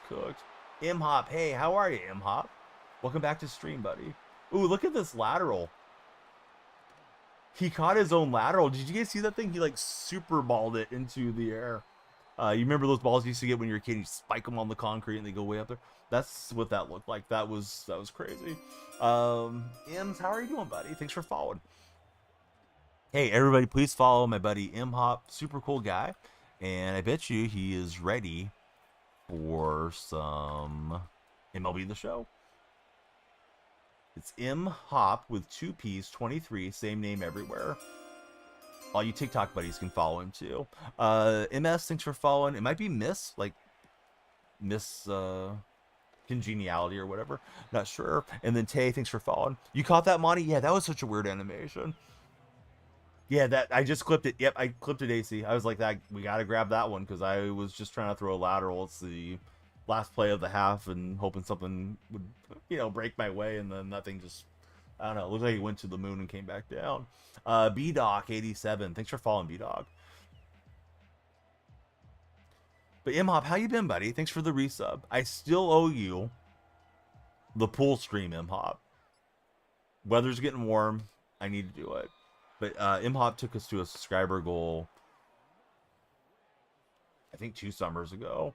cooked. M-Hop, hey, how are you, M-Hop? Welcome back to stream, buddy. Ooh, look at this lateral. He caught his own lateral. Did you guys see that thing? He, like, super balled it into the air. You remember those balls you used to get when you were a kid? You spike them on the concrete and they go way up there. That's what that looked like. That was crazy. Ems, how are you doing, buddy? Thanks for following. Hey, everybody, please follow my buddy M-Hop. Super cool guy. And I bet you he is ready for some MLB The Show. It's M-Hop with 2 P's, 23, same name everywhere. All you TikTok buddies can follow him too. MS, thanks for following. It might be Miss Congeniality or whatever. Not sure. And then Tay, thanks for following. You caught that, Monty? Yeah, that was such a weird animation. Yeah, that I just clipped it. Yep, I clipped it, AC. I was like, that we got to grab that one because I was just trying to throw a lateral. It's the last play of the half and hoping something would, break my way, and then that thing just, I don't know, it looked like it went to the moon and came back down. B-Doc87, thanks for following, B-Doc. But M-Hop, how you been, buddy? Thanks for the resub. I still owe you the pool stream, M-Hop. Weather's getting warm. I need to do it. But M-Hop took us to a subscriber goal, I think 2 summers ago.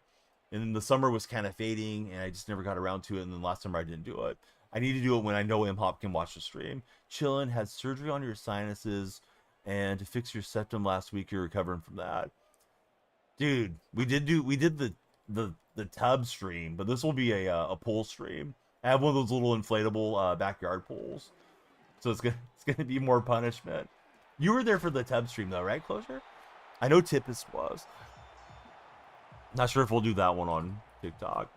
And then the summer was kind of fading, and I just never got around to it. And then last summer I didn't do it. I need to do it when I know M-Hop can watch the stream. Chillin' had surgery on your sinuses, and to fix your septum last week. You're recovering from that, dude. We did the tub stream, but this will be a pool stream. I have one of those little inflatable backyard pools, so it's gonna be more punishment. You were there for the tub stream though, right, Closure? I know Tippus was. Not sure if we'll do that one on TikTok.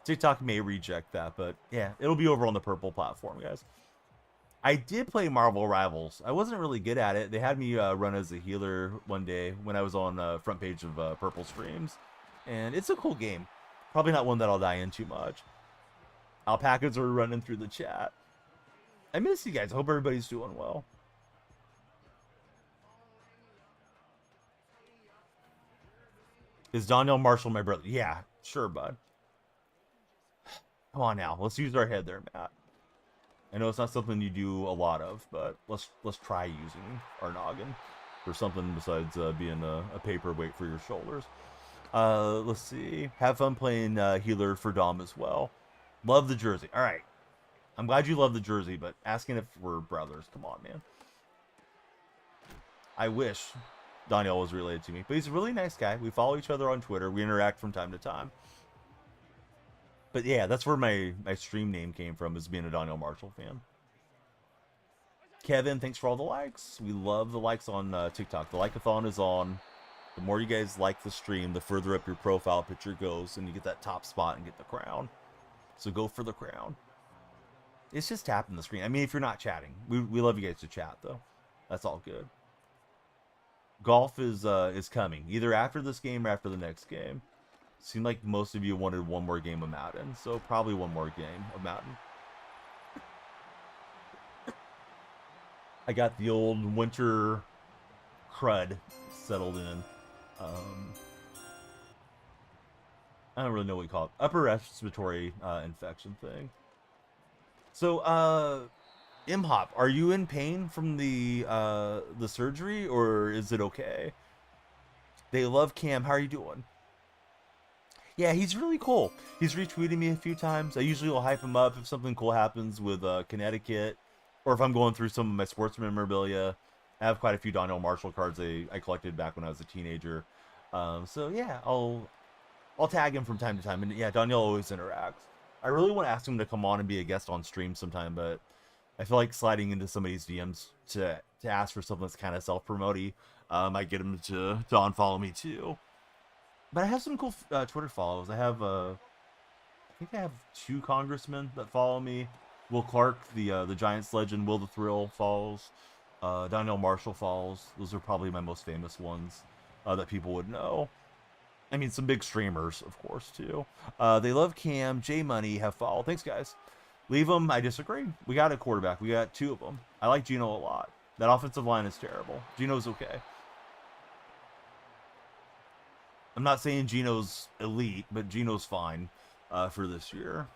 TikTok may reject that, but yeah, it'll be over on the purple platform, guys. I did play Marvel Rivals. I wasn't really good at it. They had me run as a healer one day when I was on front page of Purple Streams, and it's a cool game. Probably not one that I'll die in too much. Alpacas are running through the chat. I miss you guys. I hope everybody's doing well. Is Donnell Marshall my brother? Yeah, sure, bud. Come on now. Let's use our head there, Matt. I know it's not something you do a lot of, but let's try using our noggin for something besides being a paperweight for your shoulders. Let's see. Have fun playing healer for Dom as well. Love the jersey. All right. I'm glad you love the jersey, but asking if we're brothers. Come on, man. I wish Daniel was related to me, but he's a really nice guy. We follow each other on Twitter. We interact from time to time. But yeah, that's where my stream name came from, is being a Daniel Marshall fan. Kevin, thanks for all the likes. We love the likes on TikTok. The like-a-thon is on. The more you guys like the stream, the further up your profile picture goes, and you get that top spot and get the crown. So go for the crown. It's just tapping the screen. I mean, if you're not chatting. We love you guys to chat, though. That's all good. Golf is coming. Either after this game or after the next game. Seemed like most of you wanted one more game of Madden, so probably one more game of Madden. I got the old winter crud settled in. I don't really know what you call it. Upper respiratory infection thing. So, M-Hop, are you in pain from the surgery, or is it okay? They love Cam. How are you doing? Yeah, he's really cool. He's retweeted me a few times. I usually will hype him up if something cool happens with Connecticut, or if I'm going through some of my sports memorabilia. I have quite a few Donnell Marshall cards I collected back when I was a teenager. So yeah, I'll tag him from time to time. And yeah, Donnell always interacts. I really want to ask him to come on and be a guest on stream sometime, but I feel like sliding into somebody's DMs to ask for something that's kind of self-promoty might get him to unfollow me too. But I have some cool Twitter follows. I think I have 2 congressmen that follow me. Will Clark, the Giants legend, Will the Thrill follows. Donnell Marshall follows. Those are probably my most famous ones that people would know. I mean, some big streamers, of course, too. They love Cam. J Money have followed. Thanks, guys. Leave them. I disagree. We got a quarterback. We got 2 of them. I like Geno a lot. That offensive line is terrible. Geno's okay. I'm not saying Geno's elite, but Geno's fine for this year.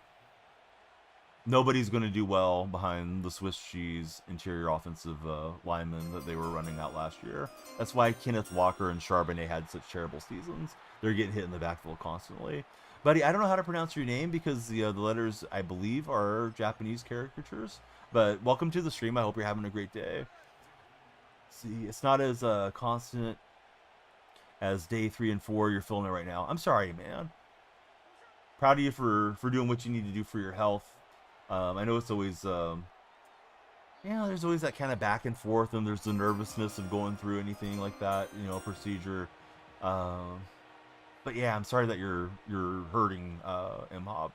Nobody's going to do well behind the Swiss cheese interior offensive linemen that they were running out last year. That's why Kenneth Walker and Charbonnet had such terrible seasons. They're getting hit in the backfield constantly. Buddy, I don't know how to pronounce your name because the letters, I believe, are Japanese caricatures. But welcome to the stream. I hope you're having a great day. See, it's not as constant as day 3 and 4 you're feeling it right now. I'm sorry, man. Proud of you for doing what you need to do for your health. I know it's always, there's always that kind of back and forth, and there's the nervousness of going through anything like that, procedure. But yeah, I'm sorry that you're hurting, M-Hob.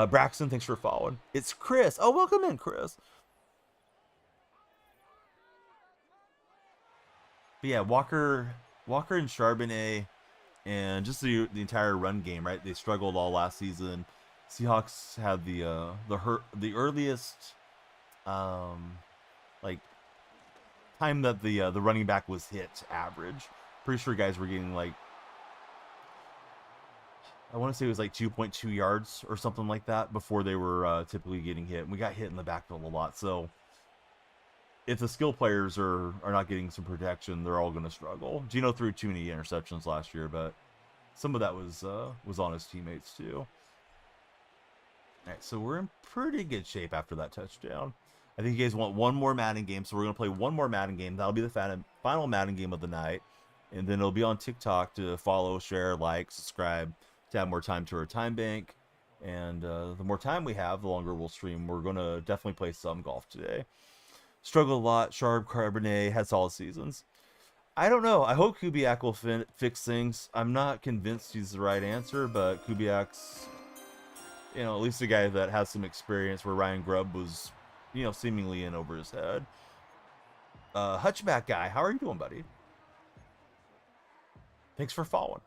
Braxton, thanks for following. It's Chris. Oh, welcome in, Chris. But yeah, Walker and Charbonnet, and just the entire run game, right? They struggled all last season. Seahawks had the earliest time that the running back was hit average. Pretty sure guys were getting I want to say it was 2.2 yards or something like that before they were typically getting hit. And we got hit in the backfield a lot. So if the skill players are not getting some protection, they're all going to struggle. Geno threw too many interceptions last year, but some of that was on his teammates too. All right, so we're in pretty good shape after that touchdown. I think you guys want one more Madden game, so we're going to play one more Madden game. That'll be the final Madden game of the night. And then it'll be on TikTok to follow, share, like, subscribe, to have more time to our time bank. And the more time we have, the longer we'll stream. We're going to definitely play some golf today. Struggled a lot. Sharp, Charbonnet, had solid seasons. I don't know. I hope Kubiak will fix things. I'm not convinced he's the right answer, but Kubiak's... at least a guy that has some experience, where Ryan Grubb was you know, seemingly in over his head. Hutchback guy, how are you doing, buddy? Thanks for following.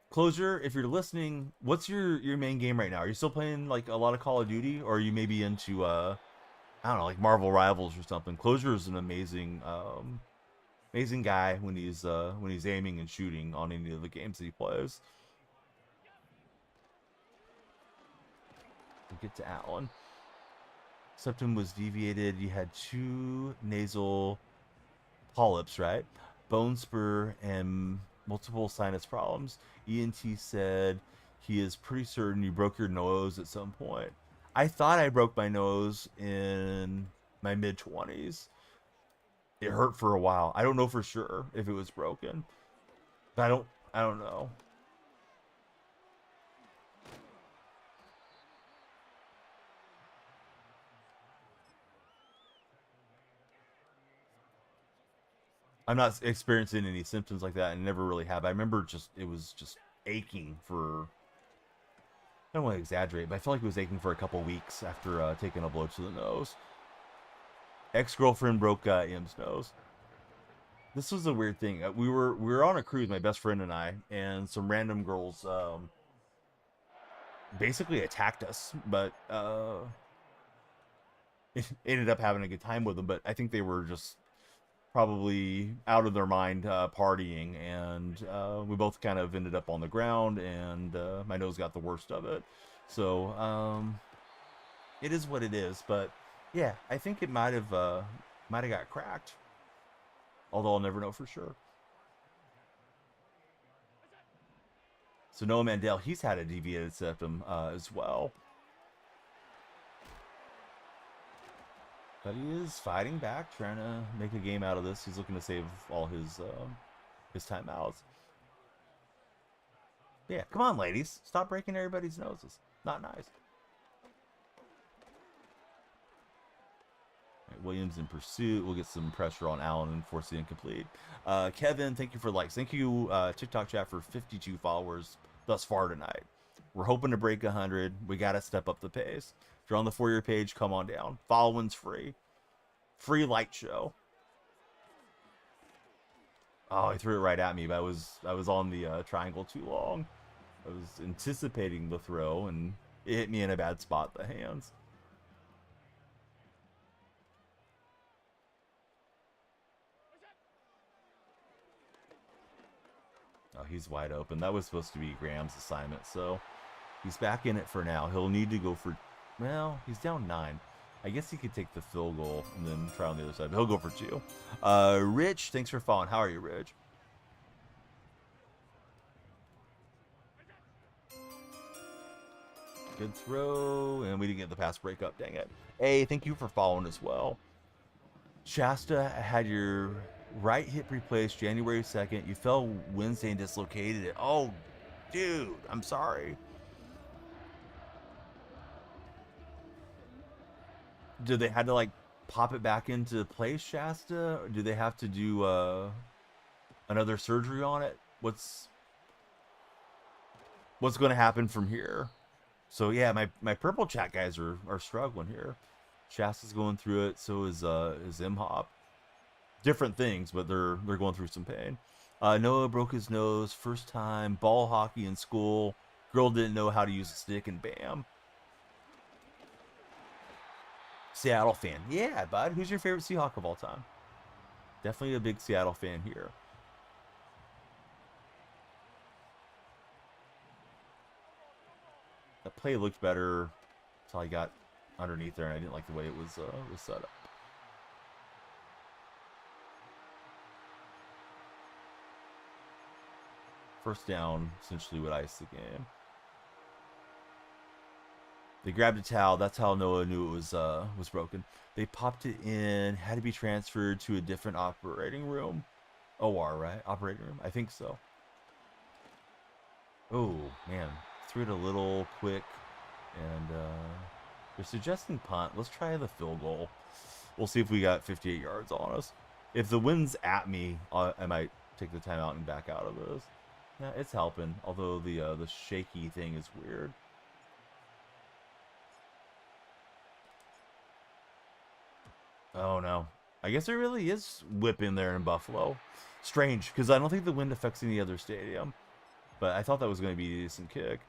Closure, if you're listening, what's your main game right now? Are you still playing like a lot of Call of Duty, or are you maybe into I don't know, like Marvel Rivals or something? Closure is an amazing guy when he's aiming and shooting on any of the games that he plays. We'll get to Alan. Septum was deviated. You had 2 nasal polyps, right? Bone spur and multiple sinus problems. ENT said he is pretty certain you broke your nose at some point. I thought I broke my nose in my mid-20s. It hurt for a while. I don't know for sure if it was broken. But I don't know. I'm not experiencing any symptoms like that, and never really have. I remember it was just aching for. I don't want to exaggerate, but I felt like it was aching for a couple weeks after taking a blow to the nose. Ex-girlfriend broke M's nose. This was a weird thing. We were on a cruise, my best friend and I, and some random girls basically attacked us, but ended up having a good time with them. But I think they were just probably out of their mind partying, and we both kind of ended up on the ground, and my nose got the worst of it. So it is what it is. But yeah, I think it might have got cracked, although I'll never know for sure. So Noah Mandel, he's had a deviated septum as well. But he is fighting back, trying to make a game out of this. He's looking to save all his timeouts. Yeah, come on, ladies. Stop breaking everybody's noses. Not nice. Right, Williams in pursuit. We'll get some pressure on Allen and force the incomplete. Kevin, thank you for likes. Thank you, TikTok chat, for 52 followers thus far tonight. We're hoping to break 100. We got to step up the pace. If you're on the For-Your page, come on down. Following's free. Free light show. Oh, he threw it right at me, but I was on the triangle too long. I was anticipating the throw, and it hit me in a bad spot, the hands. Oh, he's wide open. That was supposed to be Graham's assignment, so he's back in it for now. He'll need to go for, well, he's down 9. I guess he could take the field goal and then try on the other side, but he'll go for 2. Rich, thanks for following. How are you, Rich? Good throw, and we didn't get the pass breakup, dang it. Hey, thank you for following as well. Shasta had your right hip replaced January 2nd. You fell Wednesday and dislocated it. Oh, dude, I'm sorry. Did they had to like pop it back into place, Shasta? Or do they have to do another surgery on it? What's going to happen from here? So yeah, my purple chat guys are struggling here. Shasta's going through it. So is M-Hop. Different things, but they're going through some pain. Noah broke his nose first time. Ball hockey in school. Girl didn't know how to use a stick, and bam. Seattle fan. Yeah, bud. Who's your favorite Seahawk of all time? Definitely a big Seattle fan here. The play looked better until I got underneath there, and I didn't like the way it was set up. First down essentially would ice the game. They grabbed a towel. That's how Noah knew it was broken. They popped it in. Had to be transferred to a different operating room. OR, right? Operating room? I think so. Oh, man. Threw it a little quick. And they're suggesting punt. Let's try the field goal. We'll see if we got 58 yards on us. If the wind's at me, I might take the timeout and back out of this. Yeah, it's helping. Although the shaky thing is weird. Oh no. I guess it really is whipping there in Buffalo. Strange, because I don't think the wind affects any other stadium. But I thought that was going to be a decent kick.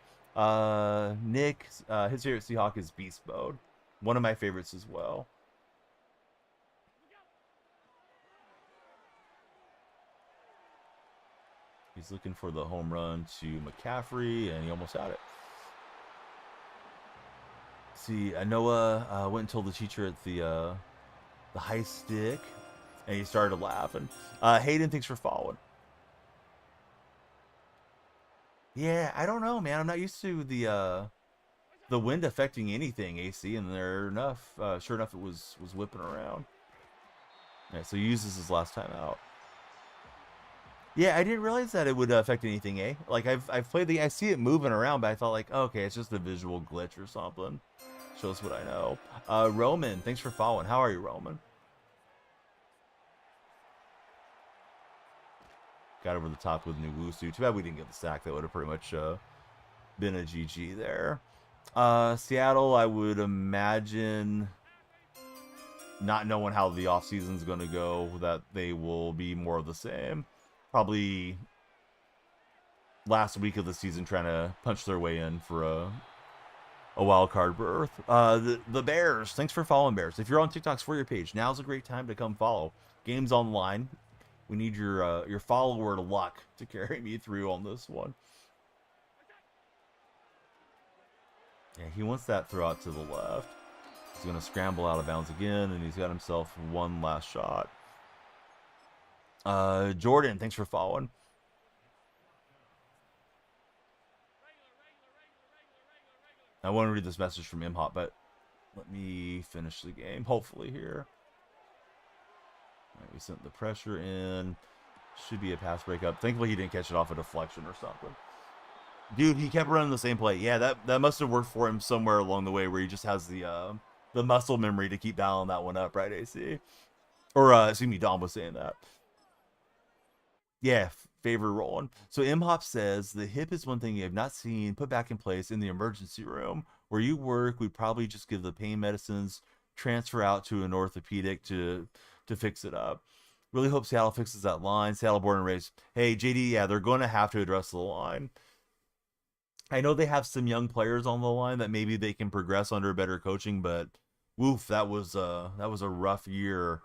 Nick, his favorite Seahawk is Beast Mode. One of my favorites as well. He's looking for the home run to McCaffrey, and he almost had it. See, Noah went and told the teacher at the high stick, and he started laughing. Hayden, thanks for following. Yeah, I don't know, man. I'm not used to the wind affecting anything, AC, and sure enough, it was whipping around. Yeah, so he uses his last time out. Yeah, I didn't realize that it would affect anything, eh? Like I've played I see it moving around, but I thought like, oh, okay, it's just a visual glitch or something. Shows what I know. Roman, thanks for following. How are you, Roman? Got over the top with Nwusu. Too bad we didn't get the sack. That would have pretty much been a GG there. Seattle, I would imagine, not knowing how the offseason is going to go, that they will be more of the same. Probably last week of the season trying to punch their way in for a wild card berth. The Bears, thanks for following, Bears. If you're on TikTok's For Your page, now's a great time to come follow. Games online. We need your follower luck to carry me through on this one. Yeah, he wants that throw out to the left. He's going to scramble out of bounds again, and he's got himself one last shot. Jordan, thanks for following. I want to read this message from Imhop, but let me finish the game, hopefully, here. All right, we sent the pressure in. Should be a pass breakup. Thankfully, he didn't catch it off a deflection or something. Dude, he kept running the same play. Yeah, that must have worked for him somewhere along the way where he just has the muscle memory to keep dialing that one up, right, AC? Or, excuse me, Dom was saying that. Yeah, favor rolling. So Imhop says the hip is one thing you have not seen put back in place in the emergency room. Where you work, we'd probably just give the pain medicines, transfer out to an orthopedic to fix it up. Really hope Seattle fixes that line. Seattle born and raised. Hey, JD, yeah, they're going to have to address the line. I know they have some young players on the line that maybe they can progress under better coaching, but woof, that was a rough year,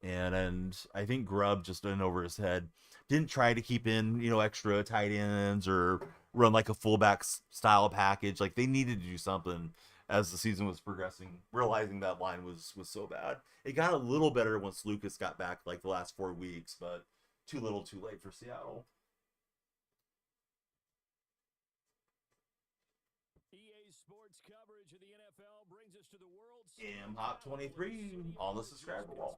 and I think Grubb just in over his head. Didn't try to keep in extra tight ends or run like a fullback style package. Like they needed to do something as the season was progressing, realizing that line was so bad. It got a little better once Lucas got back like the last 4 weeks, but too little, too late for Seattle. Sports coverage of the NFL brings us to the World Hop 23 on the subscriber wall.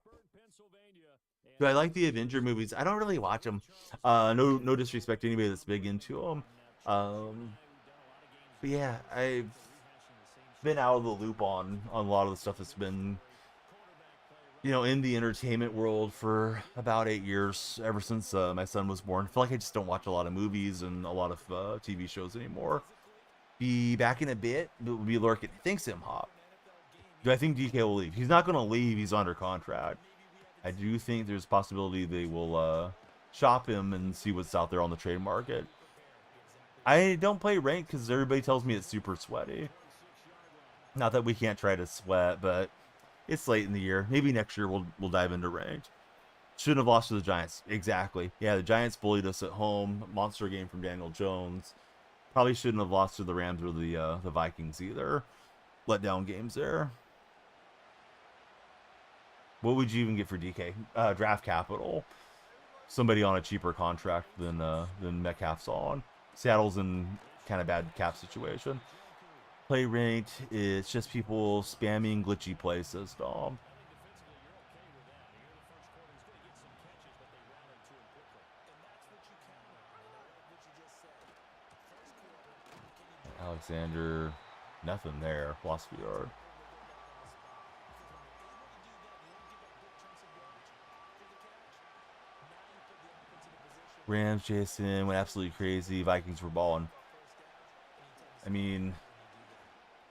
Do I like the Avenger movies? I don't really watch them. No disrespect to anybody that's big into them. But yeah, I've been out of the loop on a lot of the stuff that's been in the entertainment world for about 8 years, ever since my son was born. I feel like I just don't watch a lot of movies and a lot of TV shows anymore. Be back in a bit. We'll be lurking. Thanks, Imhop. Do I think DK will leave? He's not going to leave. He's under contract. I do think there's a possibility they will shop him and see what's out there on the trade market. I don't play ranked because everybody tells me it's super sweaty. Not that we can't try to sweat, but it's late in the year. Maybe next year we'll dive into ranked. Shouldn't have lost to the Giants. Exactly. Yeah, the Giants bullied us at home. Monster game from Daniel Jones. Probably shouldn't have lost to the Rams or the Vikings either. Let down games there. What would you even get for DK? Draft capital. Somebody on a cheaper contract than Metcalf's on. Seattle's in kind of bad cap situation. Play ranked. It's just people spamming glitchy plays, says Dom. Alexander, nothing there. Lost the yard. Rams, Jason went absolutely crazy. Vikings were balling. I mean,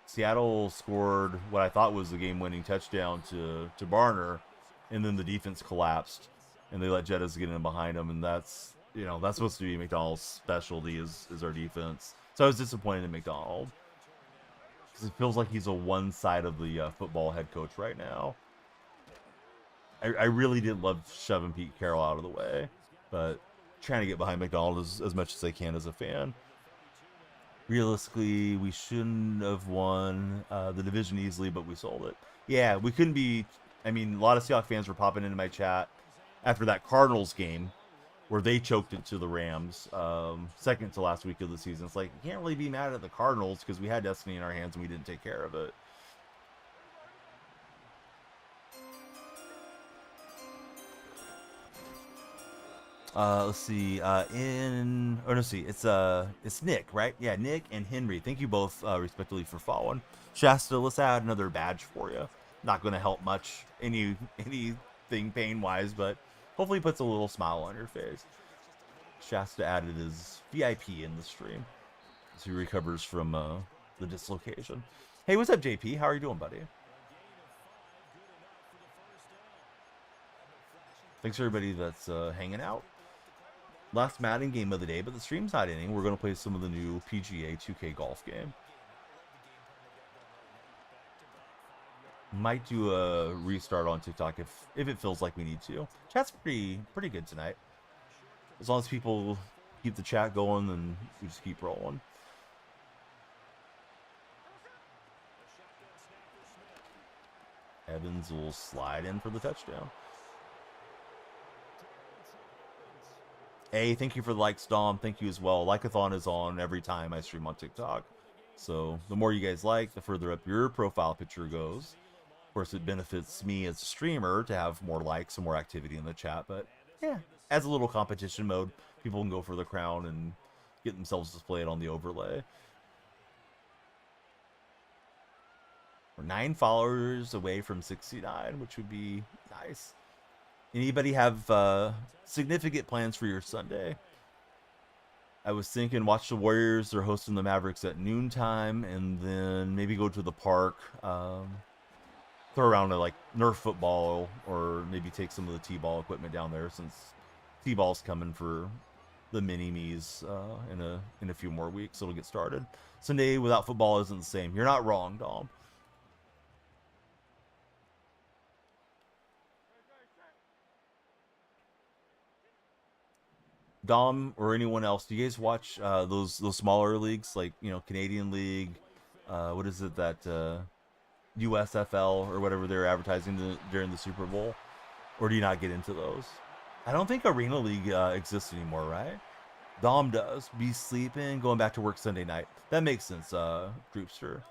Seattle scored what I thought was the game-winning touchdown to Barner, and then the defense collapsed, and they let Jettas get in behind them, and that's that's supposed to be McDonald's specialty is our defense. So I was disappointed in McDonald because it feels like he's a one side of the football head coach right now. I really did love shoving Pete Carroll out of the way, but trying to get behind McDonald as much as I can as a fan. Realistically, we shouldn't have won the division easily, but we sold it. Yeah, we couldn't be. I mean, a lot of Seahawks fans were popping into my chat after that Cardinals game where they choked it to the Rams, second to last week of the season. It's like, you can't really be mad at the Cardinals because we had destiny in our hands and we didn't take care of it. Let's see. It's Nick, right? Yeah, Nick and Henry. Thank you both, respectively, for following. Shasta, let's add another badge for you. Not going to help much anything pain wise, but hopefully puts a little smile on your face. Shasta added his VIP in the stream as he recovers from the dislocation. Hey, what's up, JP? How are you doing, buddy? Thanks everybody that's hanging out. Last Madden game of the day, but the stream's not ending. We're going to play some of the new PGA 2K golf game. Might do a restart on TikTok if it feels like we need to. Chat's pretty good tonight. As long as people keep the chat going, then we just keep rolling. Evans will slide in for the touchdown. Hey, thank you for the likes, Dom. Thank you as well. Like-a-thon is on every time I stream on TikTok. So the more you guys like, the further up your profile picture goes. Of course, it benefits me as a streamer to have more likes and more activity in the chat. But yeah, as a little competition mode, people can go for the crown and get themselves displayed on the overlay. We're 9 followers away from 69, which would be nice. Anybody have significant plans for your Sunday? I was thinking watch the Warriors. They're hosting the Mavericks at noontime, and then maybe go to the park, throw around a Nerf football, or maybe take some of the T-ball equipment down there since T-ball's coming for the mini-me's in a few more weeks. It'll get started. Sunday without football isn't the same. You're not wrong, Dom. Dom or anyone else, do you guys watch those smaller leagues like Canadian League? What is it that USFL or whatever they're advertising during the Super Bowl, or do you not get into those? I don't think Arena League exists anymore, right? Dom does. Be sleeping, going back to work Sunday night. That makes sense, Groupster.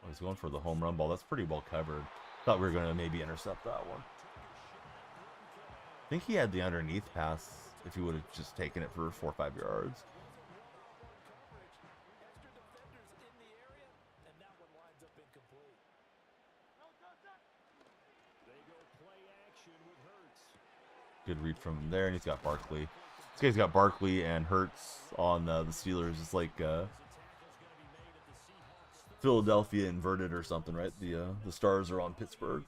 He's going for the home run ball. That's pretty well covered. Thought we were going to maybe intercept that one. I think he had the underneath pass if he would have just taken it for 4 or 5 yards. Good read from him there, and he's got Barkley. This guy's got Barkley and Hurts on the Steelers. It's like Philadelphia inverted or something, right? The stars are on Pittsburgh.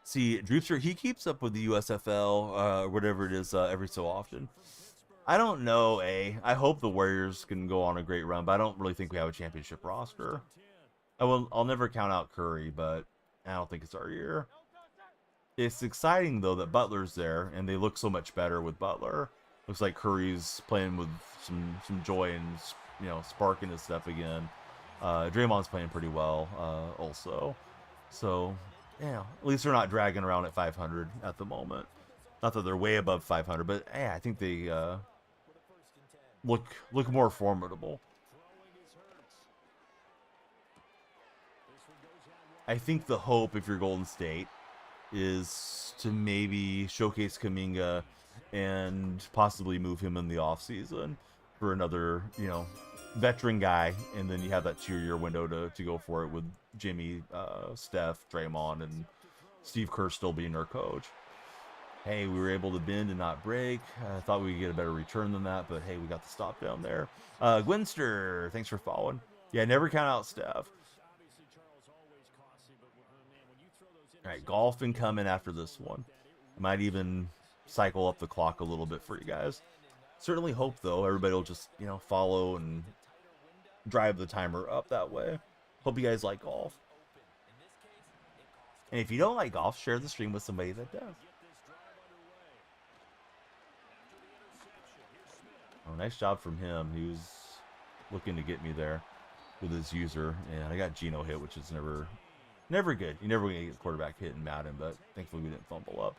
See, Droopster, he keeps up with the USFL, or whatever it is, every so often. I don't know, I hope the Warriors can go on a great run, but I don't really think we have a championship roster. I'll never count out Curry, but I don't think it's our year. It's exciting, though, that Butler's there, and they look so much better with Butler. Looks like Curry's playing with some joy and spark in his step again. Draymond's playing pretty well, also. So, yeah, at least they're not dragging around at 500 at the moment. Not that they're way above 500, but yeah, I think they look more formidable. I think the hope, if you're Golden State, is to maybe showcase Kuminga and possibly move him in the offseason for another, veteran guy, and then you have that 2-year window to go for it with Jimmy, Steph, Draymond, and Steve Kerr still being our coach. Hey, we were able to bend and not break. I thought we could get a better return than that, but hey, we got the stop down there. Gwinster, thanks for following. Yeah, never count out Steph. All right, golf incoming after this one. I might even cycle up the clock a little bit for you guys. Certainly hope, though, everybody will just, follow and drive the timer up that way. Hope you guys like golf. And if you don't like golf, share the stream with somebody that does. Oh, nice job from him. He was looking to get me there with his user. And I got Geno hit, which is never good. You never going to get the quarterback hit in Madden, but thankfully we didn't fumble up.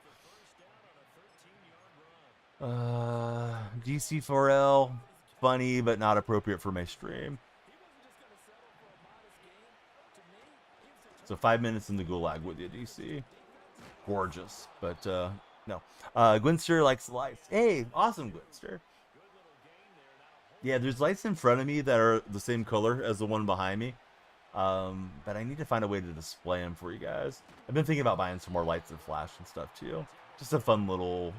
DC4L, funny but not appropriate for my stream. So 5 minutes in the gulag with you, DC. Gorgeous, but no. Gwinster likes the lights. Hey, awesome, Gwinster. Yeah, there's lights in front of me that are the same color as the one behind me. But I need to find a way to display them for you guys. I've been thinking about buying some more lights and flash and stuff too. Just a fun little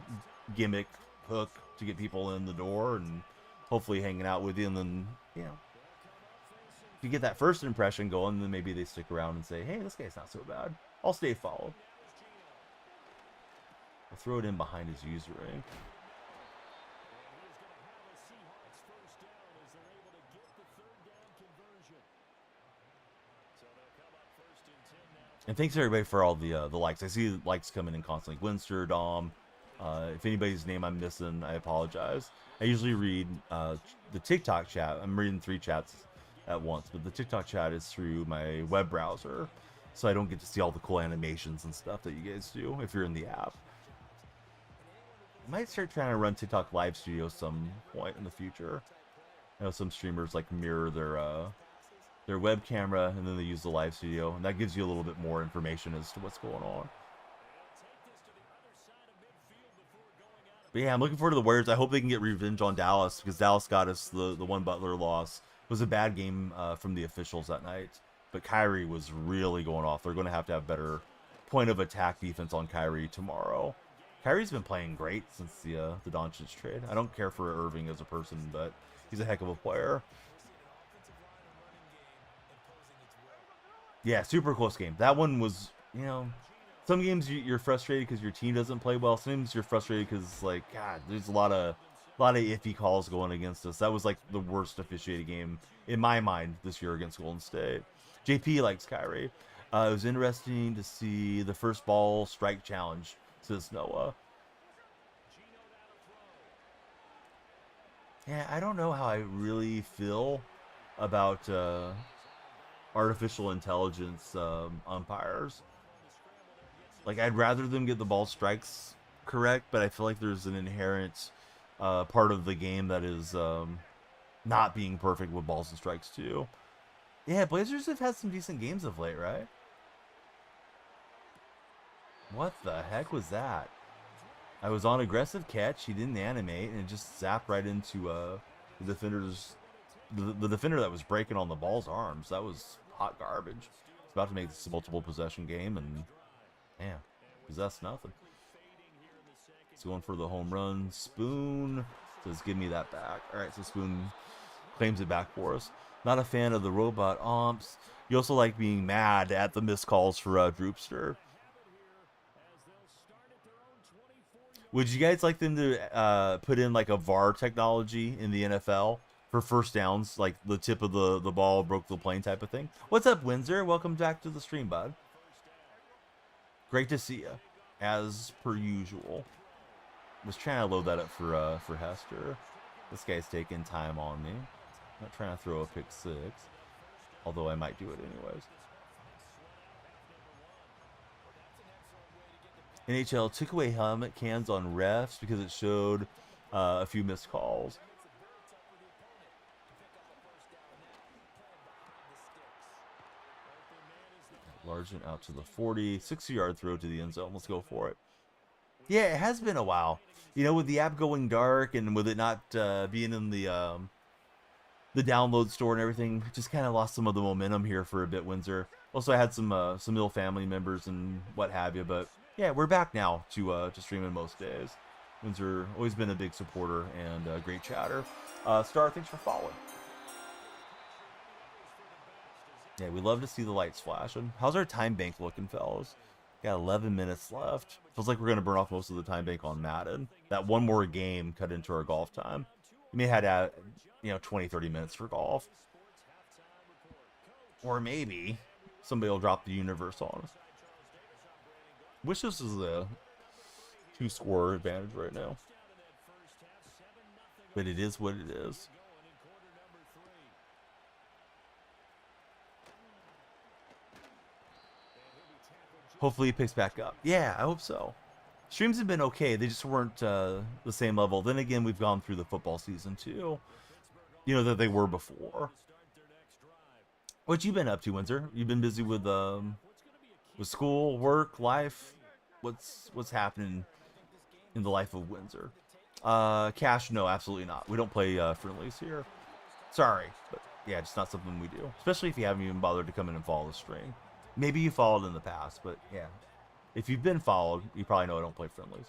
gimmick hook to get people in the door and hopefully hanging out with you. And then, if you get that first impression going, then maybe they stick around and say, hey, this guy's not so bad. I'll stay followed. I'll throw it in behind his user ring. And thanks everybody for all the likes. I see likes coming in constantly. Gwinster, Dom. If anybody's name I'm missing, I apologize. I usually read the TikTok chat. I'm reading 3 chats at once, but the TikTok chat is through my web browser, so I don't get to see all the cool animations and stuff that you guys do if you're in the app. I might start trying to run TikTok live studio some point in the future. I know some streamers like mirror their web camera and then they use the live studio, and that gives you a little bit more information as to what's going on. But yeah, I'm looking forward to the Warriors. I hope they can get revenge on Dallas, because Dallas got us the one Butler loss. It was a bad game from the officials that night, but Kyrie was really going off. They're going to have better point of attack defense on Kyrie tomorrow. Kyrie's been playing great since the Doncic trade. I don't care for Irving as a person, but he's a heck of a player. Yeah, super close game. That one was, some games you're frustrated because your team doesn't play well. Sometimes you're frustrated because, like, God, there's a lot of iffy calls going against us. That was like the worst officiated game in my mind this year against Golden State. JP likes Kyrie. It was interesting to see the first ball strike challenge, says Noah. Yeah, I don't know how I really feel about artificial intelligence umpires. Like, I'd rather them get the ball strikes correct, but I feel like there's an inherent part of the game that is not being perfect with balls and strikes too. Yeah, Blazers have had some decent games of late, right? What the heck was that? I was on aggressive catch, he didn't animate, and it just zapped right into the defender's the defender that was breaking on the ball's arms. That was hot garbage. It's about to make this a multiple possession game, and man, possessed nothing. It's going for the home run. Spoon says, give me that back. All right, so Spoon claims it back for us. Not a fan of the robot umps. You also like being mad at the missed calls for Droopster. Would you guys like them to put in like a VAR technology in the NFL for first downs, like the tip of the ball broke the plane type of thing? What's up, Windsor? Welcome back to the stream, bud. Great to see you, as per usual. Was trying to load that up for Hester. This guy's taking time on me. Not trying to throw a pick 6, although I might do it anyways. NHL took away helmet cans on refs because it showed a few missed calls. Largent out to the 40, 60-yard throw to the end zone. Let's go for it. Yeah, it has been a while. You know, with the app going dark and with it not being in the download store and everything, just kind of lost some of the momentum here for a bit, Windsor. Also, I had some ill family members and what have you, but Yeah, we're back now to streaming most days. Windsor always been a big supporter and a great chatter. Star, thanks for following. Yeah, we love to see the lights flashing. How's our time bank looking, fellas? Got 11 minutes left. Feels like we're going to burn off most of the time bank on Madden. That one more game cut into our golf time. We may have had, 20, 30 minutes for golf. Or maybe somebody will drop the universe on us. Wish this is a 2-score advantage right now. But it is what it is. Hopefully he picks back up. Yeah, I hope so. Streams have been okay. They just weren't the same level. Then again, we've gone through the football season too. That they were before. What you been up to, Windsor? You've been busy with school, work, life. What's happening in the life of Windsor? Cash, no, absolutely not. We don't play friendlies here. Sorry, but yeah, just not something we do. Especially if you haven't even bothered to come in and follow the stream. Maybe you followed in the past, but yeah. If you've been followed, you probably know I don't play friendlies.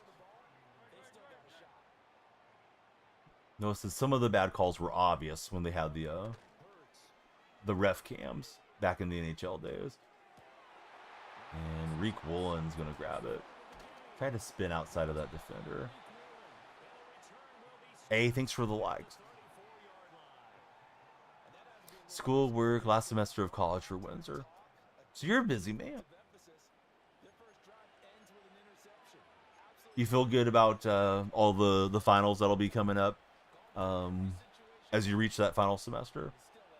Notice that some of the bad calls were obvious when they had the ref cams back in the NHL days. And Reek Woolen's going to grab it. Try to spin outside of that defender. Hey, thanks for the likes. School, work, last semester of college for Windsor. So you're a busy man. You feel good about all the finals that'll be coming up as you reach that final semester?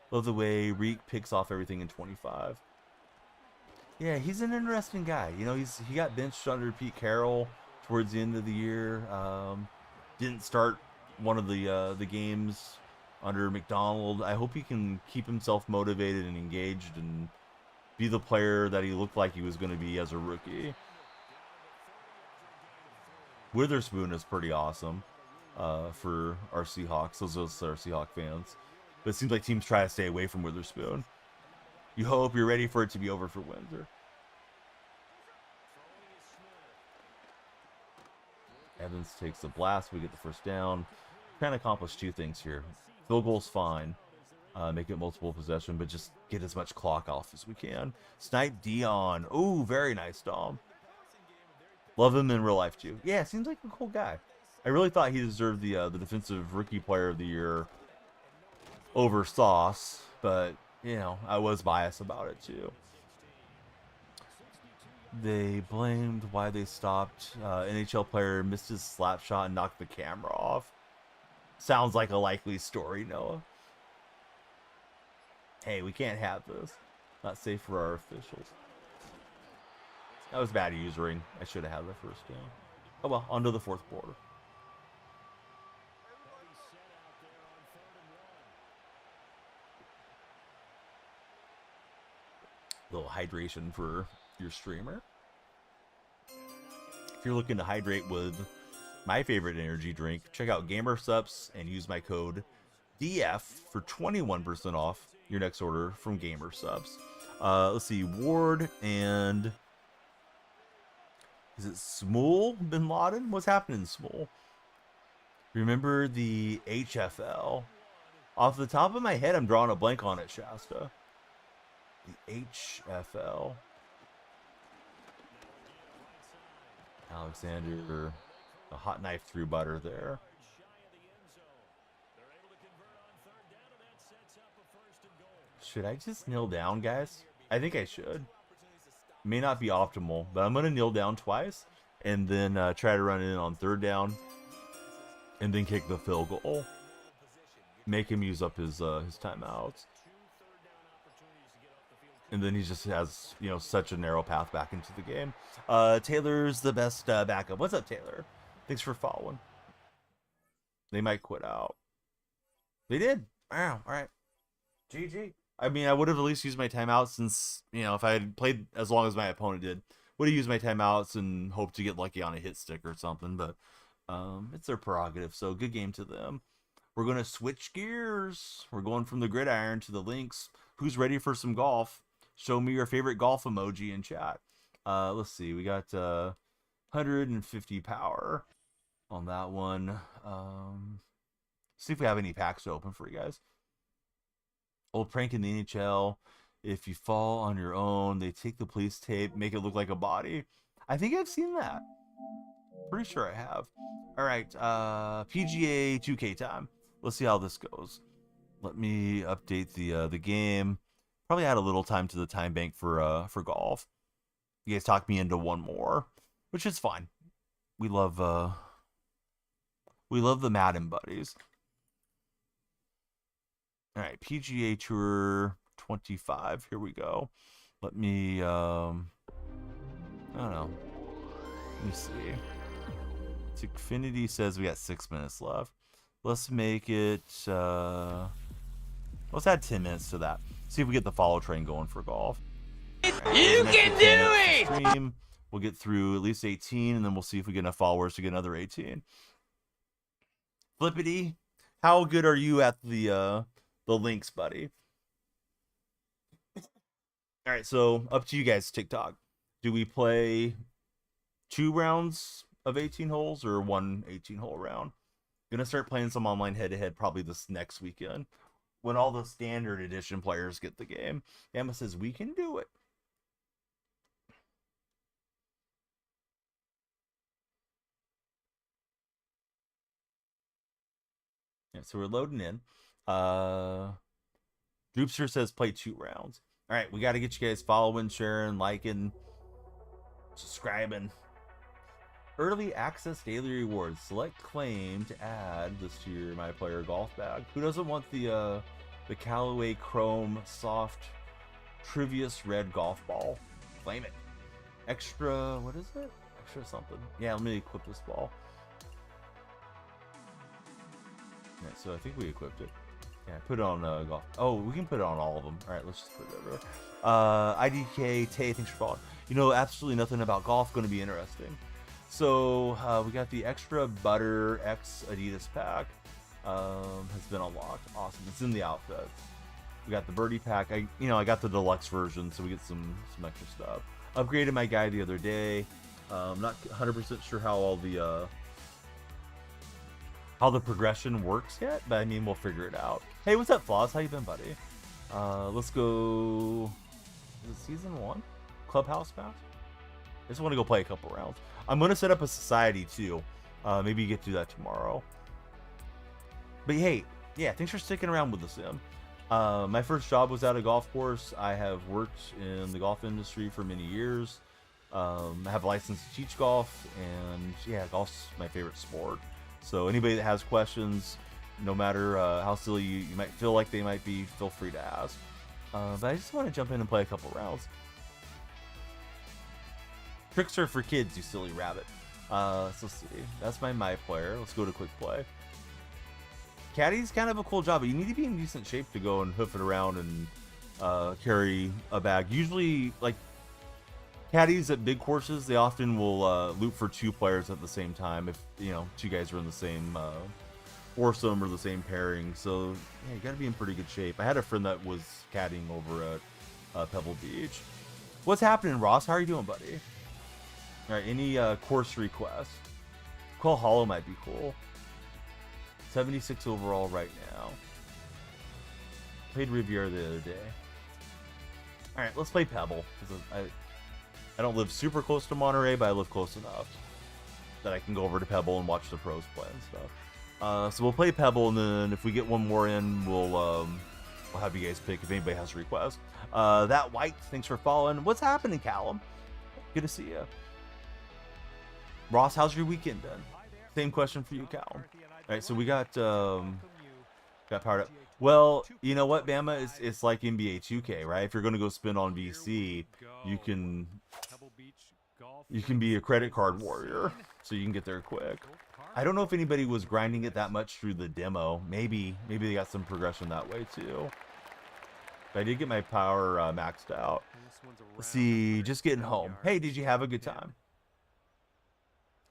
Love the way Reek picks off everything in 25. Yeah, he's an interesting guy. He got benched under Pete Carroll towards the end of the year. Didn't start one of the games under McDonald. I hope he can keep himself motivated and engaged and be the player that he looked like he was going to be as a rookie. Witherspoon is pretty awesome for our Seahawks. Those are our Seahawk fans. But it seems like teams try to stay away from Witherspoon. You hope you're ready for it to be over for Windsor. Evans takes the blast. We get the first down. Trying to accomplish two things here. Field goal's fine. Make it multiple possession, but just get as much clock off as we can. Snipe Dion. Ooh, very nice, Dom. Love him in real life, too. Yeah, seems like a cool guy. I really thought he deserved the Defensive Rookie Player of the Year over Sauce, but, I was biased about it, too. They blamed why they stopped. NHL player missed his slap shot and knocked the camera off. Sounds like a likely story, Noah. Hey, we can't have this. Not safe for our officials. That was bad usering. I should have had the first down. Oh well, on to the fourth quarter. A little hydration for your streamer. If you're looking to hydrate with my favorite energy drink, check out GamerSups and use my code DF for 21% off your next order from GamerSups. Let's see, Ward and is it Smule Bin Laden? What's happening, Smule? Remember the HFL? Off the top of my head, I'm drawing a blank on it, Shasta. The HFL. Alexander, a hot knife through butter there. Should I just kneel down, guys? I think I should. May not be optimal, but I'm going to kneel down twice and then try to run in on third down and then kick the field goal. Make him use up his timeouts. And then he just has, such a narrow path back into the game. Taylor's the best backup. What's up, Taylor? Thanks for following. They might quit out. They did. Wow. All right. GG. I mean, I would have at least used my timeouts since, if I had played as long as my opponent did, would have used my timeouts and hoped to get lucky on a hit stick or something. But it's their prerogative. So good game to them. We're going to switch gears. We're going from the gridiron to the links. Who's ready for some golf? Show me your favorite golf emoji in chat. Let's see. We got 150 power on that one. See if we have any packs to open for you guys. Old prank in the NHL. If you fall on your own, they take the police tape, make it look like a body. I think I've seen that. Pretty sure I have. All right, PGA 2K time. Let's see how this goes. Let me update the game. Probably add a little time to the time bank for golf. You guys talked me into one more, which is fine. We love the Madden buddies. All right, PGA Tour 25. Here we go. Let me I don't know. Let me see. Xfinity says we got 6 minutes left. Let's make it let's add 10 minutes to that. See if we get the follow train going for golf. Right, you can do it! Stream. We'll get through at least 18, and then we'll see if we get enough followers to get another 18. Flippity, how good are you at the links, buddy? All right, so up to you guys, TikTok. Do we play 2 rounds of 18 holes or 1 18-hole round? Gonna start playing some online head-to-head probably this next weekend when all the standard edition players get the game. Emma says we can do it. Yeah, so we're loading in. Droopster says play 2 rounds. All right, we got to get you guys following, sharing, liking, subscribing. Early access daily rewards. Select claim to add this to your My Player golf bag. Who doesn't want the Callaway Chrome Soft Trivius Red golf ball? Claim it. Extra, what is it? Extra something. Yeah, let me equip this ball. Yeah, so I think we equipped it. Yeah, put it on golf. Oh, we can put it on all of them. All right, let's just put it everywhere. IDK Tay, thanks for following. You know, absolutely nothing about golf going to be interesting. So we got the extra Butter X Adidas pack. Has been unlocked. Awesome. It's in the outfit. We got the Birdie pack. I got the deluxe version, so we get some extra stuff. Upgraded my guy the other day. Not 100% sure how all the progression works yet, but I mean, we'll figure it out. Hey, what's up, Floss? How you been, buddy? Let's go. Is it season 1? Clubhouse pass? I just want to go play a couple rounds. I'm going to set up a society too. Maybe you get to do that tomorrow. But hey, yeah, thanks for sticking around with the sim. My first job was at a golf course. I have worked in the golf industry for many years. I have a license to teach golf, and yeah, golf's my favorite sport. So anybody that has questions, no matter how silly you might feel like they might be, feel free to ask. But I just want to jump in and play a couple rounds. Tricks are for kids, you silly rabbit. So let's see. That's my player. Let's go to quick play. Caddy's kind of a cool job, but you need to be in decent shape to go and hoof it around and carry a bag. Usually, like, caddies at big courses, they often will loop for 2 players at the same time if, 2 guys are in the same foursome or the same pairing. So, yeah, you got to be in pretty good shape. I had a friend that was caddying over at Pebble Beach. What's happening, Ross? How are you doing, buddy? All right, any course requests? Call Hollow might be cool. 76 overall right now. Played Riviera the other day. All right, let's play Pebble. I don't live super close to Monterey, but I live close enough that I can go over to Pebble and watch the pros play and stuff. So we'll play Pebble, and then if we get one more in, we'll have you guys pick if anybody has a request. That White, thanks for following. What's happening, Callum? Good to see you. Ross, how's your weekend been? Same question for you, Callum. All right, so we got powered up. Well, you know what, Bama? It's like NBA 2K, right? If you're going to go spend on VC, you can be a credit card warrior, so you can get there quick. I don't know if anybody was grinding it that much through the demo. Maybe they got some progression that way too. But I did get my power maxed out. Let's see, just getting home. Hey, did you have a good time?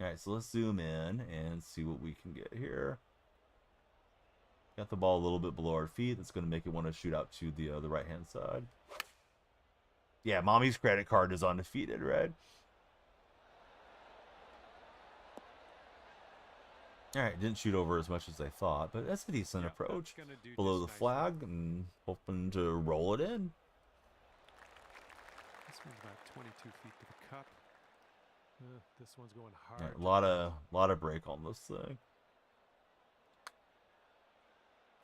All right, so let's zoom in and see what we can get here. Got the ball a little bit below our feet. That's going to make it want to shoot out to the right-hand side. Yeah, mommy's credit card is undefeated, right? All right, didn't shoot over as much as I thought, but that's a decent approach. Below the flag and hoping to roll it in. This one's about 22 feet to the cup. This one's going hard. Right, lot of break on this thing.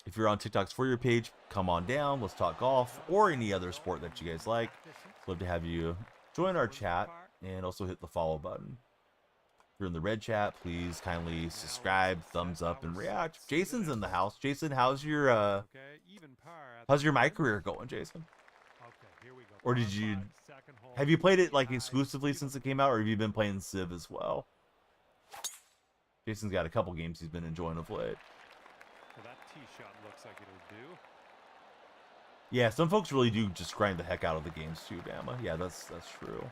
If you're on TikTok's For Your page, come on down. Let's talk golf or any other sport that you guys like. Love to have you join our chat and also hit the follow button. If you're in the red chat, please kindly subscribe, thumbs up, and react. Jason's in the house. Jason, how's your my career going, Jason? Or have you played it like exclusively since it came out, or have you been playing Civ as well? Jason's got a couple games he's been enjoying of late. Well, that tee shot looks like it'll do. Yeah, some folks really do just grind the heck out of the games too, Bama. Yeah, that's true.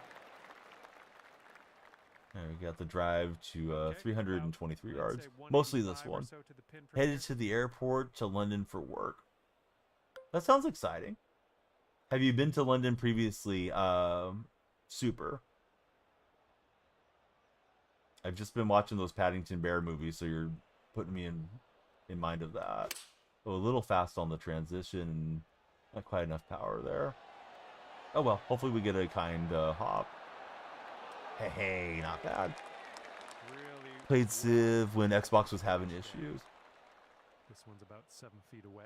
There, we got the drive to 323 yards. Mostly this one. Headed to the airport to London for work. That sounds exciting. Have you been to London previously? Super. I've just been watching those Paddington Bear movies, so you're putting me in mind of that. Oh, a little fast on the transition. Not quite enough power there. Oh well, hopefully we get a kind hop. Hey, not bad. Played Civ when Xbox was having issues. This one's about 7 feet away.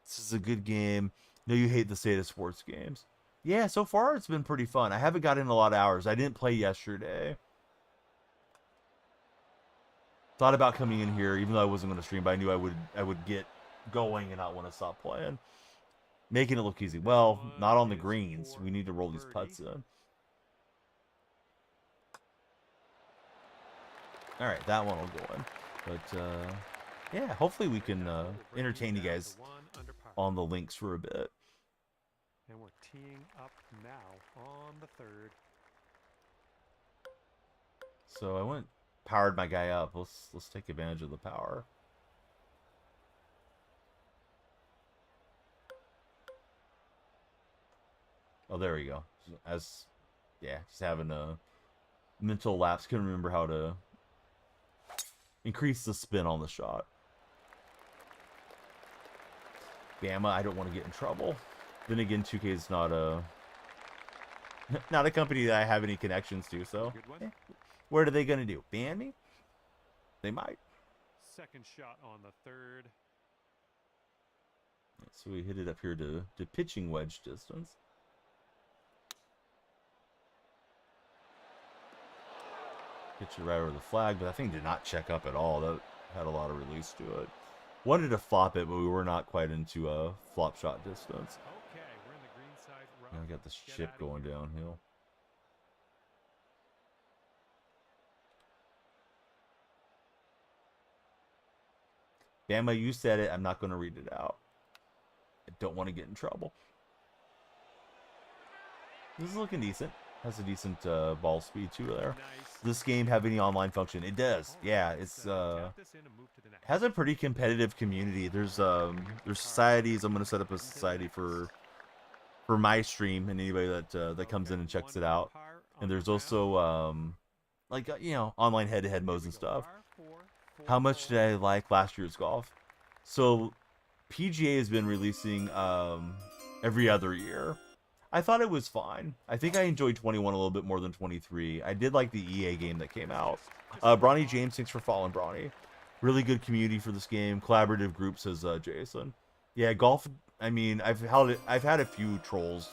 This is a good game. No, you hate the state of sports games. Yeah, so far it's been pretty fun. I haven't got in a lot of hours. I didn't play yesterday. Thought about coming in here, even though I wasn't going to stream, but I knew I would get going and not want to stop playing. Making it look easy. Well, not on the greens. We need to roll these putts in. All right, that one will go in. But yeah, hopefully we can entertain you guys on the links for a bit. And we're teeing up now on the third. So I powered my guy up. Let's take advantage of the power. Oh, there we go. Just having a mental lapse. Couldn't remember how to increase the spin on the shot. Bama, I don't want to get in trouble. Then again, 2K is not a company that I have any connections to, so what are they gonna do? Ban me? They might. Second shot on the third. So we hit it up here to pitching wedge distance. Hit you right over the flag, but that thing did not check up at all. That had a lot of release to it. Wanted to flop it, but we were not quite into a flop shot distance. Okay, we're in the green side rough. Now I got this chip going downhill. Bama, you said it. I'm not going to read it out. I don't want to get in trouble. This is looking decent. Has a decent ball speed too there. Does this game have any online function? It does. Yeah, it's has a pretty competitive community. There's societies. I'm gonna set up a society for my stream and anybody that comes in and checks it out. And there's also like online head-to-head modes and stuff. How much did I like last year's golf? So PGA has been releasing every other year. I thought it was fine. I think I enjoyed 21 a little bit more than 23. I did like the EA game that came out. Bronny James, thanks for following, Bronny. Really good community for this game. Collaborative group, says Jason. Yeah, golf. I mean, I've had a few trolls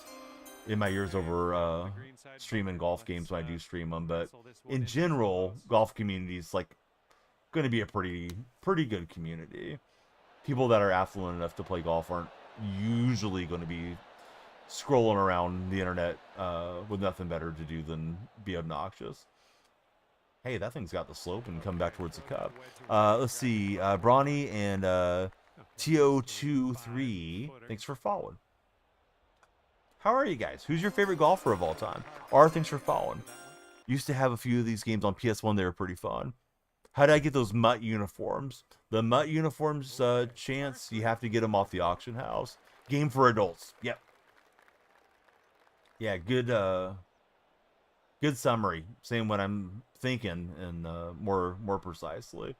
in my years over streaming golf games when I do stream them, but in general, golf community is like going to be a pretty good community. People that are affluent enough to play golf aren't usually going to be scrolling around the internet with nothing better to do than be obnoxious. Hey, that thing's got the slope and come back towards the cup. Let's see, Bronny and TO23, thanks for following. How are you guys? Who's your favorite golfer of all time? R, thanks for following. Used to have a few of these games on PS1. They were pretty fun. How did I get those Mutt uniforms? The Mutt uniforms, Chance, you have to get them off the auction house. Game for adults. Yep. Yeah, good summary. Saying what I'm thinking and more precisely.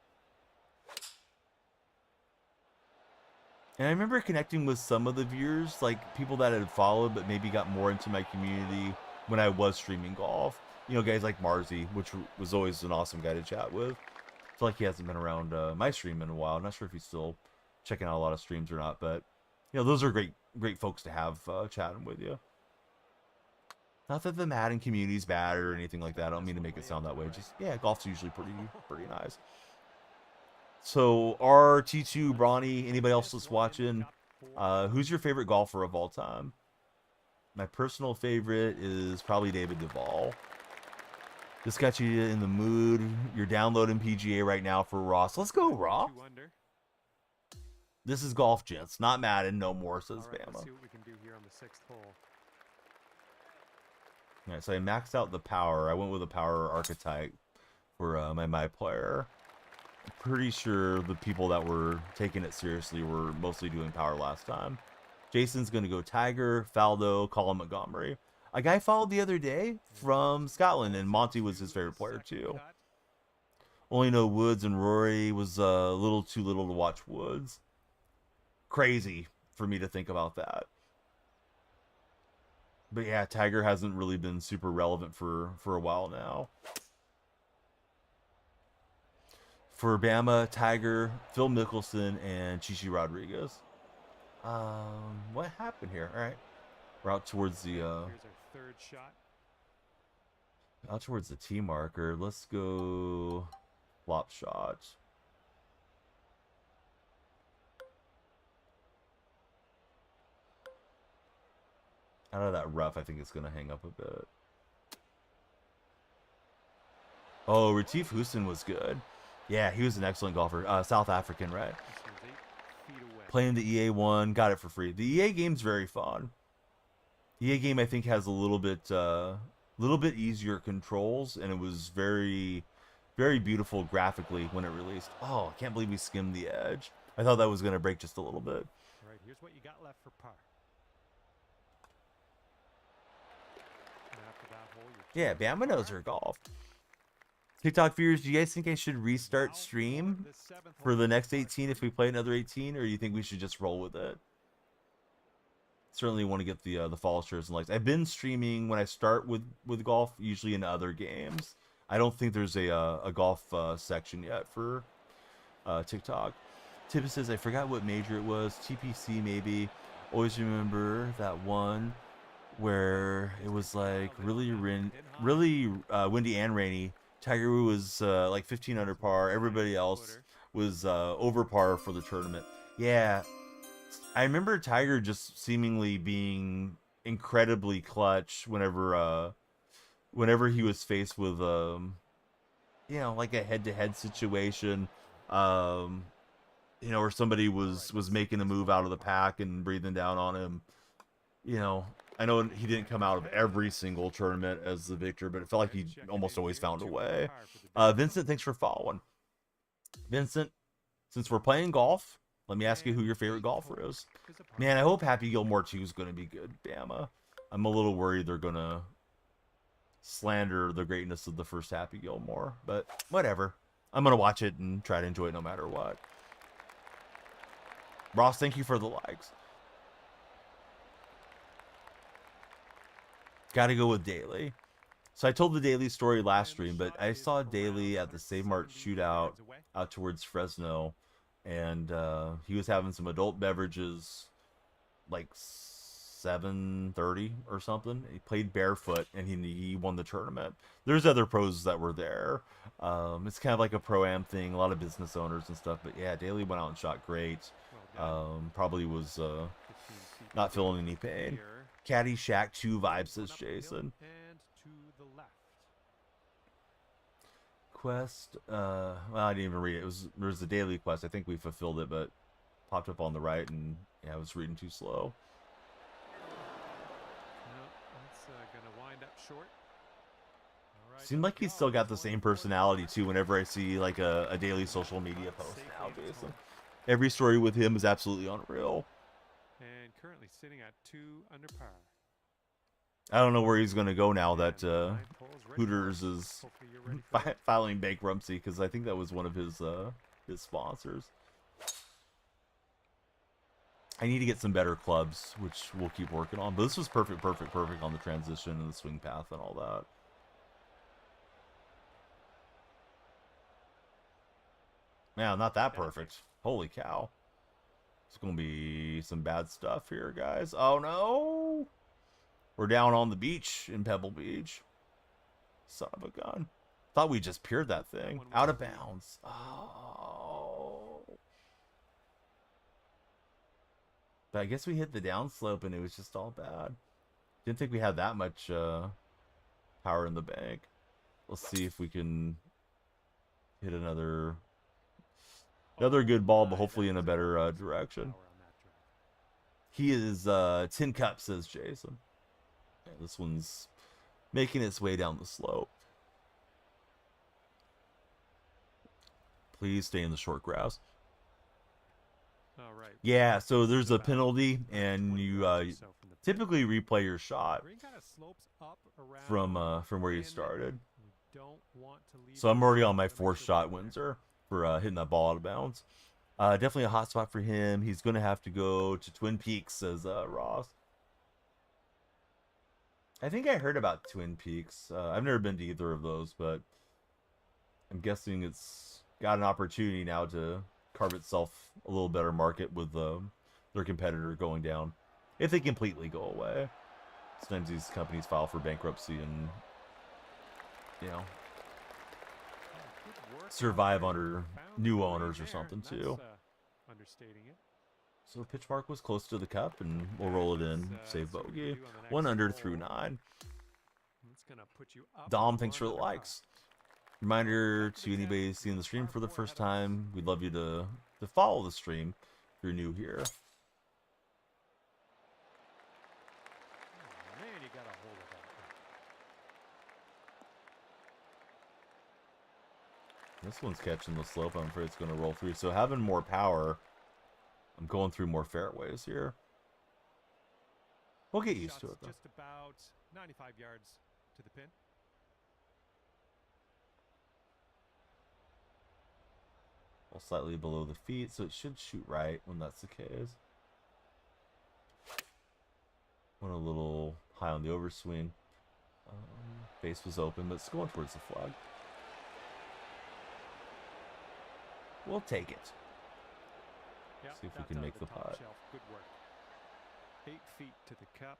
And I remember connecting with some of the viewers, like people that had followed, but maybe got more into my community when I was streaming golf. You know, guys like Marzi, which was always an awesome guy to chat with. I feel like he hasn't been around my stream in a while. I'm not sure if he's still checking out a lot of streams or not, but you know, those are great folks to have chatting with you. Not that the Madden community is bad or anything like that. I don't mean to make it sound that way. Just yeah, golf's usually pretty nice. So RT2, Bronny, anybody else that's watching, who's your favorite golfer of all time? My personal favorite is probably David Duval. This got you in the mood. You're downloading PGA right now for Ross. Let's go, Ross. This is golf, gents. Not Madden, no more, says Bama. Let's see what we can do here on the 6th hole. All right, so I maxed out the power. I went with a power archetype for my player. I'm pretty sure the people that were taking it seriously were mostly doing power last time. Jason's going to go Tiger, Faldo, Colin Montgomery. A guy followed the other day from Scotland, and Monty was his favorite player too. Only know Woods and Rory was a little too little to watch Woods. Crazy for me to think about that. But yeah, Tiger hasn't really been super relevant for a while now. For Bama, Tiger, Phil Mickelson, and Chichi Rodriguez. What happened here? All right, we're out towards the Here's our 3rd shot. out towards the tee marker. Let's go flop shot. Out of that rough, I think it's gonna hang up a bit. Oh, Retief Houston was good. Yeah, he was an excellent golfer. South African, right? This one's 8 feet away. Playing the EA one, got it for free. The EA game's very fun. EA game, I think, has a little bit easier controls, and it was very beautiful graphically when it released. Oh, I can't believe we skimmed the edge. I thought that was gonna break just a little bit. All right, here's what you got left for par. And after that hole, you're Yeah, Bama knows her golf. TikTok viewers, do you guys think I should restart stream for the next 18 if we play another 18, or do you think we should just roll with it? Certainly want to get the follow shares and likes. I've been streaming when I start with golf, usually in other games. I don't think there's a golf section yet for TikTok. Tippa says, I forgot what major it was. TPC maybe. Always remember that one where it was like really windy and rainy. Tiger Woods was like 15 under par. Everybody else was over par for the tournament. Yeah, I remember Tiger just seemingly being incredibly clutch whenever he was faced with you know, like a head-to-head situation, you know, where somebody was making a move out of the pack and breathing down on him. You know, I know he didn't come out of every single tournament as the victor, but it felt like he almost always found a way. Vincent, thanks for following. Vincent, since we're playing golf, let me ask you who your favorite golfer is. Man, I hope Happy Gilmore 2 is going to be good, Bama. I'm a little worried they're going to slander the greatness of the first Happy Gilmore, but whatever. I'm going to watch it and try to enjoy it no matter what. Ross, thank you for the likes. Gotta go with Daly. So I told the Daly story last stream, but I saw Daly at the Save Mart shootout out towards Fresno, and he was having some adult beverages, like 7:30 or something. He played barefoot, and he won the tournament. There's other pros that were there. It's kind of like a pro-am thing, a lot of business owners and stuff. But yeah, Daly went out and shot great. Probably was not feeling any pain. Caddyshack 2 vibes, says Jason. And to the left. Quest, well, I didn't even read it. There was a daily quest. I think we fulfilled it, but popped up on the right, and yeah, I was reading too slow. No, that's gonna wind up short. All right, Seemed like he's still got the same personality too. Whenever I see like a daily social media post now, Jason, every story with him is absolutely unreal. And currently sitting at 2 under par. I don't know where he's gonna go now that Hooters is filing bankruptcy, because I think that was one of his sponsors. I need to get some better clubs, which we'll keep working on. But this was perfect on the transition and the swing path and all that. Man, not that perfect. Holy cow. It's going to be some bad stuff here, guys. Oh, no. We're down on the beach in Pebble Beach. Son of a gun. Thought we just peered that thing. Out of bounds. Oh. But I guess we hit the downslope and it was just all bad. Didn't think we had that much power in the bank. Let's see if we can hit another good ball, but hopefully in a better direction. He is 10 cups, says Jason. Okay, this one's making its way down the slope. Please stay in the short grass. All right. Yeah, so there's a penalty, and you typically replay your shot from where you started. So I'm already on my 4th shot Windsor for hitting that ball out of bounds. Definitely a hot spot for him. He's going to have to go to Twin Peaks, says Ross. I think I heard about Twin Peaks. I've never been to either of those, but I'm guessing it's got an opportunity now to carve itself a little better market with their competitor going down. If they completely go away. Sometimes these companies file for bankruptcy and, you know, survive under new owners or something too. Understating it. So pitch mark was close to the cup, and we'll roll it in. Save bogey. 1 under through 9. Dom, thanks for the likes. Reminder to anybody seeing the stream for the first time, we'd love you to follow the stream if you're new here. Man, you got a hold of that. This one's catching the slope. I'm afraid it's going to roll through. So having more power, I'm going through more fairways here. We'll get used to it, though. Just about 95 yards to the pin. Well, slightly below the feet, so it should shoot right when that's the case. Went a little high on the overswing. Base was open, but it's going towards the flag. We'll take it. Yep, See if we can make the putt. Good work. 8 feet to the cup.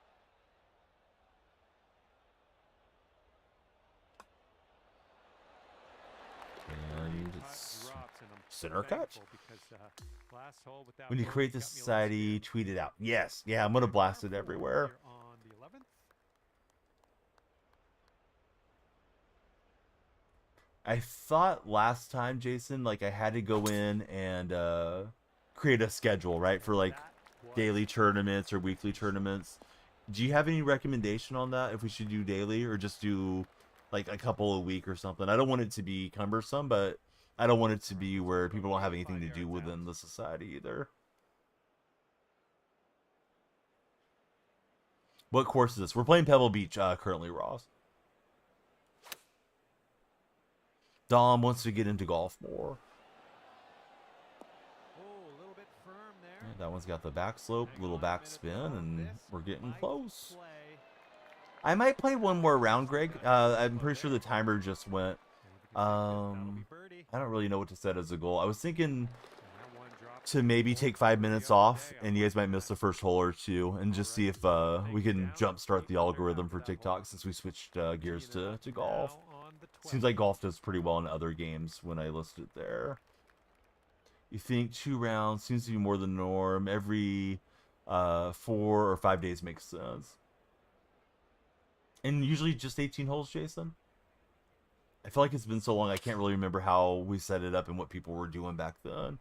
And it's center cut. When you create the society, tweet it out. Yes, yeah, I'm gonna blast it everywhere. I thought last time, Jason, like I had to go in and create a schedule, right, for like daily tournaments or weekly tournaments. Do you have any recommendation on that? If we should do daily or just do like a couple a week or something? I don't want it to be cumbersome, but I don't want it to be where people don't have anything to do within the society either. What course is this? We're playing Pebble Beach currently, Ross. Dom wants to get into golf more. Yeah, that one's got the back slope, little back spin, and we're getting close. I might play one more round, Greg. I'm pretty sure the timer just went. I don't really know what to set as a goal. I was thinking to maybe take 5 minutes off, and you guys might miss the first hole or two, and just see if we can jumpstart the algorithm for TikTok since we switched gears to golf. Seems like golf does pretty well in other games when I list it there. You think 2 rounds seems to be more the norm. Every 4 or 5 days makes sense. And usually just 18 holes, Jason? I feel like it's been so long I can't really remember how we set it up and what people were doing back then.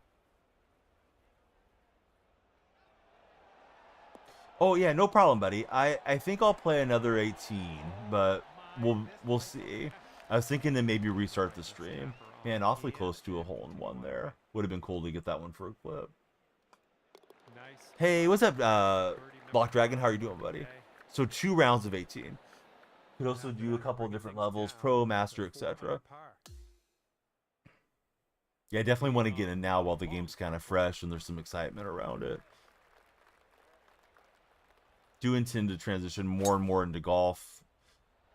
Oh yeah, no problem, buddy. I think I'll play another 18, but we'll see. I was thinking to maybe restart the stream. Man, awfully close to a hole-in-one there. Would have been cool to get that one for a clip. Hey, what's up, Block Dragon? How are you doing, buddy? So 2 rounds of 18. Could also do a couple of different levels, pro, master, etc. Yeah, I definitely want to get in now while the game's kind of fresh and there's some excitement around it. do intend to transition more and more into golf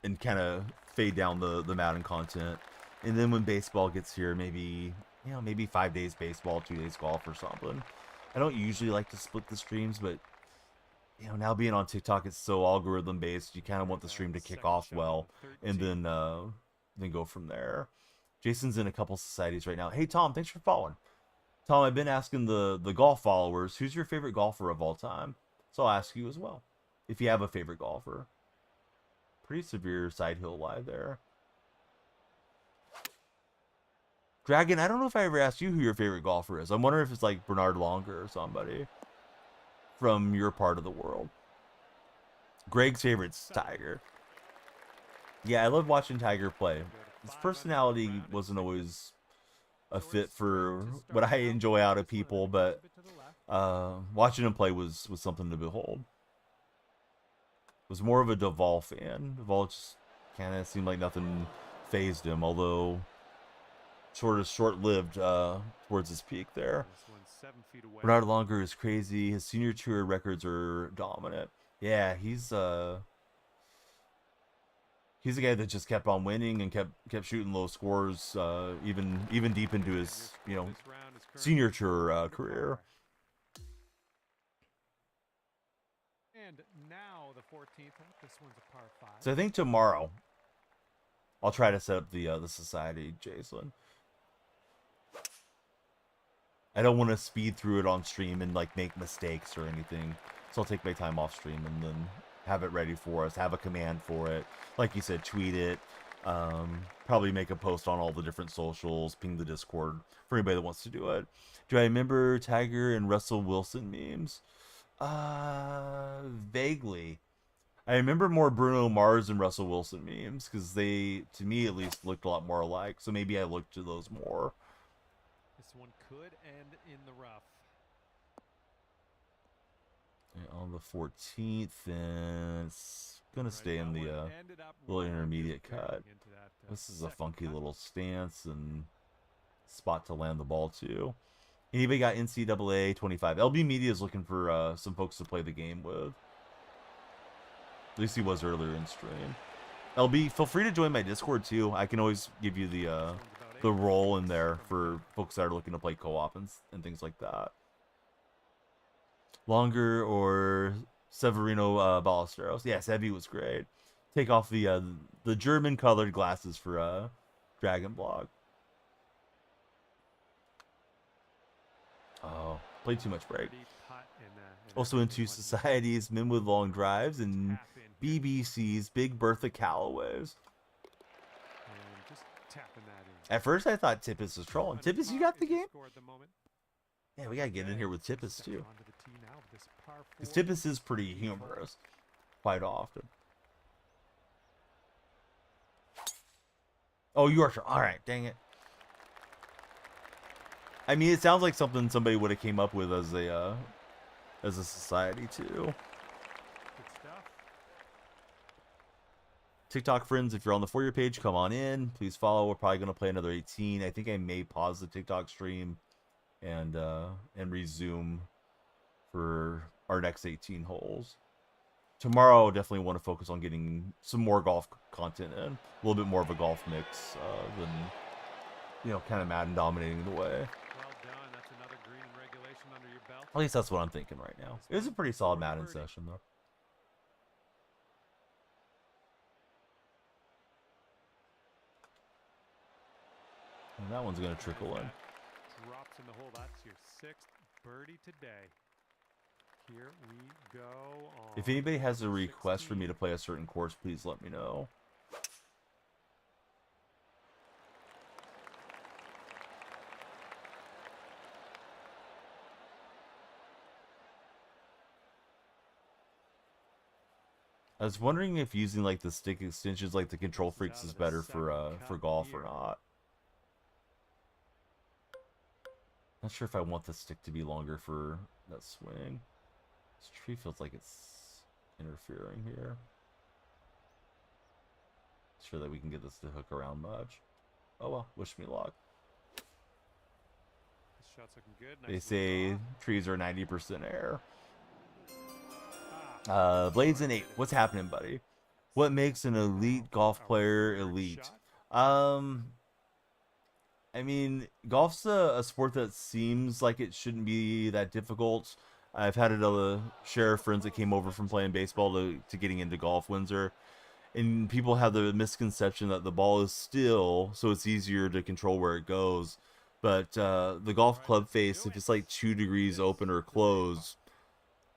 and kind of fade down the Madden content. And then when baseball gets here, maybe, you know, maybe 5 days baseball, 2 days golf or something. I don't usually like to split the streams, but, you know, now being on TikTok, it's so algorithm based. You kind of want the stream to kick off well, and then go from there. Jason's in a couple societies right now. Hey Tom, thanks for following. Tom, I've been asking the golf followers, who's your favorite golfer of all time? So I'll ask you as well, if you have a favorite golfer. Pretty severe side hill lie there. Dragon, I don't know if I ever asked you who your favorite golfer is. I'm wondering if it's like Bernard Longer or somebody from your part of the world. Greg's favorite's Tiger. Yeah, I love watching Tiger play. His personality wasn't always a fit for what I enjoy out of people, but watching him play was something to behold. Was more of a Duvall fan. Duvall just kind of seemed like nothing phased him, although sort of short-lived towards his peak there. Bernard Longer is crazy. His senior tour records are dominant. Yeah, he's a guy that just kept on winning and kept shooting low scores, even deep into his, you know, senior tour career. And now the 14th. This one's a par 5. So I think tomorrow I'll try to set up the society, Jason. I don't want to speed through it on stream and like make mistakes or anything. So I'll take my time off stream and then have it ready for us, have a command for it. Like you said, tweet it. Probably make a post on all the different socials, ping the Discord for anybody that wants to do it. Do I remember Tiger and Russell Wilson memes? Vaguely. I remember more Bruno Mars and Russell Wilson memes because they, to me at least, looked a lot more alike. So maybe I looked to those more. This one could end in the rough. And on the 14th, and it's gonna stay in the little intermediate cut. This is a funky little stance and spot to land the ball to. Anybody got NCAA 25? LB Media is looking for some folks to play the game with. At least he was earlier in stream. LB, feel free to join my Discord too. I can always give you the role in there for folks that are looking to play co-op and things like that. Longer or Severino Ballesteros? Yeah, Sevi was great. Take off the German colored glasses for Dragon Blog. Oh, played too much break. Also into societies, men with long drives, and BBC's Big Bertha Callaways. At first I thought Tippis was trolling. Tippis, you got the game? Yeah, we gotta get in here with Tippis too. Because Tippis is pretty humorous quite often. Oh, you are trolling. Alright, dang it. I mean, it sounds like something somebody would have came up with as a society too. TikTok friends, if you're on the For You page, come on in. Please follow. We're probably gonna play another 18. I think I may pause the TikTok stream and resume for our next 18 holes. Tomorrow, I definitely want to focus on getting some more golf content in. A little bit more of a golf mix than, you know, kind of Madden dominating the way. At least that's what I'm thinking right now. It was a pretty solid Madden session, though. And that one's going to trickle in. Drops in the hole. That's your 6th birdie today. Here we go. If anybody has a request for me to play a certain course, please let me know. I was wondering if using like the stick extensions like the Control Freaks is better for golf or not. Not sure if I want the stick to be longer for that swing. This tree feels like it's interfering here. Not sure that we can get this to hook around much. Oh well, wish me luck. This shot's looking good. They say trees are 90% air. Blades and 8. What's happening, buddy? What makes an elite golf player elite? Um, I mean, golf's a sport that seems like it shouldn't be that difficult. I've had a share of friends that came over from playing baseball to getting into golf, Windsor. And people have the misconception that the ball is still, so it's easier to control where it goes. But the golf club face, if it's like 2 degrees open or closed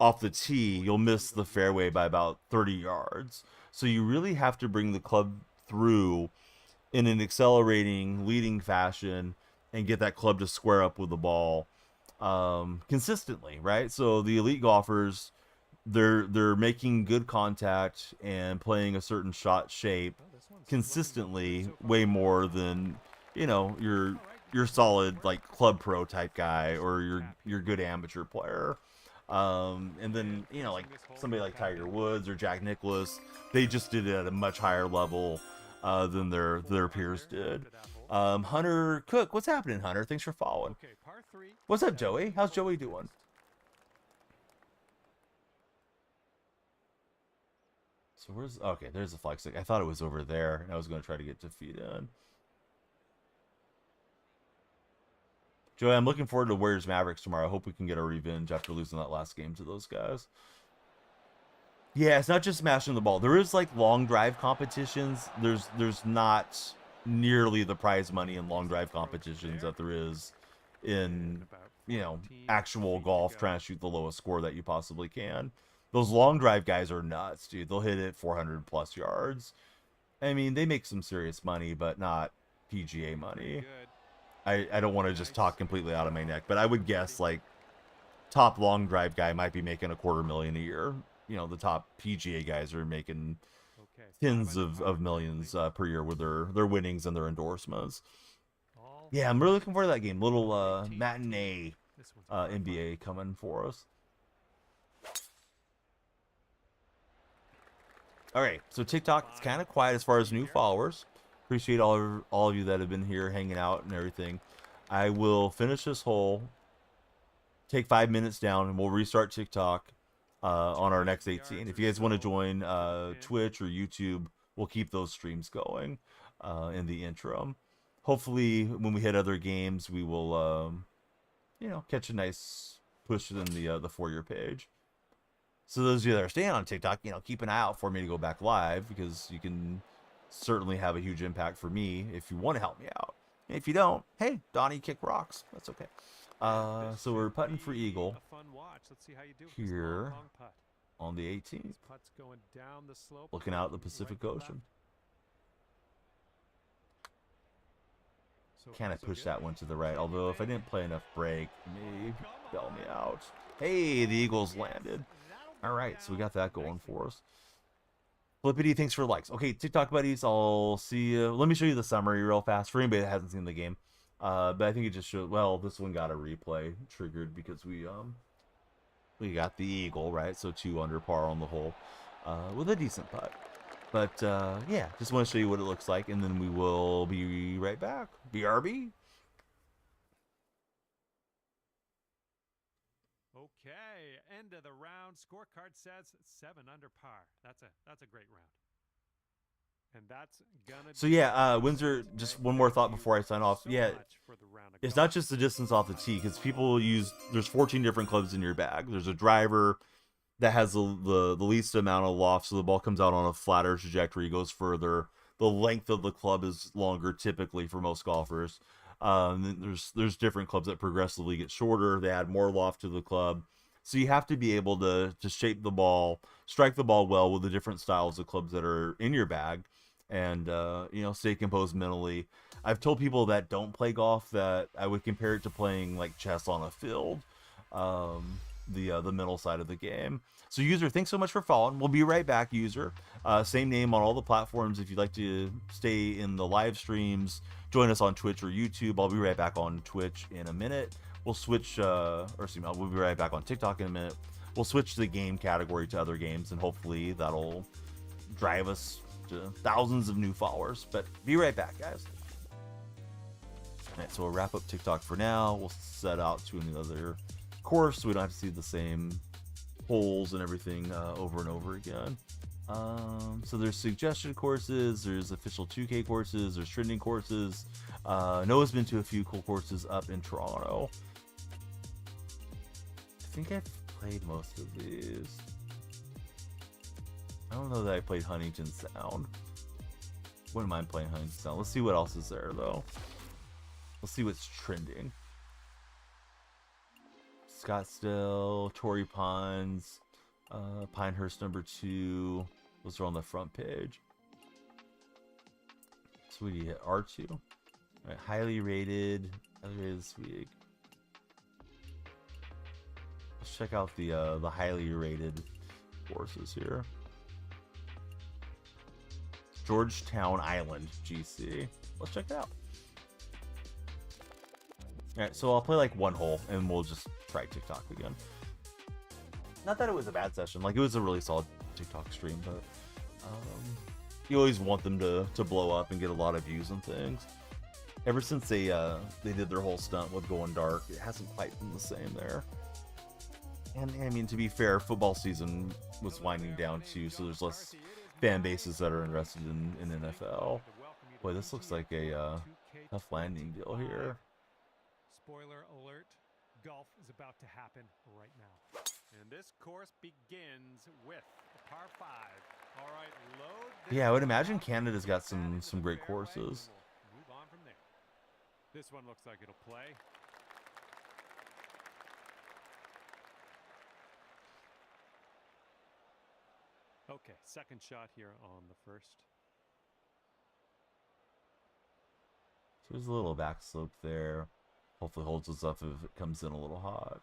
off the tee, you'll miss the fairway by about 30 yards. So you really have to bring the club through in an accelerating, leading fashion and get that club to square up with the ball consistently, right? So the elite golfers, they're making good contact and playing a certain shot shape consistently way more than, you know, your solid like club pro type guy or your good amateur player. And then, you know, like somebody like Tiger Woods or Jack Nicklaus, they just did it at a much higher level than their peers did. Hunter Cook, what's happening, Hunter? Thanks for following. What's up, Joey? How's Joey doing? So where's, okay, there's the flag stick. I thought it was over there, and I was going to try to get to feed in. Joey, I'm looking forward to Warriors Mavericks tomorrow. I hope we can get our revenge after losing that last game to those guys. Yeah, it's not just smashing the ball. There is like long drive competitions. There's not nearly the prize money in long drive competitions that there is in, you know, actual golf trying to shoot the lowest score that you possibly can. Those long drive guys are nuts, dude. They'll hit it 400 plus yards. I mean, they make some serious money, but not PGA money. I don't want to just talk completely out of my neck, but I would guess like top long drive guy might be making $250,000 a year. You know, the top PGA guys are making tens of millions per year with their winnings and their endorsements. Yeah, I'm really looking forward to that game. Little matinee NBA coming for us. All right, so TikTok is kind of quiet as far as new followers. Appreciate all of you that have been here hanging out and everything. I will finish this hole, take 5 minutes down, and we'll restart TikTok on our next 18. If you guys want to join Twitch or YouTube, we'll keep those streams going in the interim. Hopefully, when we hit other games, we will, you know, catch a nice push in the For You page. So those of you that are staying on TikTok, you know, keep an eye out for me to go back live, because you can certainly have a huge impact for me if you want to help me out. And if you don't, hey, Donnie kick rocks. That's okay. So we're putting for Eagle here on the 18th, looking out at the Pacific Ocean. Can I push that one to the right? Although if I didn't play enough break, maybe bail me out. Hey, the Eagles landed. All right, so we got that going for us. Flippity, thanks for likes. Okay, TikTok buddies, I'll see you. Let me show you the summary real fast for anybody that hasn't seen the game. But I think it just showed, well, this one got a replay triggered because we got the Eagle, right? So 2 under par on the hole with a decent putt. But yeah, just want to show you what it looks like, and then we will be right back. BRB. Okay, end of the round. Scorecard says 7 under par. That's a great round. And that's gonna. So yeah, Windsor. Just one more thought before I sign off. Yeah, it's not just the distance off the tee, because people use. There's 14 different clubs in your bag. There's a driver that has the least amount of loft, so the ball comes out on a flatter trajectory, goes further. The length of the club is longer, typically for most golfers. There's different clubs that progressively get shorter. They add more loft to the club, so you have to be able to shape the ball, strike the ball well with the different styles of clubs that are in your bag, and you know, stay composed mentally. I've told people that don't play golf that I would compare it to playing like chess on a field, the mental side of the game. So user, thanks so much for following. We'll be right back, user. Same name on all the platforms. If you'd like to stay in the live streams, join us on Twitch or YouTube. I'll be right back on Twitch in a minute. We'll switch, we'll be right back on TikTok in a minute. We'll switch the game category to other games, and hopefully that'll drive us to thousands of new followers. But be right back, guys. All right, so we'll wrap up TikTok for now. We'll set out to another course so we don't have to see the same holes and everything over and over again. So there's suggestion courses, there's official 2K courses, there's trending courses. Noah's been to a few cool courses up in Toronto. I think I've played most of these. I don't know that I played Huntington Sound. Wouldn't mind playing Huntington Sound. Let's see what else is there, though. Let's see what's trending. Scottsdale, Torrey Ponds, Pinehurst #2. Those are on the front page. So we hit R2. All right, highly rated this week. Let's check out the highly rated courses here. Georgetown Island GC. Let's check it out. Alright, so I'll play like one hole and we'll just try TikTok again. Not that it was a bad session, like it was a really solid TikTok stream, but you always want them to blow up and get a lot of views and things. Ever since they did their whole stunt with going dark, it hasn't quite been the same there. And I mean, to be fair, football season was winding down too, so there's less fan bases that are interested in NFL. Boy, this looks like a tough landing deal here. Spoiler alert, golf is about to happen right now. And this course begins with a par 5. All right, load this. Yeah, I would imagine Canada's got some great courses. Move on from there. This one looks like it'll play. Okay, second shot here on the first. So there's a little back slope there. Hopefully holds us up if it comes in a little hot.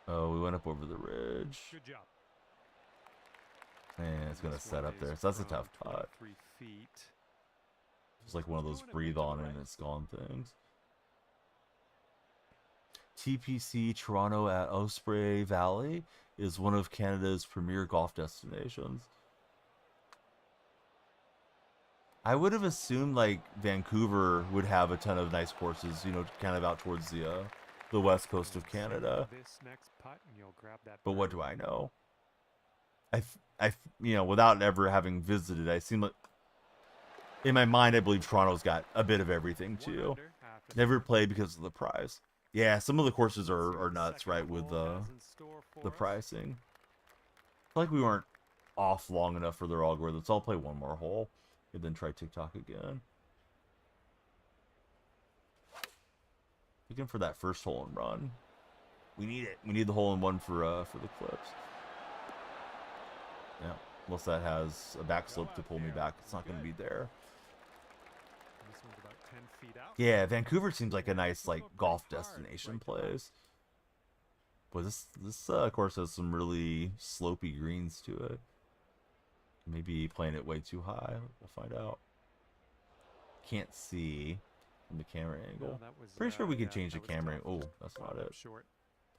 Oh, we went up over the ridge. Good job. And it's gonna set up there. So that's a tough putt. 3 feet. It's like one of those breathe on and it's gone things. TPC Toronto at Osprey Valley is one of Canada's premier golf destinations. I would have assumed like Vancouver would have a ton of nice courses, you know, kind of out towards the west coast of Canada. This next putt and you'll grab that. But what do I know? You know, without ever having visited, I seem like in my mind I believe Toronto's got a bit of everything too. Never played because of the price. Yeah, some of the courses are nuts, right, with the pricing. I feel like we weren't off long enough for their algorithms. So I'll play one more hole and then try TikTok again. Looking for that first hole and run. We need it. We need the hole in one for the clips. Yeah, unless that has a back slope to pull me back, it's not going to be there. This one's about 10 feet out. Yeah, Vancouver seems like a nice like golf destination place. Boy, this course has some really slopey greens to it. Maybe playing it way too high. We'll find out. Can't see from the camera angle. Pretty sure we can change the camera. Oh, that's not it.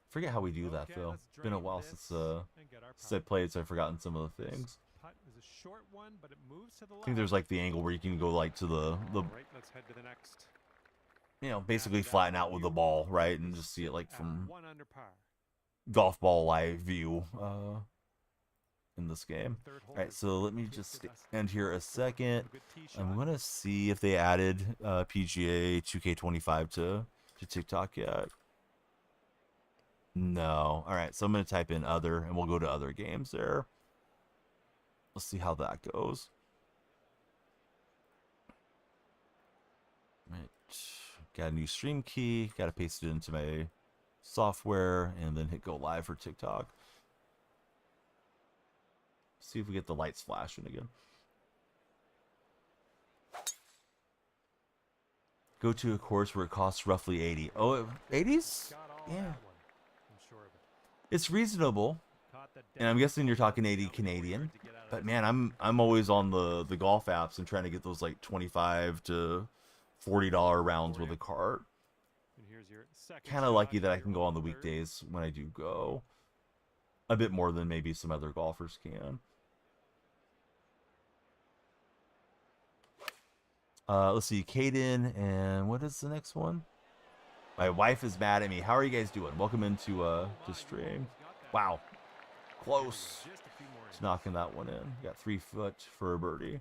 Forget how we do that though. It's been a while since I played, so I've forgotten some of the things. I think there's like the angle where you can go like to the you know, basically flatten out with the ball, right, and just see it like from golf ball live view in this game. All right, so let me just end here a second. I'm gonna see if they added PGA 2K25 to TikTok yet. No. All right, so I'm gonna type in other, and we'll go to other games there. Let's see how that goes. Right, got a new stream key. Got to paste it into my software, and then hit go live for TikTok. See if we get the lights flashing again. Go to a course where it costs roughly 80. Oh, 80s? Yeah. It's reasonable. And I'm guessing you're talking 80 Canadian. But man, I'm always on the golf apps and trying to get those like $25 to $40 rounds with a cart. Kind of lucky that I can go on the weekdays when I do go. A bit more than maybe some other golfers can. Let's see, Caden, and what is the next one? My wife is mad at me. How are you guys doing? Welcome into to stream. Wow, close to knocking that one in. Got 3 foot for a birdie.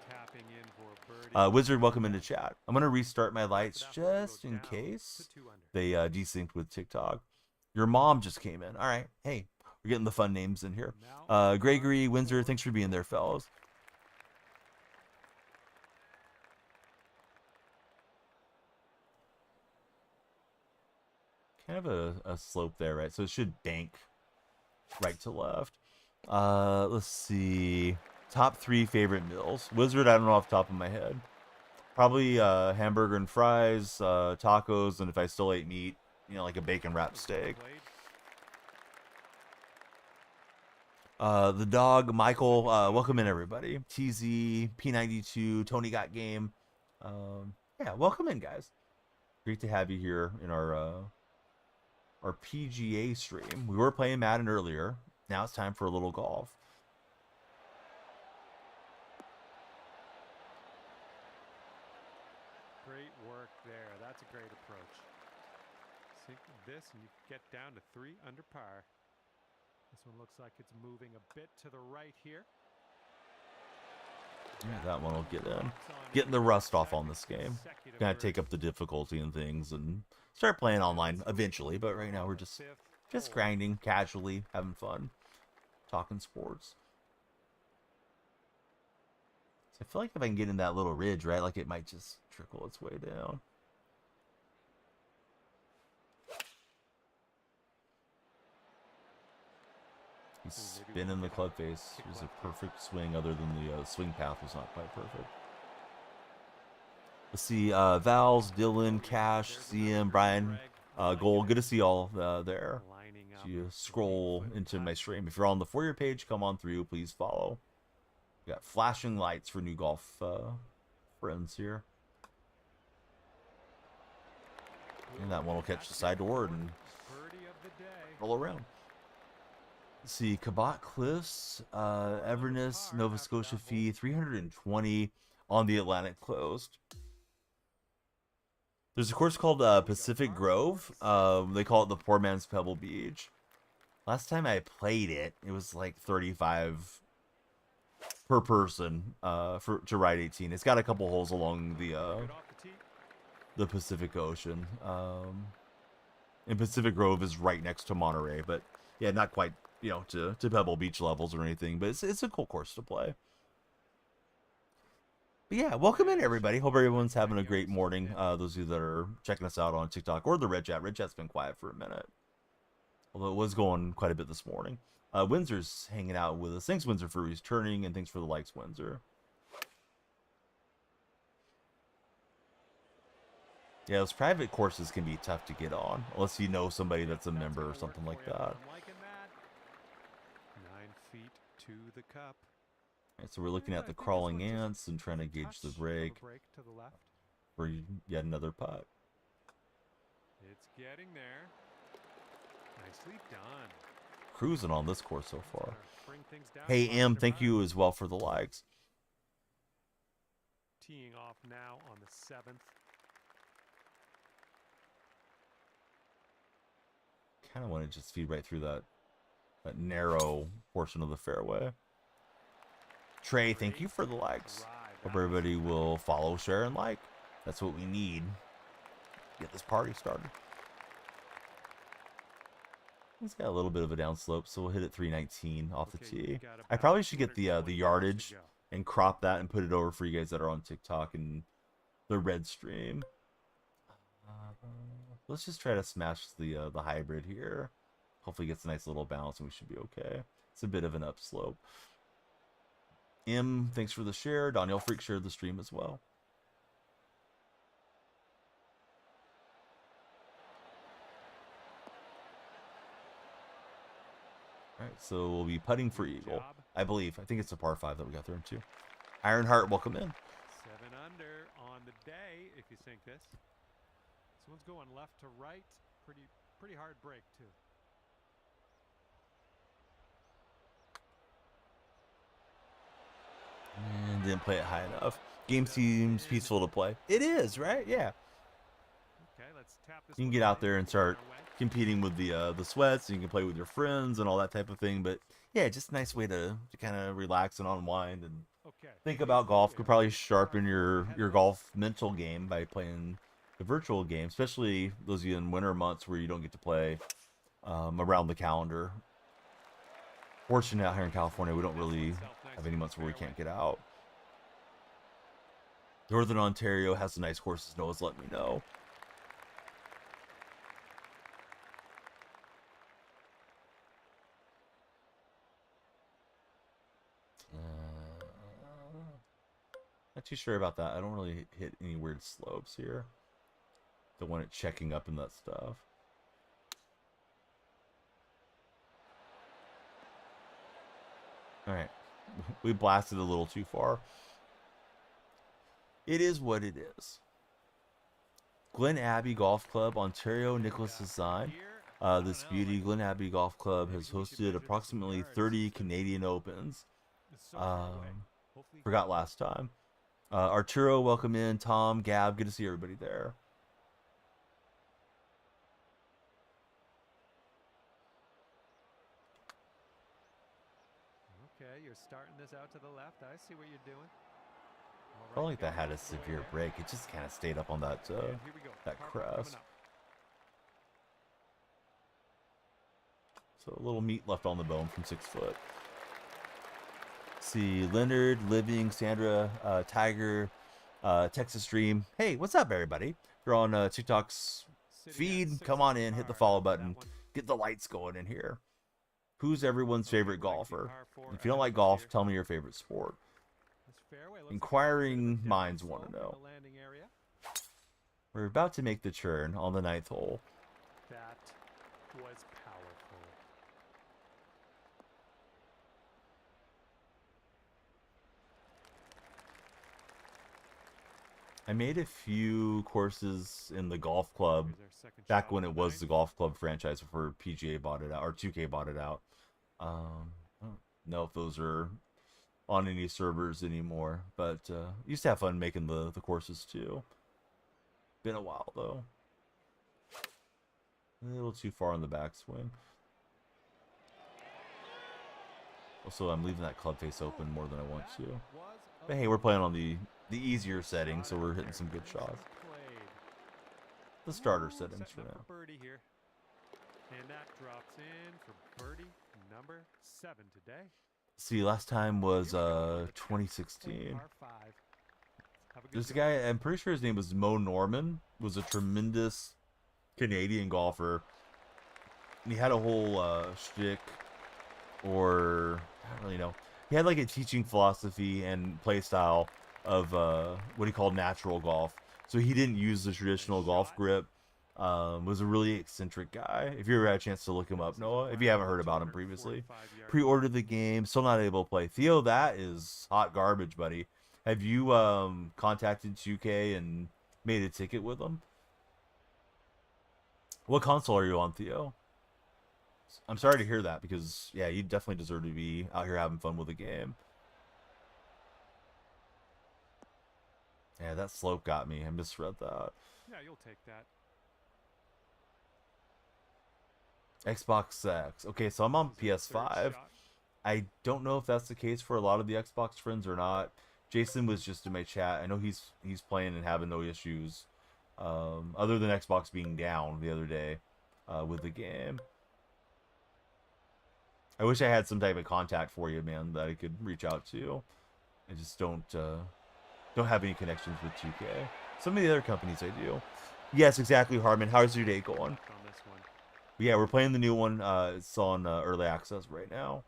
Tapping in for a birdie. Wizard, welcome into chat. I'm gonna restart my lights just in case they desynced with TikTok. Your mom just came in. All right, hey, we're getting the fun names in here. Gregory, Windsor, thanks for being there, fellas. Kind of a slope there, right? So it should bank right to left. Let's see. Top 3 favorite meals. Wizard, I don't know off the top of my head. Probably hamburger and fries, tacos, and if I still ate meat, you know, like a bacon wrapped steak. The dog, Michael, welcome in everybody. TZ, P92, Tony Got Game. Yeah, welcome in, guys. Great to have you here in our PGA stream. We were playing Madden earlier. Now it's time for a little golf. Great work there. That's a great approach. Sink this and you get down to 3 under par. This one looks like it's moving a bit to the right here. Yeah, that one will get in. Getting the rust off on this game. Gonna take up the difficulty and things and start playing online eventually, but right now we're just grinding, casually, having fun, talking sports. So I feel like if I can get in that little ridge, right, like it might just trickle its way down. He's spinning the club face. It was a perfect swing, other than the swing path was not quite perfect. Let's see, Vals, Dylan, Cash, CM, Brian, Gold. Good to see all there. So you scroll into my stream. If you're on the For Your page, come on through. Please follow. We got flashing lights for new golf friends here. And that one will catch the side door and roll around. Let's see, Cabot Cliffs, Everness, Nova Scotia fee, 320 on the Atlantic closed. There's a course called Pacific Grove. They call it the Poor Man's Pebble Beach. Last time I played it, it was like 35 per person to ride 18. It's got a couple holes along the Pacific Ocean. And Pacific Grove is right next to Monterey, but yeah, not quite, you know, to Pebble Beach levels or anything, but it's a cool course to play. But yeah, welcome in everybody. Hope everyone's having a great morning. Those of you that are checking us out on TikTok or the Red Chat. Red Chat's been quiet for a minute, although it was going quite a bit this morning. Windsor's hanging out with us. Thanks, Windsor, for returning, and thanks for the likes, Windsor. Yeah, those private courses can be tough to get on, unless you know somebody that's a member or something like that. 9 feet to the cup. Right, so we're looking at the crawling ants and trying to gauge the break To the left. for yet another putt. It's getting there. Nicely done. Cruising on this course so far. Bring things down Hey, to M, under thank par. you as well for the likes. Teeing off now on the 7th. Kind of want to just feed right through that narrow portion of the fairway. Trey, thank you for the likes. Hope everybody will follow, share, and like. That's what we need. Get this party started. It's got a little bit of a downslope, so we'll hit it 319 off the tee. I probably should get the yardage and crop that and put it over for you guys that are on TikTok and the red stream. Let's just try to smash the hybrid here. Hopefully it gets a nice little bounce and we should be okay. It's a bit of an upslope. M, thanks for the share. Daniel Freak shared the stream as well. Alright, so we'll be putting for eagle. I believe. I think it's a par 5 that we got there into. Ironheart, welcome in. 7 under on the day if you sink this. This one's going left to right. Pretty hard break too. and didn't play it high enough. Game seems peaceful to play. It is, right? Yeah. Okay, let's tap this You can one get out in. there and Working start our way. competing with the sweats, and you can play with your friends and all that type of thing. But yeah, just a nice way to kind of relax and unwind and Okay. think about golf. Could probably sharpen your golf mental game by playing the virtual game, especially those of you in winter months where you don't get to play around the calendar. Fortunate out here in California, we don't really have any months where we can't get out. Northern Ontario has some nice courses. Noah's let me know. Not too sure about that. I don't really hit any weird slopes here. Don't want it checking up and that stuff. Alright. We blasted a little too far. It is what it is. Glen Abbey Golf Club, Ontario, Nicholas Design. This beauty, Glen Abbey Golf Club, has hosted approximately 30 Canadian Opens. Forgot last time. Arturo, welcome in. Tom, Gab, good to see everybody there. Okay, you're starting this out to the left. I see what you're doing. All Felt right, like that going had a all the way severe there. break. It just kind of stayed up on that And here we go. that Par five coming crest. up. So a little meat left on the bone from 6 foot. See Leonard, Living, Sandra, Tiger, Texas Dream. Hey, what's up, everybody? If you're on TikTok's Sitting at feed, 6 come on in, hit the par follow after that button, one. get the lights going in here. Who's everyone's Okay, favorite legacy golfer? par four If you don't ahead like of us golf, here. tell me your favorite sport. This fairway looks Inquiring like a minds down want to slope in know. the landing area. We're about to make the turn on the 9th hole. That was powerful. I made a few courses in the golf club Here's our second back shot when of it the was night. the golf club franchise before PGA bought it out, or 2K bought it out. I don't know if those are on any servers anymore, but used to have fun making the courses too. Been a while though. A little too far on the backswing. Also, I'm leaving that club face open more than I want That to. was But hey, we're playing on the easier setting, so we're hitting some good Nicely shots. played. The starter Ooh, settings for setting up now. for birdie here. And that drops in for birdie number 7 today. See, last time was Here we go, on the 2016. par 5. Have a good There's a go. guy, I'm pretty sure his name was Mo Norman, was a tremendous Canadian golfer. And he had a whole shtick, or I don't really know. He had like a teaching philosophy and play style of what he called natural golf. So he didn't use the traditional golf grip. Was a really eccentric guy. If you ever had a chance to look him up, Noah, if you haven't heard about him previously, pre-ordered the game, still not able to play. Theo, that is hot garbage, buddy. Have you contacted 2K and made a ticket with them? What console are you on, Theo? I'm sorry to hear that, because yeah, you definitely deserve to be out here having fun with the game. Yeah, that slope got me. I misread that. Yeah, you'll take that. Xbox X. Okay, so I'm on This is our third PS5. shot. I don't know if that's the case for a lot of the Xbox friends or not. Jason was just in my chat. I know he's playing and having no issues, other than Xbox being down the other day with the game. I wish I had some type of contact for you, man, that I could reach out to. I just don't have any connections with 2K. Some of the other companies I do. Yes, exactly, Harmon. How's your day going? On this one. Yeah, we're playing the new one. It's on early access right now.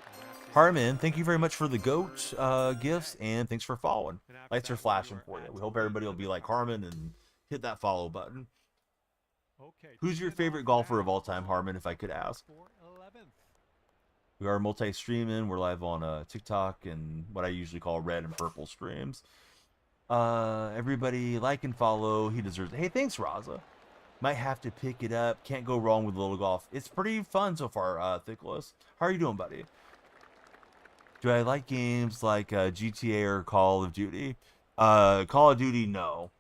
And that's it. Harmon, thank you very much for the goat gifts, and thanks for following. And after Lights are that one, flashing are for you. at We hope everybody will the be like par. Harmon and hit that follow button. Okay, Who's your teeing favorite off golfer that of all time, one Harmon, if I could ask? for 11th. We are multi-streaming. We're live on TikTok and what I usually call red and purple streams. Everybody like and follow. He deserves it. Hey, thanks, Raza. Might have to pick it up. Can't go wrong with little golf. It's pretty fun so far, Thickless. How are you doing, buddy? Do I like games like GTA or Call of Duty? Call of Duty, no.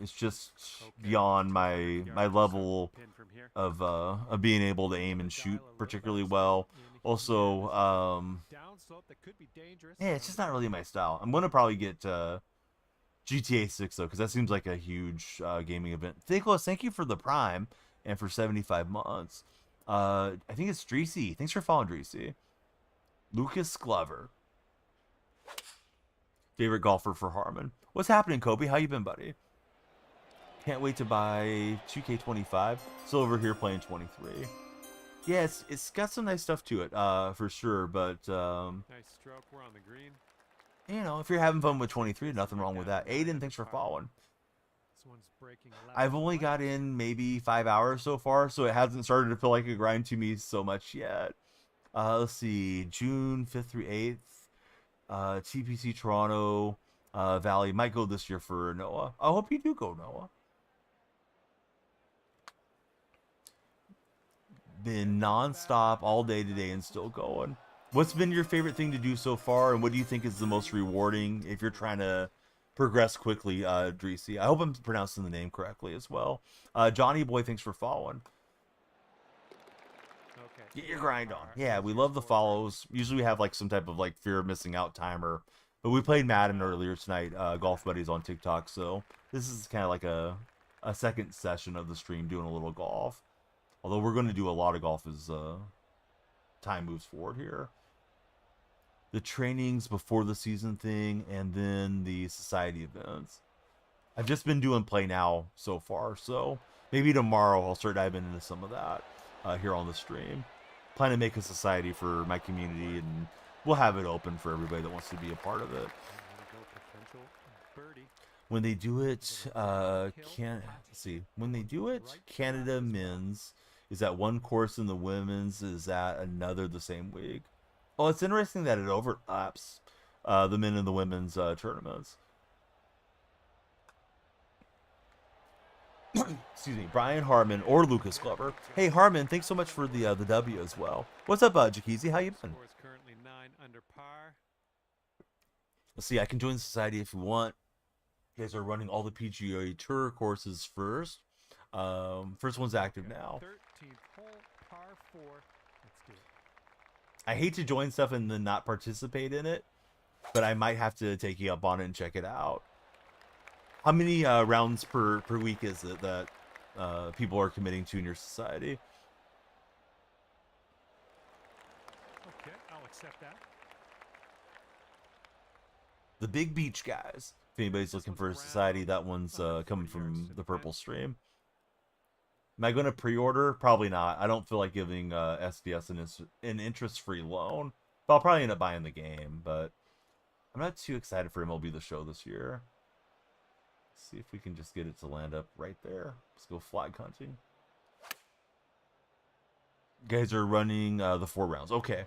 It's just beyond my level of being able to aim and shoot particularly well. Also, yeah, it's just not really my style. I'm gonna probably get GTA 6 though, because that seems like a huge gaming event. Nicholas, thank you for the Prime and for 75 months. I think it's Dreesy. Thanks for following, Dreesy. Lucas Glover, favorite golfer for Harmon. What's happening, Kobe? How you been, buddy? Can't wait to buy 2K25. Still over here playing 23. Yeah, it's got some nice stuff to it, for sure. But Nice stroke. We're on the green. you know, if you're having fun with 23, nothing wrong with that. Aiden, thanks for following. This one's breaking I've only got in maybe 5 hours so far, so it hasn't started to feel like a grind to me so much yet. Let's see, June 5th through 8th. TPC Toronto Valley might go this year for Noah. I hope you do go, Noah. Been non-stop all day today and still going. What's been your favorite thing to do so far, and what do you think is the most rewarding if you're trying to progress quickly, Dreesy? I hope I'm pronouncing the name correctly as well. Johnny Boy, thanks for following. Get your grind on. Yeah, we love the follows. Usually we have like some type of like fear of missing out timer. But we played Madden earlier tonight, Golf Buddies on TikTok, so this is kind of like a second session of the stream doing a little golf. Although we're going to do a lot of golf as time moves forward here. The trainings before the season thing, and then the society events. I've just been doing play now so far, so maybe tomorrow I'll start diving into some of that here on the stream. Plan to make a society for my community, and we'll have it open for everybody that wants to be a part of it. When they do it, when they do it, Canada men's is at one course and the women's is at another the same week. Oh, it's interesting that it overlaps the men and the women's tournaments. Excuse me, Brian Harmon or Lucas Glover. Hey Harmon, thanks so much for the W as well. What's up, Jakizi? How you been? Currently 9 under par. Let's see, I can join the society if you want. You guys are running all the PGA Tour courses first. First one's active now. 13th hole, par 4. Let's do it. I hate to join stuff and then not participate in it, but I might have to take you up on it and check it out. How many rounds per week is it that people are committing to in your society? Okay, I'll accept that. The Big Beach Guys. If anybody's looking for a society, that one's coming from the Purple Stream. Am I going to pre-order? Probably not. I don't feel like giving SDS an interest-free loan. But I'll probably end up buying the game. But I'm not too excited for MLB The Show this year. Let's see if we can just get it to land up right there. Let's go flag hunting. You guys are running the 4 rounds. Okay.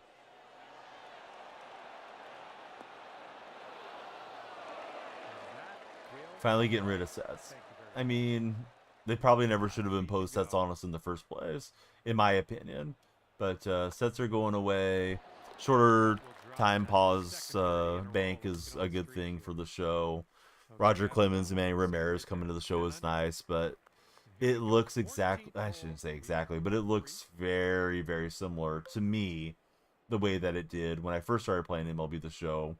Finally getting rid of sets. I mean, they probably never should have imposed sets on us in the first place, in my opinion. But sets are going away. Shorter time pause bank is a good thing for the show. Roger Clemens and Manny Ramirez coming to the show is nice, but it looks exactly, I shouldn't say exactly, but it looks very, very similar to me the way that it did when I first started playing MLB The Show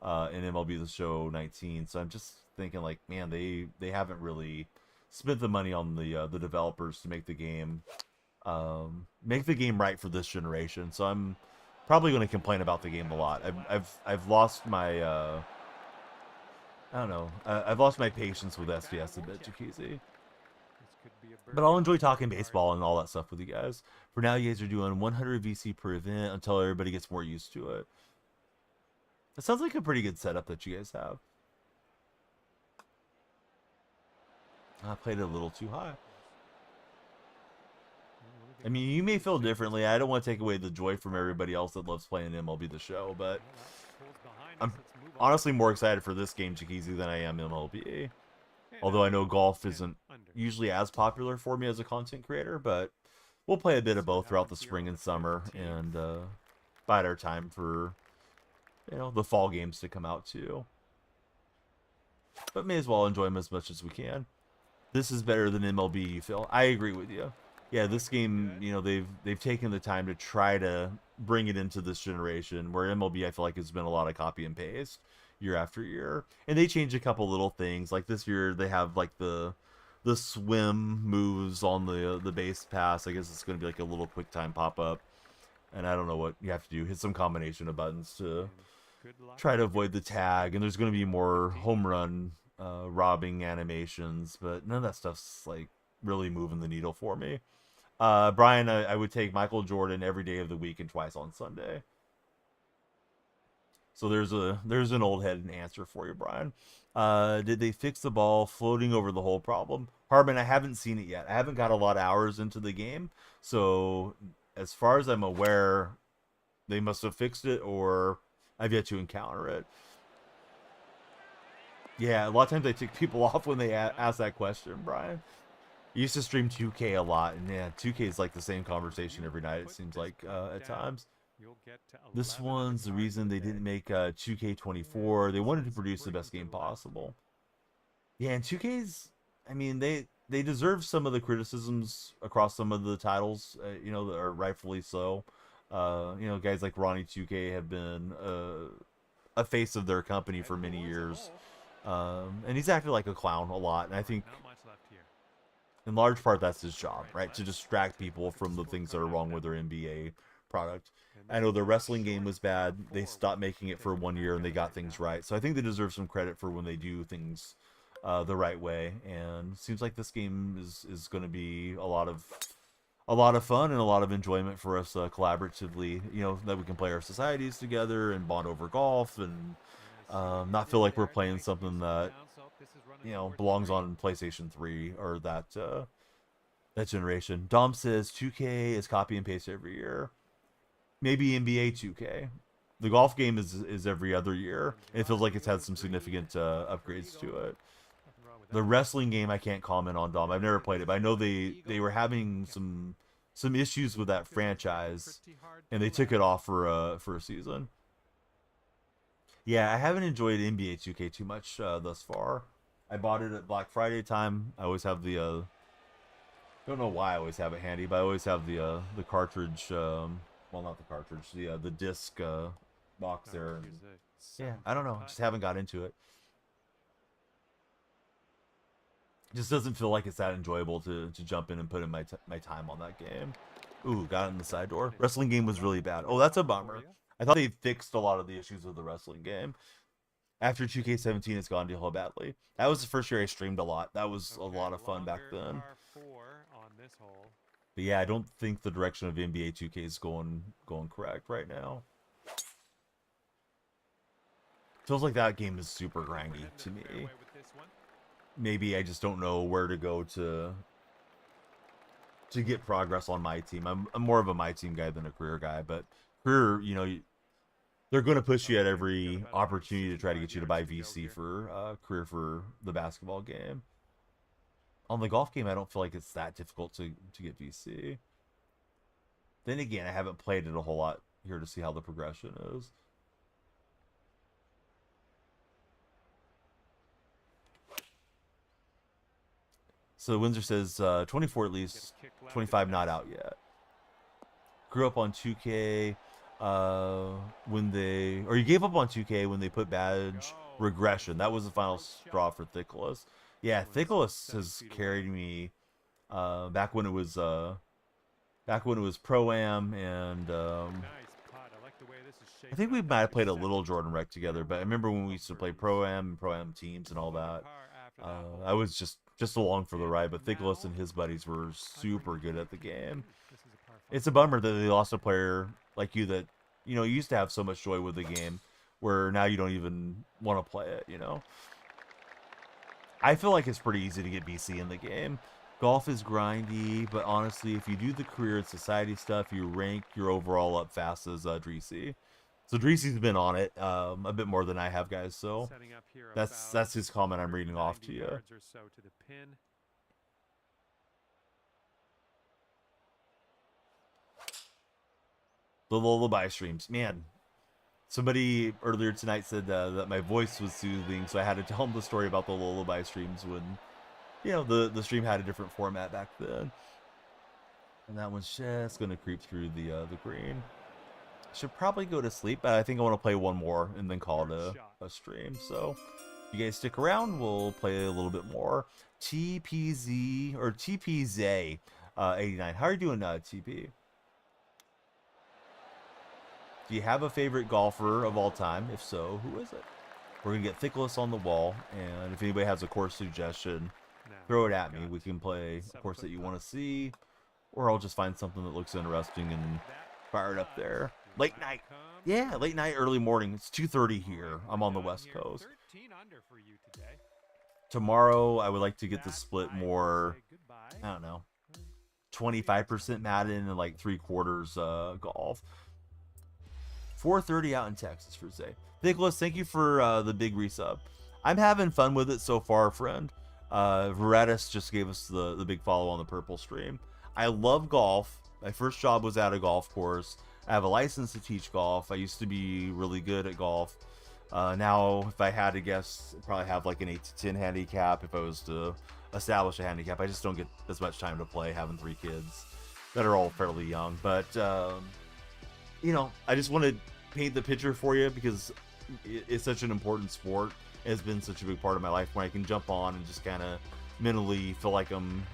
in MLB The Show 19. So I'm just thinking like, man, they haven't really spent the money on the developers to make the game right for this generation. So I'm probably going to complain about the game a lot. I've lost my I don't know. I've lost my patience with SDS a bit, Jakizi. But I'll enjoy talking baseball and all that stuff with you guys. For now, you guys are doing 100 VC per event until everybody gets more used to it. It sounds like a pretty good setup that you guys have. I played it a little too high. I mean, you may feel differently. I don't want to take away the joy from everybody else that loves playing MLB The Show, but I'm honestly more excited for this game, Jakizi, than I am MLB. Although I know golf isn't usually as popular for me as a content creator, but we'll play a bit of both throughout the spring and summer and bide our time for you know, the fall games to come out too. But may as well enjoy them as much as we can. This is better than MLB, Phil. I agree with you. Yeah, this game, you know, they've taken the time to try to bring it into this generation, where MLB I feel like has been a lot of copy and paste year after year. And they changed a couple little things. Like this year they have like the swim moves on the base pass. I guess it's going to be like a little quick time pop up. And I don't know what you have to do. Hit some combination of buttons to try to avoid the tag. And there's going to be more home run robbing animations, but none of that stuff's like really moving the needle for me. Brian, I would take Michael Jordan every day of the week and twice on Sunday. So there's an old head answer for you, Brian. Did they fix the ball floating over the whole problem? Harbin, I haven't seen it yet. I haven't got a lot of hours into the game, so as far as I'm aware, they must have fixed it, or I've yet to encounter it. Yeah, a lot of times I tick people off when they ask that question, Brian. I used to stream 2K a lot, and yeah, 2K is like the same conversation every night, it seems like, at times. This one's the reason they didn't make 2K24. They wanted to produce the best game possible. Yeah, and 2K's, I mean, they deserve some of the criticisms across some of the titles, you know, that are rightfully so. You know, guys like Ronnie 2K have been a face of their company for many years. And he's acted like a clown a lot, and I think in large part that's his job, right? To distract people from the things that are wrong with their NBA product. I know the wrestling game was bad. They stopped making it for 1 year and they got things right. So I think they deserve some credit for when they do things the right way. And it seems like this game is going to be a lot of fun and a lot of enjoyment for us collaboratively. You know, that we can play our societies together and bond over golf and not feel like we're playing something that, you know, belongs on PlayStation 3 or that generation. Dom says 2K is copy and paste every year. Maybe NBA 2K. The golf game is every other year. It feels like it's had some significant upgrades to it. The wrestling game I can't comment on, Dom. I've never played it, but I know they were having some issues with that franchise, and they took it off for a season. Yeah, I haven't enjoyed NBA 2K too much thus far. I bought it at Black Friday time. I always have the don't know why I always have it handy, but I always have the cartridge. Well, not the cartridge, the disc box there. And, yeah, I don't know. Just haven't got into it. It just doesn't feel like it's that enjoyable to jump in and put in my time on that game. Ooh, got it in the side door. Wrestling game was really bad. Oh, that's a bummer. I thought they fixed a lot of the issues with the wrestling game. After 2K17, it's gone down badly. That was the first year I streamed a lot. That was a lot of fun back then. But yeah, I don't think the direction of NBA 2K is going correct right now. Feels like that game is super grindy to me. Maybe I just don't know where to go to get progress on my team. I'm more of a my team guy than a career guy, but career, you know, they're going to push you at every opportunity to try to get you to buy VC for career for the basketball game. On the golf game, I don't feel like it's that difficult to get VC. Then again, I haven't played it a whole lot here to see how the progression is. So Windsor says 24 at least, 25 not out yet. Grew up on 2K or you gave up on 2K when they put badge regression. That was the final straw for Thickless. Yeah, Thickless has carried me back when it was Pro-Am, and I think we might have played a little Jordan Rec together, but I remember when we used to play Pro-Am and Pro-Am teams and all that. I was just along for the ride, but Thickless and his buddies were super good at the game. It's a bummer that they lost a player like you that, you know, used to have so much joy with the game, where now you don't even want to play it, you know? I feel like it's pretty easy to get BC in the game. Golf is grindy, but honestly, if you do the career and society stuff, you rank your overall up fast as Dreesy. So Dreesy's been on it a bit more than I have, guys. So that's his comment I'm reading off to you. The lullaby streams, man. Somebody earlier tonight said that my voice was soothing, so I had to tell them the story about the lullaby streams when, the stream had a different format back then. And that one's just gonna creep through the green. Should probably go to sleep, but I think I want to play one more and then call it a stream. So if you guys stick around, we'll play a little bit more. TPZ or TPZ 89. How are you doing, TP? Do you have a favorite golfer of all time? If so, who is it? We're gonna get Thickless on the wall, and if anybody has a course suggestion, throw it at me. We can play a course that you want to see, or I'll just find something that looks interesting and fire it up there. Late night. Yeah, late night, early morning. It's 2:30 here. I'm on the West Coast. Tomorrow, I would like to get the split more, I don't know, 25% Madden and like 3/4 golf. 4:30 out in Texas for Zay. Nicholas, thank you for the big resub. I'm having fun with it so far, friend. Veretis just gave us the big follow on the purple stream. I love golf. My first job was at a golf course. I have a license to teach golf. I used to be really good at golf. Now, if I had to guess, I'd probably have like an 8 to 10 handicap if I was to establish a handicap. I just don't get as much time to play having 3 kids that are all fairly young. But, I just want to paint the picture for you because it's such an important sport. It's been such a big part of my life when I can jump on and just kind of mentally feel like I'm,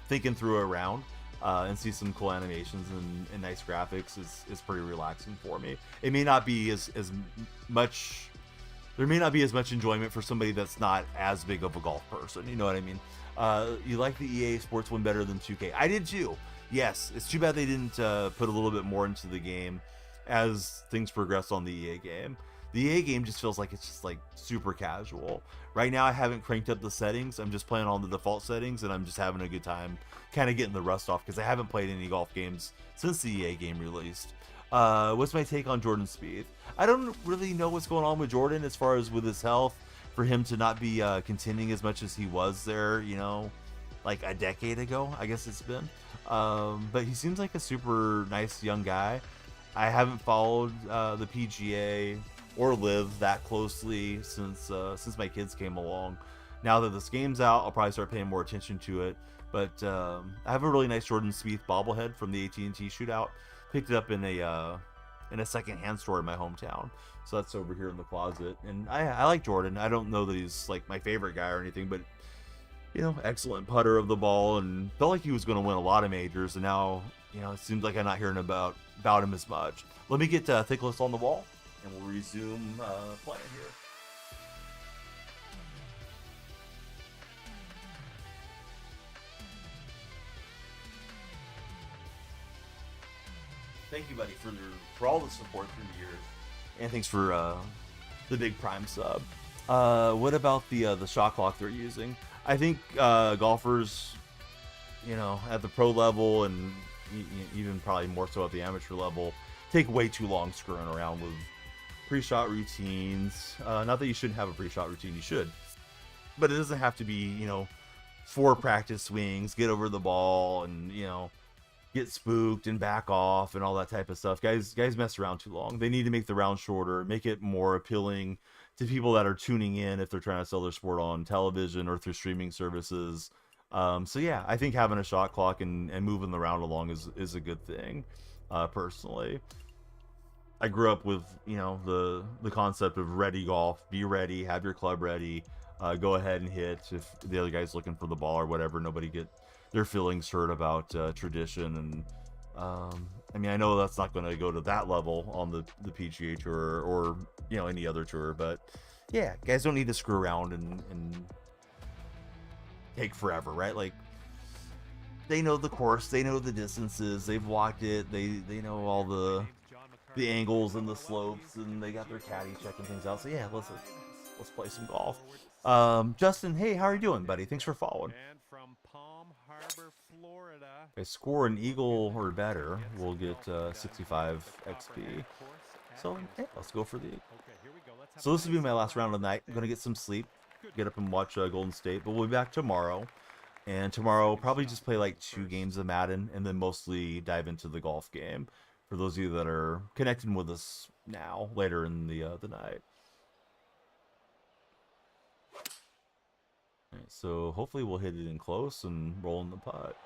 thinking through a round and see some cool animations and nice graphics is pretty relaxing for me. It may not be as much, there may not be as much enjoyment for somebody that's not as big of a golf person. You know what I mean? You like the EA Sports one better than 2K. I did too. Yes, it's too bad they didn't put a little bit more into the game as things progress on the EA game. The EA game just feels like it's just like super casual. Right now I haven't cranked up the settings. I'm just playing on the default settings and I'm just having a good time kind of getting the rust off because I haven't played any golf games since the EA game released. What's my take on Jordan Spieth? I don't really know what's going on with Jordan as far as with his health, for him to not be contending as much as he was there, like a decade ago, I guess it's been. But he seems like a super nice young guy. I haven't followed the PGA or Live that closely since my kids came along. Now that this game's out, I'll probably start paying more attention to it. But I have a really nice Jordan Spieth bobblehead from the AT&T shootout. Picked it up in a secondhand store in my hometown. So that's over here in the closet. And I like Jordan. I don't know that he's like my favorite guy or anything, but excellent putter of the ball and felt like he was going to win a lot of majors. And now, it seems like I'm not hearing about him as much. Let me get Thickless on the wall and we'll resume playing here. Thank you, buddy, for all the support through the years. And thanks for the big Prime sub. What about the shot clock they're using? I think golfers, at the pro level and even probably more so at the amateur level, take way too long screwing around with pre-shot routines. Not that you shouldn't have a pre-shot routine, you should. But it doesn't have to be, 4 practice swings, get over the ball, and, get spooked and back off and all that type of stuff. Guys mess around too long. They need to make the round shorter, make it more appealing to people that are tuning in if they're trying to sell their sport on television or through streaming services. So yeah, I think having a shot clock and moving the round along is a good thing, personally. I grew up with, the concept of ready golf, be ready, have your club ready, go ahead and hit if the other guy's looking for the ball or whatever. Nobody get their feelings hurt about tradition. And I know that's not going to go to that level on the PGA Tour or any other tour, but yeah, guys don't need to screw around and take forever, right? Like, they know the course, they know the distances, they've walked it, they know all the angles and the slopes, and they got their caddy checking things out. So yeah, let's play some golf. Justin, hey, how are you doing, buddy? Thanks for following. If I score an eagle or better, we'll get 65 XP. So yeah, let's go for the eagle. So this will be my last round of the night. I'm gonna get some sleep, get up and watch Golden State, but we'll be back tomorrow. And tomorrow, probably just play like 2 games of Madden, and then mostly dive into the golf game. For those of you that are connecting with us now, later in the night. All right, so hopefully we'll hit it in close and roll in the putt.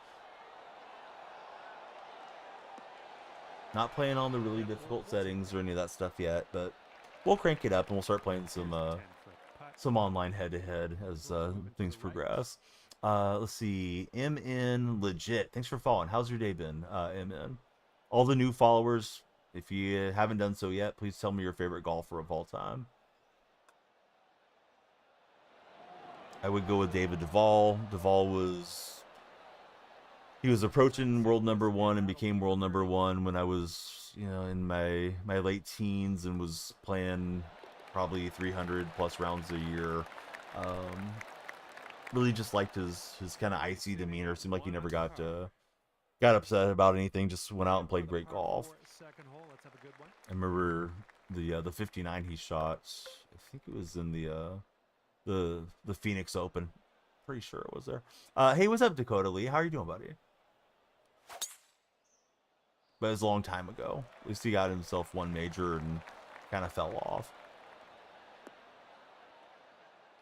Not playing on the really difficult settings or any of that stuff yet, but we'll crank it up and we'll start playing some online head-to-head as things progress. Let's see. MN Legit. Thanks for following. How's your day been, MN? All the new followers, if you haven't done so yet, please tell me your favorite golfer of all time. I would go with David Duval. Duval was... He was approaching world number one and became world number one when I was, you know, in my late teens and was playing probably 300 plus rounds a year. Really just liked his kind of icy demeanor. Seemed like he never got upset about anything. Just went out and played great golf. I remember the 59 he shot. I think it was in the Phoenix Open. Pretty sure it was there. Hey, what's up, Dakota Lee? How are you doing, buddy? But it was a long time ago. At least he got himself one major and kind of fell off.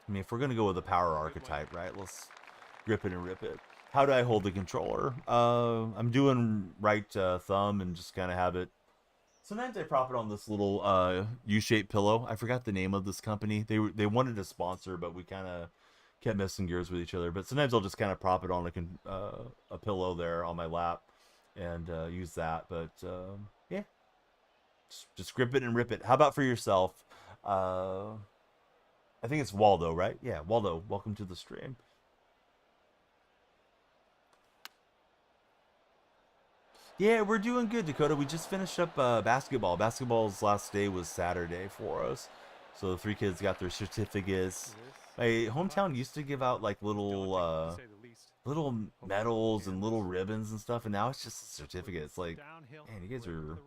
I mean, if we're going to go with the power archetype, right, let's grip it and rip it. How do I hold the controller? I'm doing right thumb and just kind of have it. Sometimes I prop it on this little U-shaped pillow. I forgot the name of this company. They wanted to sponsor, but we kind of kept messing gears with each other. But sometimes I'll just kind of prop it on a pillow there on my lap and use that. But yeah, just grip it and rip it. How about for yourself? I think it's Waldo, right? Yeah, Waldo, welcome to the stream. Yeah, we're doing good, Dakota. We just finished up basketball. Basketball's last day was Saturday for us. So the three kids got their certificates. My hometown used to give out like little medals and little ribbons and stuff, and now it's just a certificate. It's like, man, you guys are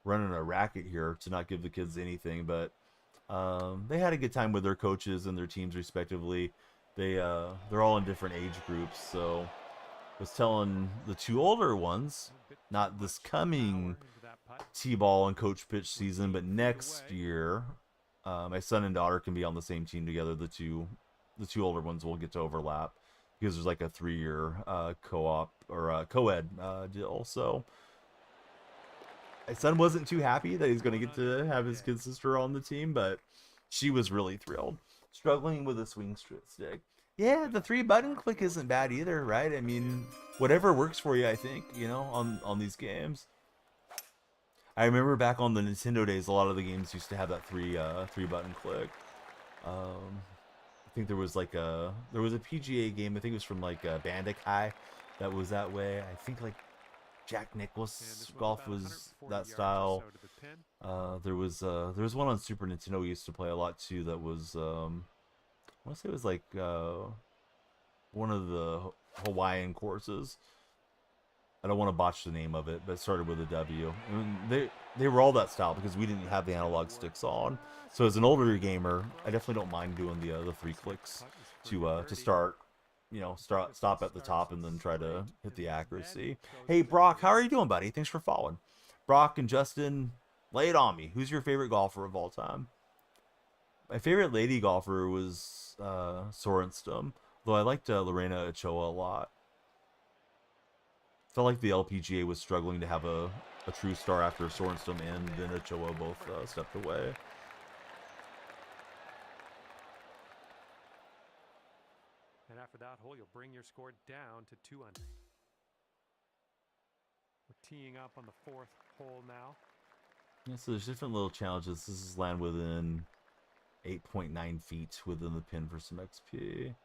running a racket here to not give the kids anything, but they had a good time with their coaches and their teams respectively. They're all in different age groups, so I was telling the two older ones, not this coming T-ball and coach pitch season, but next year, my son and daughter can be on the same team together. The two older ones will get to overlap because there's like a 3-year co-op or co-ed deal. So my son wasn't too happy that he's going to get to have his kid sister on the team, but she was really thrilled. Struggling with a swing stick. Yeah, the 3-button click isn't bad either, right? I mean, whatever works for you, I think, you know, on these games. I remember back on the Nintendo days, a lot of the games used to have that 3-button click. I think there was a PGA game, I think it was from like Bandicoot that was that way. I think like Jack Nicklaus golf was that style. There was one on Super Nintendo we used to play a lot too that was I want to say it was like one of the Hawaiian courses. I don't want to botch the name of it, but it started with a W. I mean, they were all that style because we didn't have the analog sticks on. So as an older gamer, I definitely don't mind doing the 3 clicks to start, you know, stop at the top and then try to hit the accuracy. Hey Brock, how are you doing, buddy? Thanks for following. Brock and Justin, lay it on me. Who's your favorite golfer of all time? My favorite lady golfer was Sorenstam, though I liked Lorena Ochoa a lot. Felt like the LPGA was struggling to have a true star after Sorenstam and then Ochoa both stepped away. And after that hole, you'll bring your score down to 2 under. We're teeing up on the 4th hole now. Yeah, so there's different little challenges. This is land within 8.9 feet within the pin for some XP.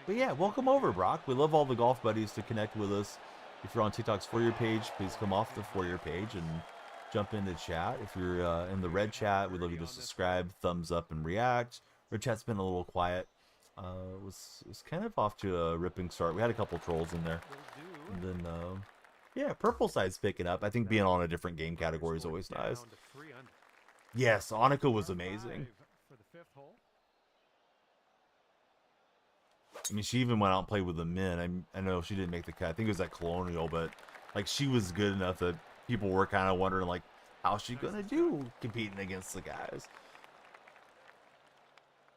But yeah, welcome over, Brock. We love all the golf buddies to connect with us. If you're on TikTok's For Your page, please come off the For Your page and jump into chat. If you're in the red chat, we'd love you to subscribe, thumbs up, and react. Red chat's been a little quiet. It was kind of off to a ripping start. We had a couple trolls in there. And then, yeah, purple side's picking up. I think being on a different game category is always nice. Yes, Annika was amazing. For the 5th hole. I mean, she even went out and played with the men. I know she didn't make the cut. I think it was at Colonial, but like she was good enough that people were kind of wondering like, how's she gonna do competing against the guys?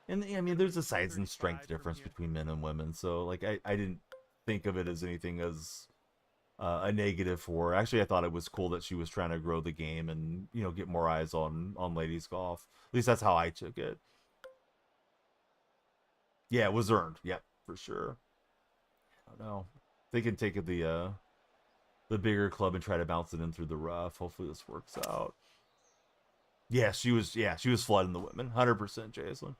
And I mean, there's a size and strength difference between men and women, so like I didn't think of it as anything as a negative for her. Actually, I thought it was cool that she was trying to grow the game and get more eyes on ladies golf. At least that's how I took it. Yeah, it was earned. Yep, for sure. I don't know. They can take it the bigger club and try to bounce it in through the rough. Hopefully this works out. Yeah, she was. Yeah, she was flooding the women. 100%, Jason.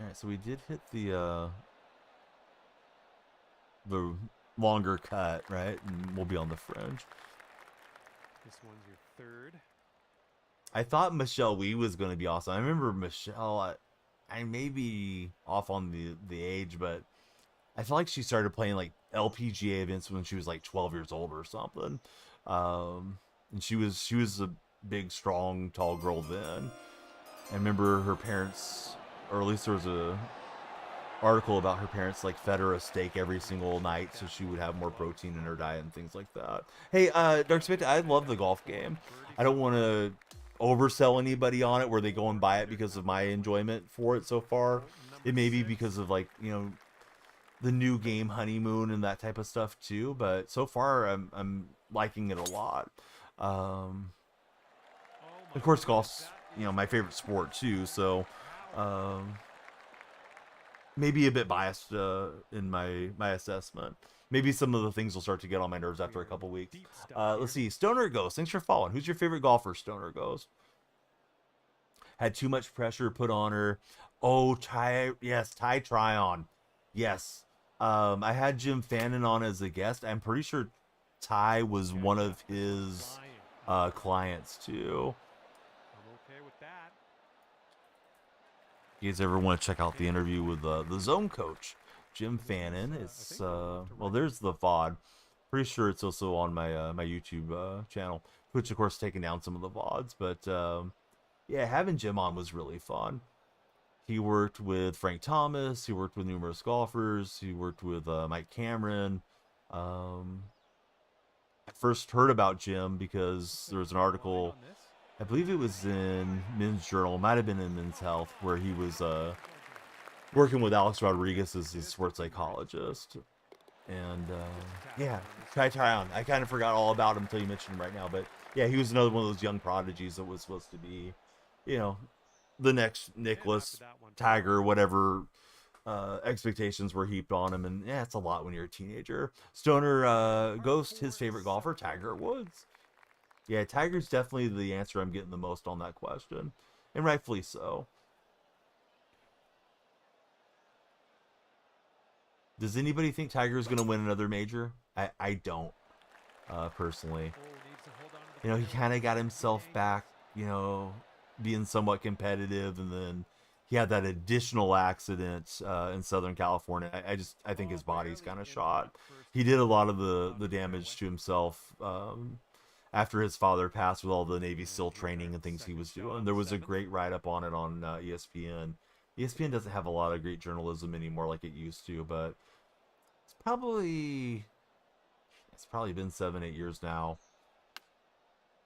All right, so we did hit the longer cut, right? And we'll be on the fringe. This one's your third. I thought Michelle Wee was going to be awesome. I remember Michelle. I may be off on the age, but I feel like she started playing like LPGA events when she was like 12 years old or something. And she was a big, strong, tall girl then. I remember her parents, or at least there was a article about her parents like fed her a steak every single night so she would have more protein in her diet and things like that. Hey, Dark Spectre, I love the golf game. I don't want to oversell anybody on it where they go and buy it because of my enjoyment for it so far. It may be because of like, the new game honeymoon and that type of stuff too, but so far I'm liking it a lot. Of course golf's, my favorite sport too, so maybe a bit biased in my assessment. Maybe some of the things will start to get on my nerves after a couple weeks. Let's see. Stoner Ghost, thanks for following. Who's your favorite golfer, Stoner Ghost? Had too much pressure put on her. Oh, Ty Tryon. Yes. I had Jim Fannin on as a guest. I'm pretty sure Ty was one of his clients too. I'm okay with that. You guys ever want to check out the interview with the zone coach, Jim Fannin? It's well, there's the VOD. Pretty sure it's also on my my YouTube channel. Twitch, of course, taking down some of the VODs, but yeah, having Jim on was really fun. He worked with Frank Thomas. He worked with numerous golfers. He worked with Mike Cameron. I first heard about Jim because there was an article, I believe it was in Men's Journal, might have been in Men's Health, where he was working with Alex Rodriguez as his sports psychologist. And yeah, Ty Tryon. I kind of forgot all about him until you mentioned him right now. But yeah, he was another one of those young prodigies that was supposed to be, the next Nicholas, Tiger, whatever expectations were heaped on him. And yeah, it's a lot when you're a teenager. Stoner Ghost, his favorite golfer, Tiger Woods. Yeah, Tiger's definitely the answer I'm getting the most on that question, and rightfully so. Does anybody think Tiger is going to win another major? I don't, personally. He kind of got himself back, being somewhat competitive, and then he had that additional accident in Southern California. I think his body's kind of shot. He did a lot of the damage to himself after his father passed with all the Navy SEAL training and things he was doing. There was a great write-up on it on ESPN. ESPN doesn't have a lot of great journalism anymore like it used to, but it's probably been 7-8 years now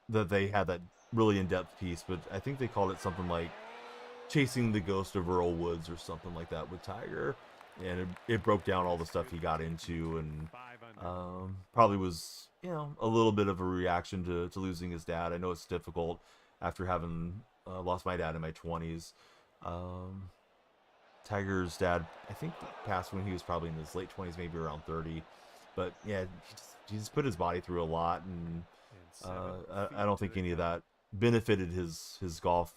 that they had that really in-depth piece, but I think they called it something like Chasing the Ghost of Earl Woods or something like that with Tiger, and it broke down all the stuff he got into, and probably was a little bit of a reaction to losing his dad. I know it's difficult after having lost my dad in my 20s. Tiger's dad, I think, passed when he was probably in his late 20s, maybe around 30. But yeah, he just put his body through a lot, and I don't think any of that benefited his golf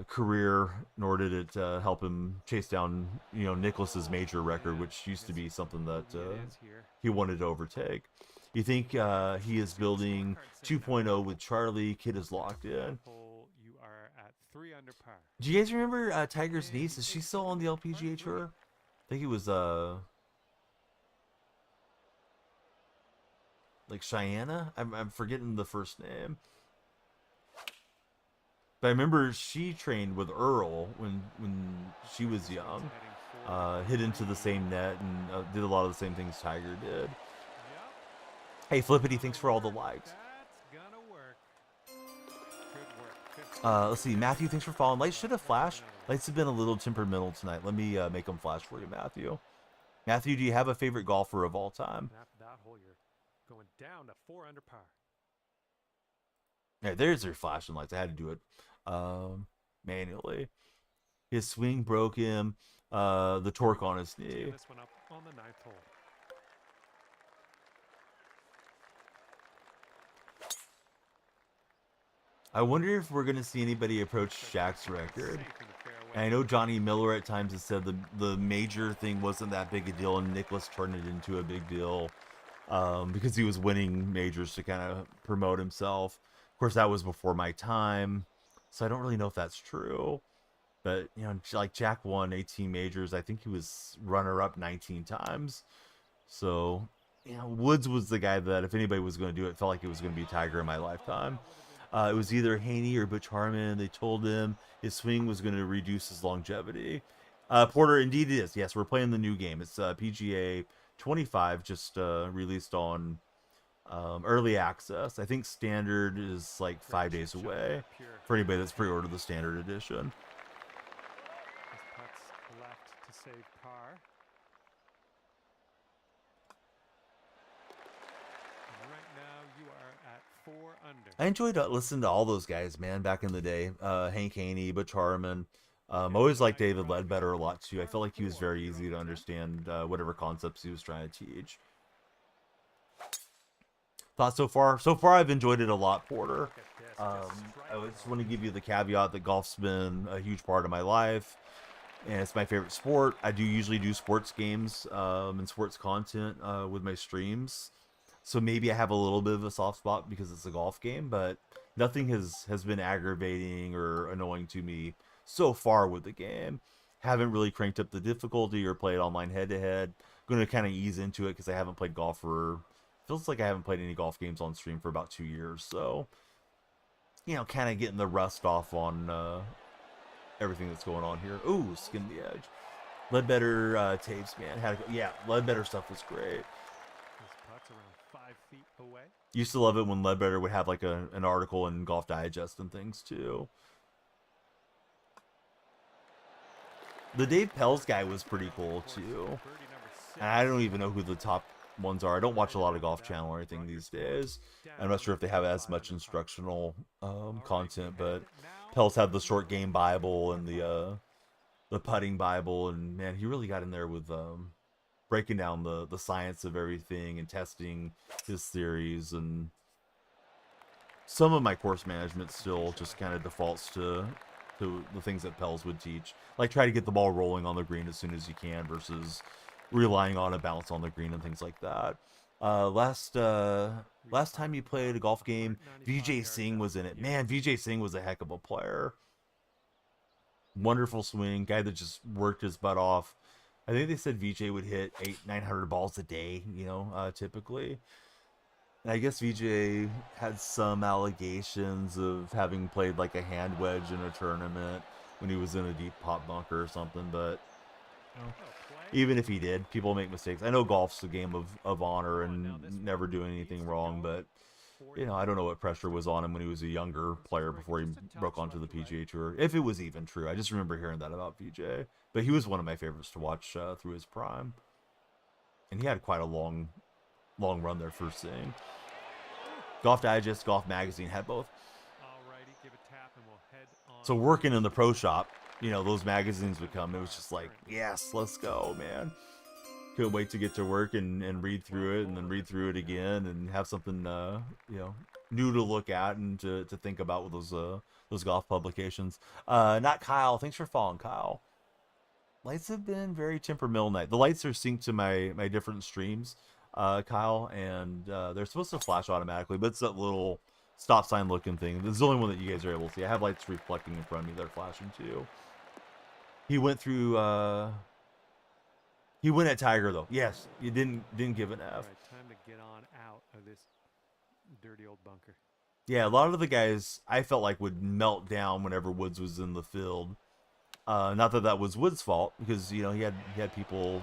career, nor did it help him chase down Nicklaus's major record, which used to be something that he wanted to overtake. You think he is building 2.0 with Charlie? Kid is locked in. You are at 3 under par. Do you guys remember Tiger's niece? Is she still on the LPGA tour? I think it was like Cheyenne. I'm forgetting the first name. But I remember she trained with Earl when she was young. Hit into the same net and did a lot of the same things Tiger did. Yep. Hey, Flippity, thanks Gonna for all the work. likes. That's gonna work. Good work. Good Let's see, Matthew, thanks for following. Lights should have flashed. another one. Lights have been a little temperamental tonight. Let me make them flash for you, Matthew. Matthew, do you have a favorite golfer of all time? After that hole, you're going down to 4 under par. Yeah, there's your flashing lights. I had to do it manually. His swing broke him. The torque on his Let's tee knee. this one up on the 9th hole. I wonder if we're gonna see anybody approach Shaq's record. Safe in the fairway. And I know Johnny Miller at times has said the major thing wasn't that big a deal, and Nicklaus turned it into a big deal because he was winning majors to kind of promote himself. Of course, that was before my time, so I don't really know if that's true. But you know, like Jack won 18 majors. I think he was runner-up 19 times. So you know, Woods was the guy that if anybody was going to do it, felt like it was going to be Tiger in my lifetime. It was either Haney or Butch Harmon. They told him his swing was going to reduce his longevity. Porter, indeed it is. Yes, we're playing the new game. It's PGA 25, just released on early access. I think standard is like 5 days away for anybody that's pre-ordered the standard edition. This putt's left to save par. And right now you are at 4 under. I enjoyed listening to all those guys, man, back in the day. Hank Haney, Butch Harmon. Always liked David Ledbetter a lot, too. I felt like he was very easy to understand whatever concepts he was trying to teach. Thought so far I've enjoyed it a lot, Porter. I just want to give you the caveat that golf's been a huge part of my life, and it's my favorite sport. I do usually do sports games and sports content with my streams, so maybe I have a little bit of a soft spot because it's a golf game, but nothing has been aggravating or annoying to me so far with the game. Haven't really cranked up the difficulty or played online head-to-head. Going to kind of ease into it because I haven't played golf for... Feels like I haven't played any golf games on stream for about 2 years, so... You know, kind of getting the rust off on everything that's going on here. Ooh, skin the edge. Ledbetter tapes, man. Yeah, Ledbetter stuff was great. This putt's around 5 feet away. Used to love it when Ledbetter would have like an article in Golf Digest and things too. The Dave Pels guy was pretty cool too. And I don't even know who the top ones are. I don't watch a lot of Golf Channel or anything these days. I'm not sure if they have as much instructional content, but Pels had the short game Bible and the putting Bible, and man, he really got in there with breaking down the science of everything and testing his theories. And some of my course management still just kind of defaults to the things that Pels would teach, like try to get the ball rolling on the green as soon as you can versus relying on a bounce on the green and things like that. Last time you played a golf game, Vijay Singh was in it. Man, Vijay Singh was a heck of a player. Wonderful swing, guy that just worked his butt off. I think they said Vijay would hit 800-900 balls a day, you know, typically. And I guess Vijay had some allegations of having played like a hand wedge in a tournament when he was in a deep pot bunker or something, but you know, even if he did, people make mistakes. I know golf's a game of honor and never doing anything wrong, but you know, I don't know what pressure was on him when he was a younger player before he broke onto the PGA Tour, if it was even true. I just remember hearing that about Vijay, but he was one of my favorites to watch through his prime, and he had quite a long run there for Singh. Golf Digest, Golf Magazine had both. Alrighty, give a tap and we'll head on. So working in the pro shop, you know, those magazines would come. It was just like, yes, let's go, man. Couldn't wait to get to work and read through it and then read through it again and have something, you know, new to look at and to think about with those golf publications. Not Kyle. Thanks for following, Kyle. Lights have been very temperamental night. The lights are synced to my different streams, Kyle, and they're supposed to flash automatically, but it's that little stop sign looking thing. This is the only one that you guys are able to see. I have lights reflecting in front of me that are flashing too. He went through he went at Tiger though. Yes, you didn't give an F. All right, time to get on out of this dirty old bunker. Yeah, a lot of the guys I felt like would melt down whenever Woods was in the field. Not that that was Woods' fault, because he had people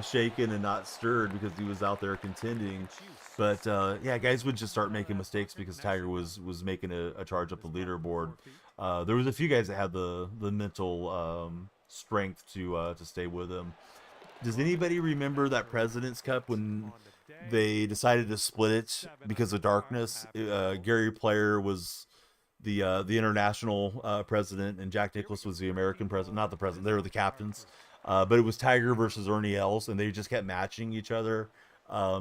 shaken and not stirred because he was out there contending. But yeah, guys would just start making mistakes because Tiger was making a charge up the leaderboard. There was a few guys that had the mental strength to stay with him. Does anybody remember that President's Cup when they decided to split it because of darkness? Gary Player was the international president, and Jack Nicklaus was the American president. Not the president; they were the captains. But it was Tiger versus Ernie Els, and they just kept matching each other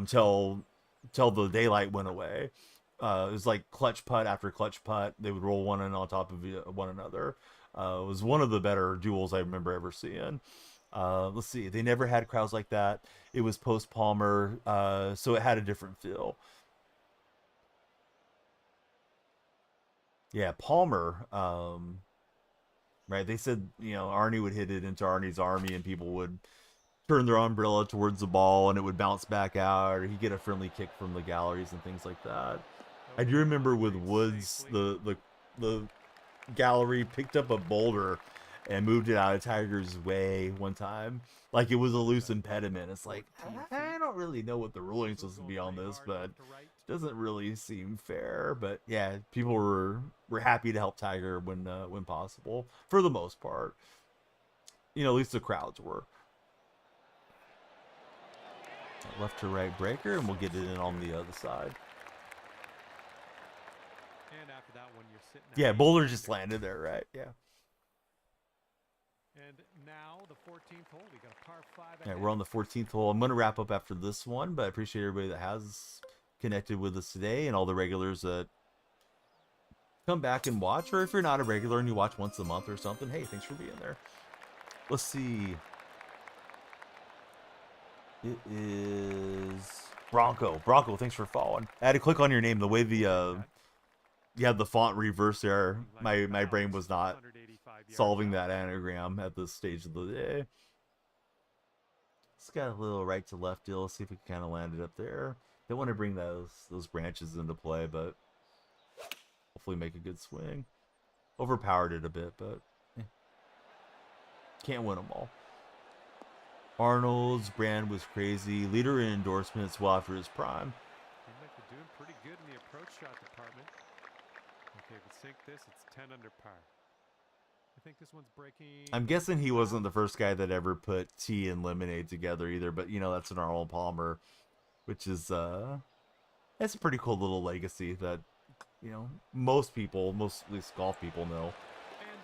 till the daylight went away. It was like clutch putt after clutch putt. They would roll one in on top of one another. It was one of the better duels I remember ever seeing. Let's see. They never had crowds like that. It was post Palmer, so it had a different feel. Yeah, Palmer. Right? They said Arnie would hit it into Arnie's army, and people would turn their umbrella towards the ball, and it would bounce back out, or he'd get a friendly kick from the galleries and things like that. I do remember with Woods, the gallery picked up a boulder and moved it out of Tiger's way one time. Like it was a loose impediment. It's like, I don't really know what the ruling's supposed to be on this, but it doesn't really seem fair. But yeah, people were happy to help Tiger when possible, for the most part. At least the crowds were. Left to right breaker, and we'll get it in on the other side. And after that one, you're sitting. Yeah, Bowler just landed there, right? Yeah. And now the 14th hole, we got a par 5. Yeah, we're on the 14th hole. I'm going to wrap up after this one, but I appreciate everybody that has connected with us today and all the regulars that come back and watch. Or if you're not a regular and you watch once a month or something, hey, thanks for being there. Let's see. It is Bronco. Bronco, thanks for following. I had to click on your name. The way you have the font reverse there, my brain was not solving that anagram at this stage of the day. It's got a little right to left deal. Let's see if we can kind of land it up there. Don't want to bring those branches into play, but hopefully make a good swing. Overpowered it a bit, but can't win them all. Arnold's brand was crazy. Leader in endorsements well after his prime. He might be doing pretty good in the approach shot department. Okay, if we sink this, it's 10 under par. I think this one's breaking. I'm guessing he wasn't the first guy that ever put tea and lemonade together either, but that's an Arnold Palmer, which is that's a pretty cool little legacy that most people, at least golf people, know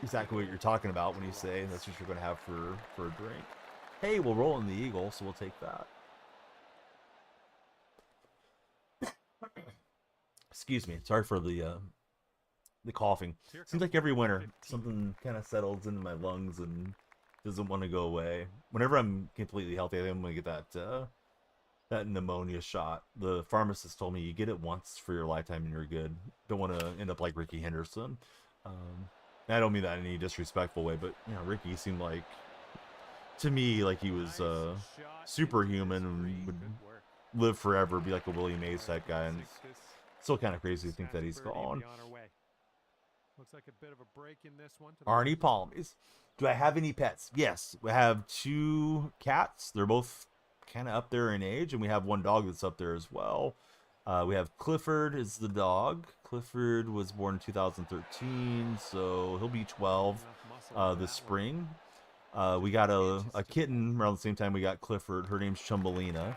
exactly what you're talking about when you say that's what you're going to have for a drink. Hey, we'll roll in the eagle, so we'll take that. Excuse me. Sorry for the coughing. Seems like every winter something kind of settles into my lungs and doesn't want to go away. Whenever I'm completely healthy, I think I'm going to get that pneumonia shot. The pharmacist told me you get it once for your lifetime and you're good. Don't want to end up like Ricky Henderson. I don't mean that in any disrespectful way, but Ricky seemed like, to me, like he was superhuman and would live forever, be like a Willie Mays type guy, and it's still kind of crazy to think that he's gone. Looks like a bit of a break in this one. Arnie Palmies. Do I have any pets? Yes, we have 2 cats. They're both kind of up there in age, and we have 1 dog that's up there as well. We have Clifford is the dog. Clifford was born in 2013, so he'll be 12 this spring. We got a kitten around the same time we got Clifford. Her name's Chumbelina.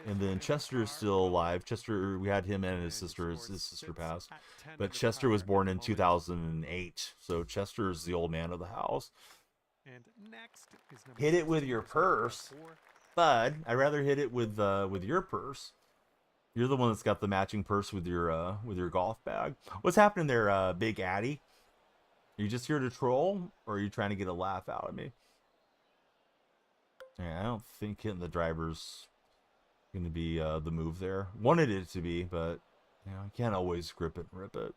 And then Chester is still alive. Chester, we had him and his sister. His sister passed. But Chester was born in 2008. So Chester is the old man of the house. Hit it with your purse. Bud, I'd rather hit it with your purse. You're the one that's got the matching purse with your golf bag. What's happening there, Big Addy? Are you just here to troll? Or are you trying to get a laugh out of me? Yeah, I don't think hitting the driver's going to be the move there. Wanted it to be, but you can't always grip it and rip it.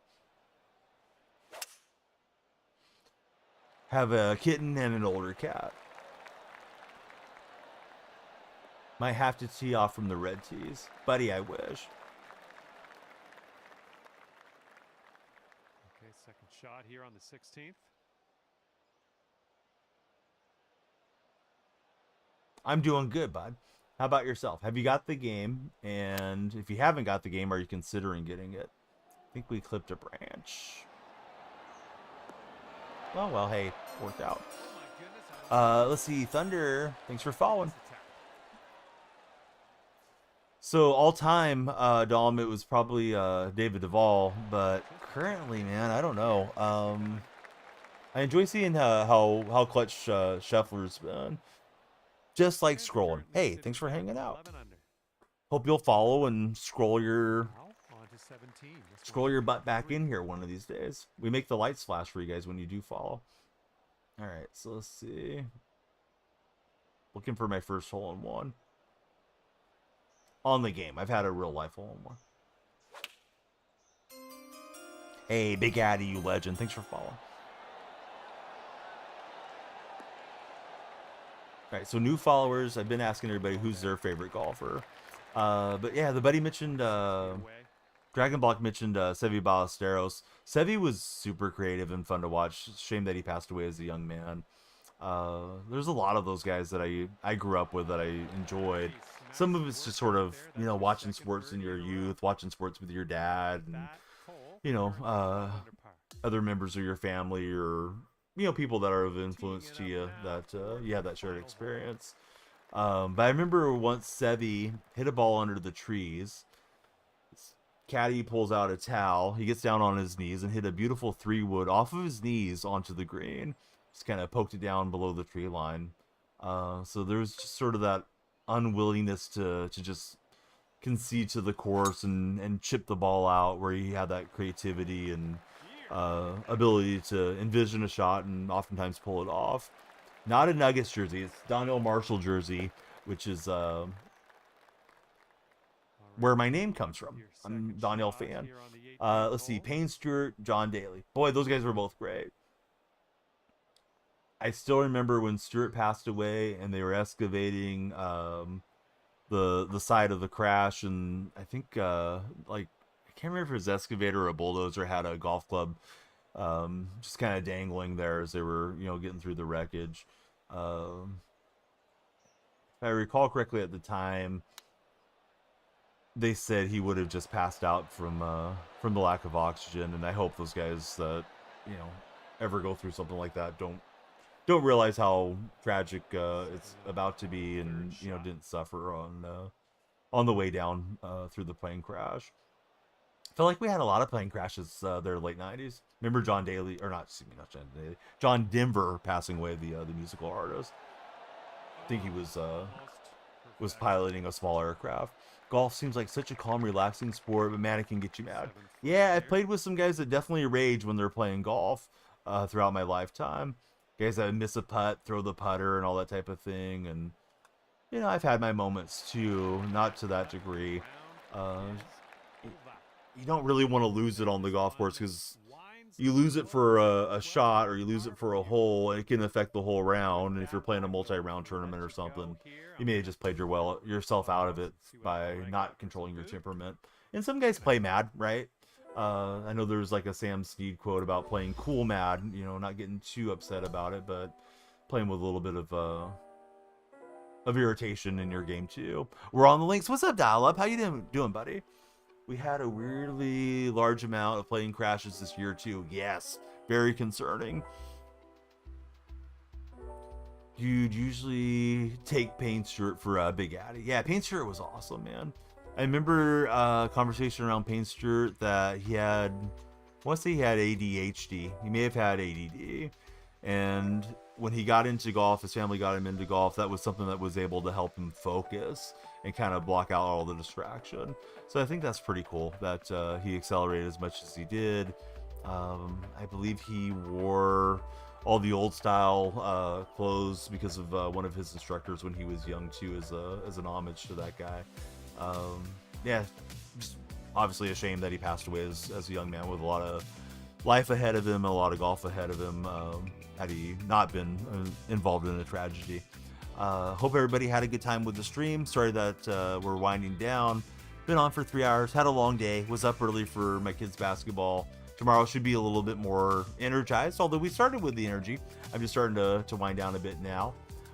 Have a kitten and an older cat. Might have to tee off from the red tees. Buddy, I wish. second shot here on the 16th. I'm doing good, bud. How about yourself? Have you got the game? And if you haven't got the game, are you considering getting it? I think we clipped a branch. Oh, well, hey, worked out. Let's see. Thunder, thanks for following. So all time, Dom, it was probably David Duvall, but currently, man, I don't know. I enjoy seeing how clutch Scheffler's been. Just like scrolling. Hey, thanks for hanging out. Hope you'll follow and scroll your butt back in here one of these days. We make the lights flash for you guys when you do follow. All right, so let's see. Looking for my first hole-in-one. On the game. I've had a real life hole-in-one. Hey, Big Addy, you legend. Thanks for following. All right, so new followers. I've been asking everybody who's their favorite golfer. But yeah, the buddy mentioned, Dragon Block mentioned Seve Ballesteros. Seve was super creative and fun to watch. Shame that he passed away as a young man. There's a lot of those guys that I grew up with that I enjoyed. Some of it's just sort of, you know, watching sports in your youth, watching sports with your dad, and, you know, other members of your family, or, you know, people that are of influence to you, that you have that shared experience. But I remember once Seve hit a ball under the trees. Caddy pulls out a towel. He gets down on his knees and hit a beautiful 3-wood off of his knees onto the green. Just kind of poked it down below the tree line. So there's just sort of that unwillingness to just concede to the course and chip the ball out, where he had that creativity and ability to envision a shot and oftentimes pull it off. Not a Nuggets jersey. It's Donnell Marshall jersey, which is where my name comes from. I'm a Donnell fan. Let's see. Payne Stewart, John Daly. Boy, those guys were both great. I still remember when Stewart passed away and they were excavating the side of the crash, and I think like, I can't remember if it was excavator or a bulldozer had a golf club just kind of dangling there as they were, you know, getting through the wreckage. If I recall correctly, at the time, they said he would have just passed out from the lack of oxygen, and I hope those guys that, you know, ever go through something like that don't realize how tragic it's about to be, and, you know, didn't suffer on the way down through the plane crash. I feel like we had a lot of plane crashes there late 90s. Remember John Daly, or not, excuse me, not John Daly, John Denver passing away, the musical artist. I think he was piloting a small aircraft. Golf seems like such a calm, relaxing sport, but man, it can get you mad. Yeah, I've played with some guys that definitely rage when they're playing golf throughout my lifetime. Guys that miss a putt, throw the putter, and all that type of thing. And, you know, I've had my moments too, not to that degree. You don't really want to lose it on the golf course, because you lose it for a shot, or you lose it for a hole, and it can affect the whole round. And if you're playing a multi-round tournament or something, you may have just played yourself out of it by not controlling your temperament. And some guys play mad, right? I know there's like a Sam Snead quote about playing cool mad, you know, not getting too upset about it, but playing with a little bit of irritation in your game too. We're on the links. What's up, Dial Up? How you doing, buddy? We had a weirdly large amount of plane crashes this year too. Yes, very concerning. You'd usually take Payne Stewart for Big Addy. Yeah, Payne Stewart was awesome, man. I remember a conversation around Payne Stewart that he had, I want to say he had ADHD. He may have had ADD. And when he got into golf, his family got him into golf, that was something that was able to help him focus and kind of block out all the distraction. So I think that's pretty cool that he accelerated as much as he did. I believe he wore all the old style clothes because of one of his instructors when he was young too, as an homage to that guy. Yeah, just obviously a shame that he passed away as a young man with a lot of life ahead of him, a lot of golf ahead of him, had he not been involved in a tragedy. Hope everybody had a good time with the stream. Sorry that we're winding down. Been on for 3 hours, had a long day, was up early for my kids' basketball, tomorrow should be a little bit more energized, although we started with the energy. I'm just starting to wind down a bit now.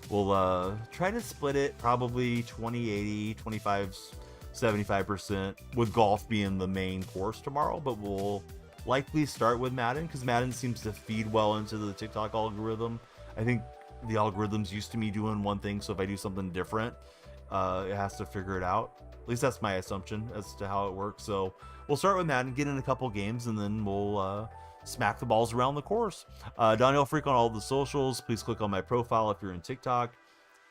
We'll try to split it probably 20-80, 25-75%, with golf being the main course tomorrow, but we'll likely start with Madden because Madden seems to feed well into the TikTok algorithm. I think the algorithm's used to me doing one thing, so if I do something different, it has to figure it out. At least that's my assumption as to how it works. So we'll start with Madden, get in a couple games, and then we'll smack the balls around the course. Daniel Freak on all the socials. Please click on my profile if you're in TikTok.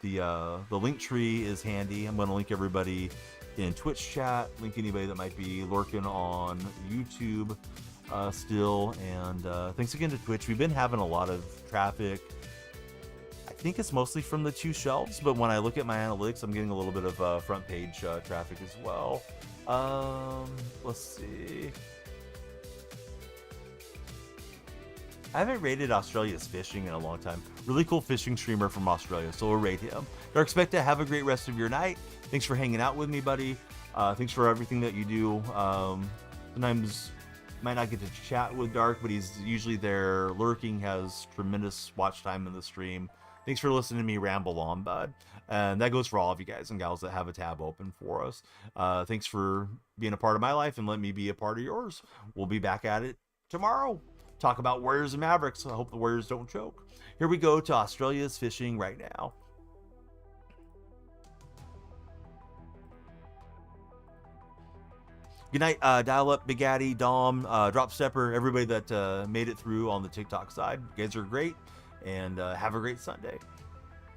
The link tree is handy. I'm going to link everybody in Twitch chat, link anybody that might be lurking on YouTube still. And thanks again to Twitch. We've been having a lot of traffic. I think it's mostly from the 2 shelves, but when I look at my analytics, I'm getting a little bit of front page traffic as well. Let's see. I haven't rated Australia's Fishing in a long time. Really cool fishing streamer from Australia, so we'll rate him. Dark Specta, have a great rest of your night. Thanks for hanging out with me, buddy. Thanks for everything that you do. Sometimes might not get to chat with Dark, but he's usually there lurking, has tremendous watch time in the stream. Thanks for listening to me ramble on, bud. And that goes for all of you guys and gals that have a tab open for us. Thanks for being a part of my life and let me be a part of yours. We'll be back at it tomorrow. Talk about Warriors and Mavericks. I hope the Warriors don't choke. Here we go to Australia's Fishing right now. Good night, Dial Up, Big Addy, Dom, Drop Stepper, everybody that made it through on the TikTok side. You guys are great, and have a great Sunday.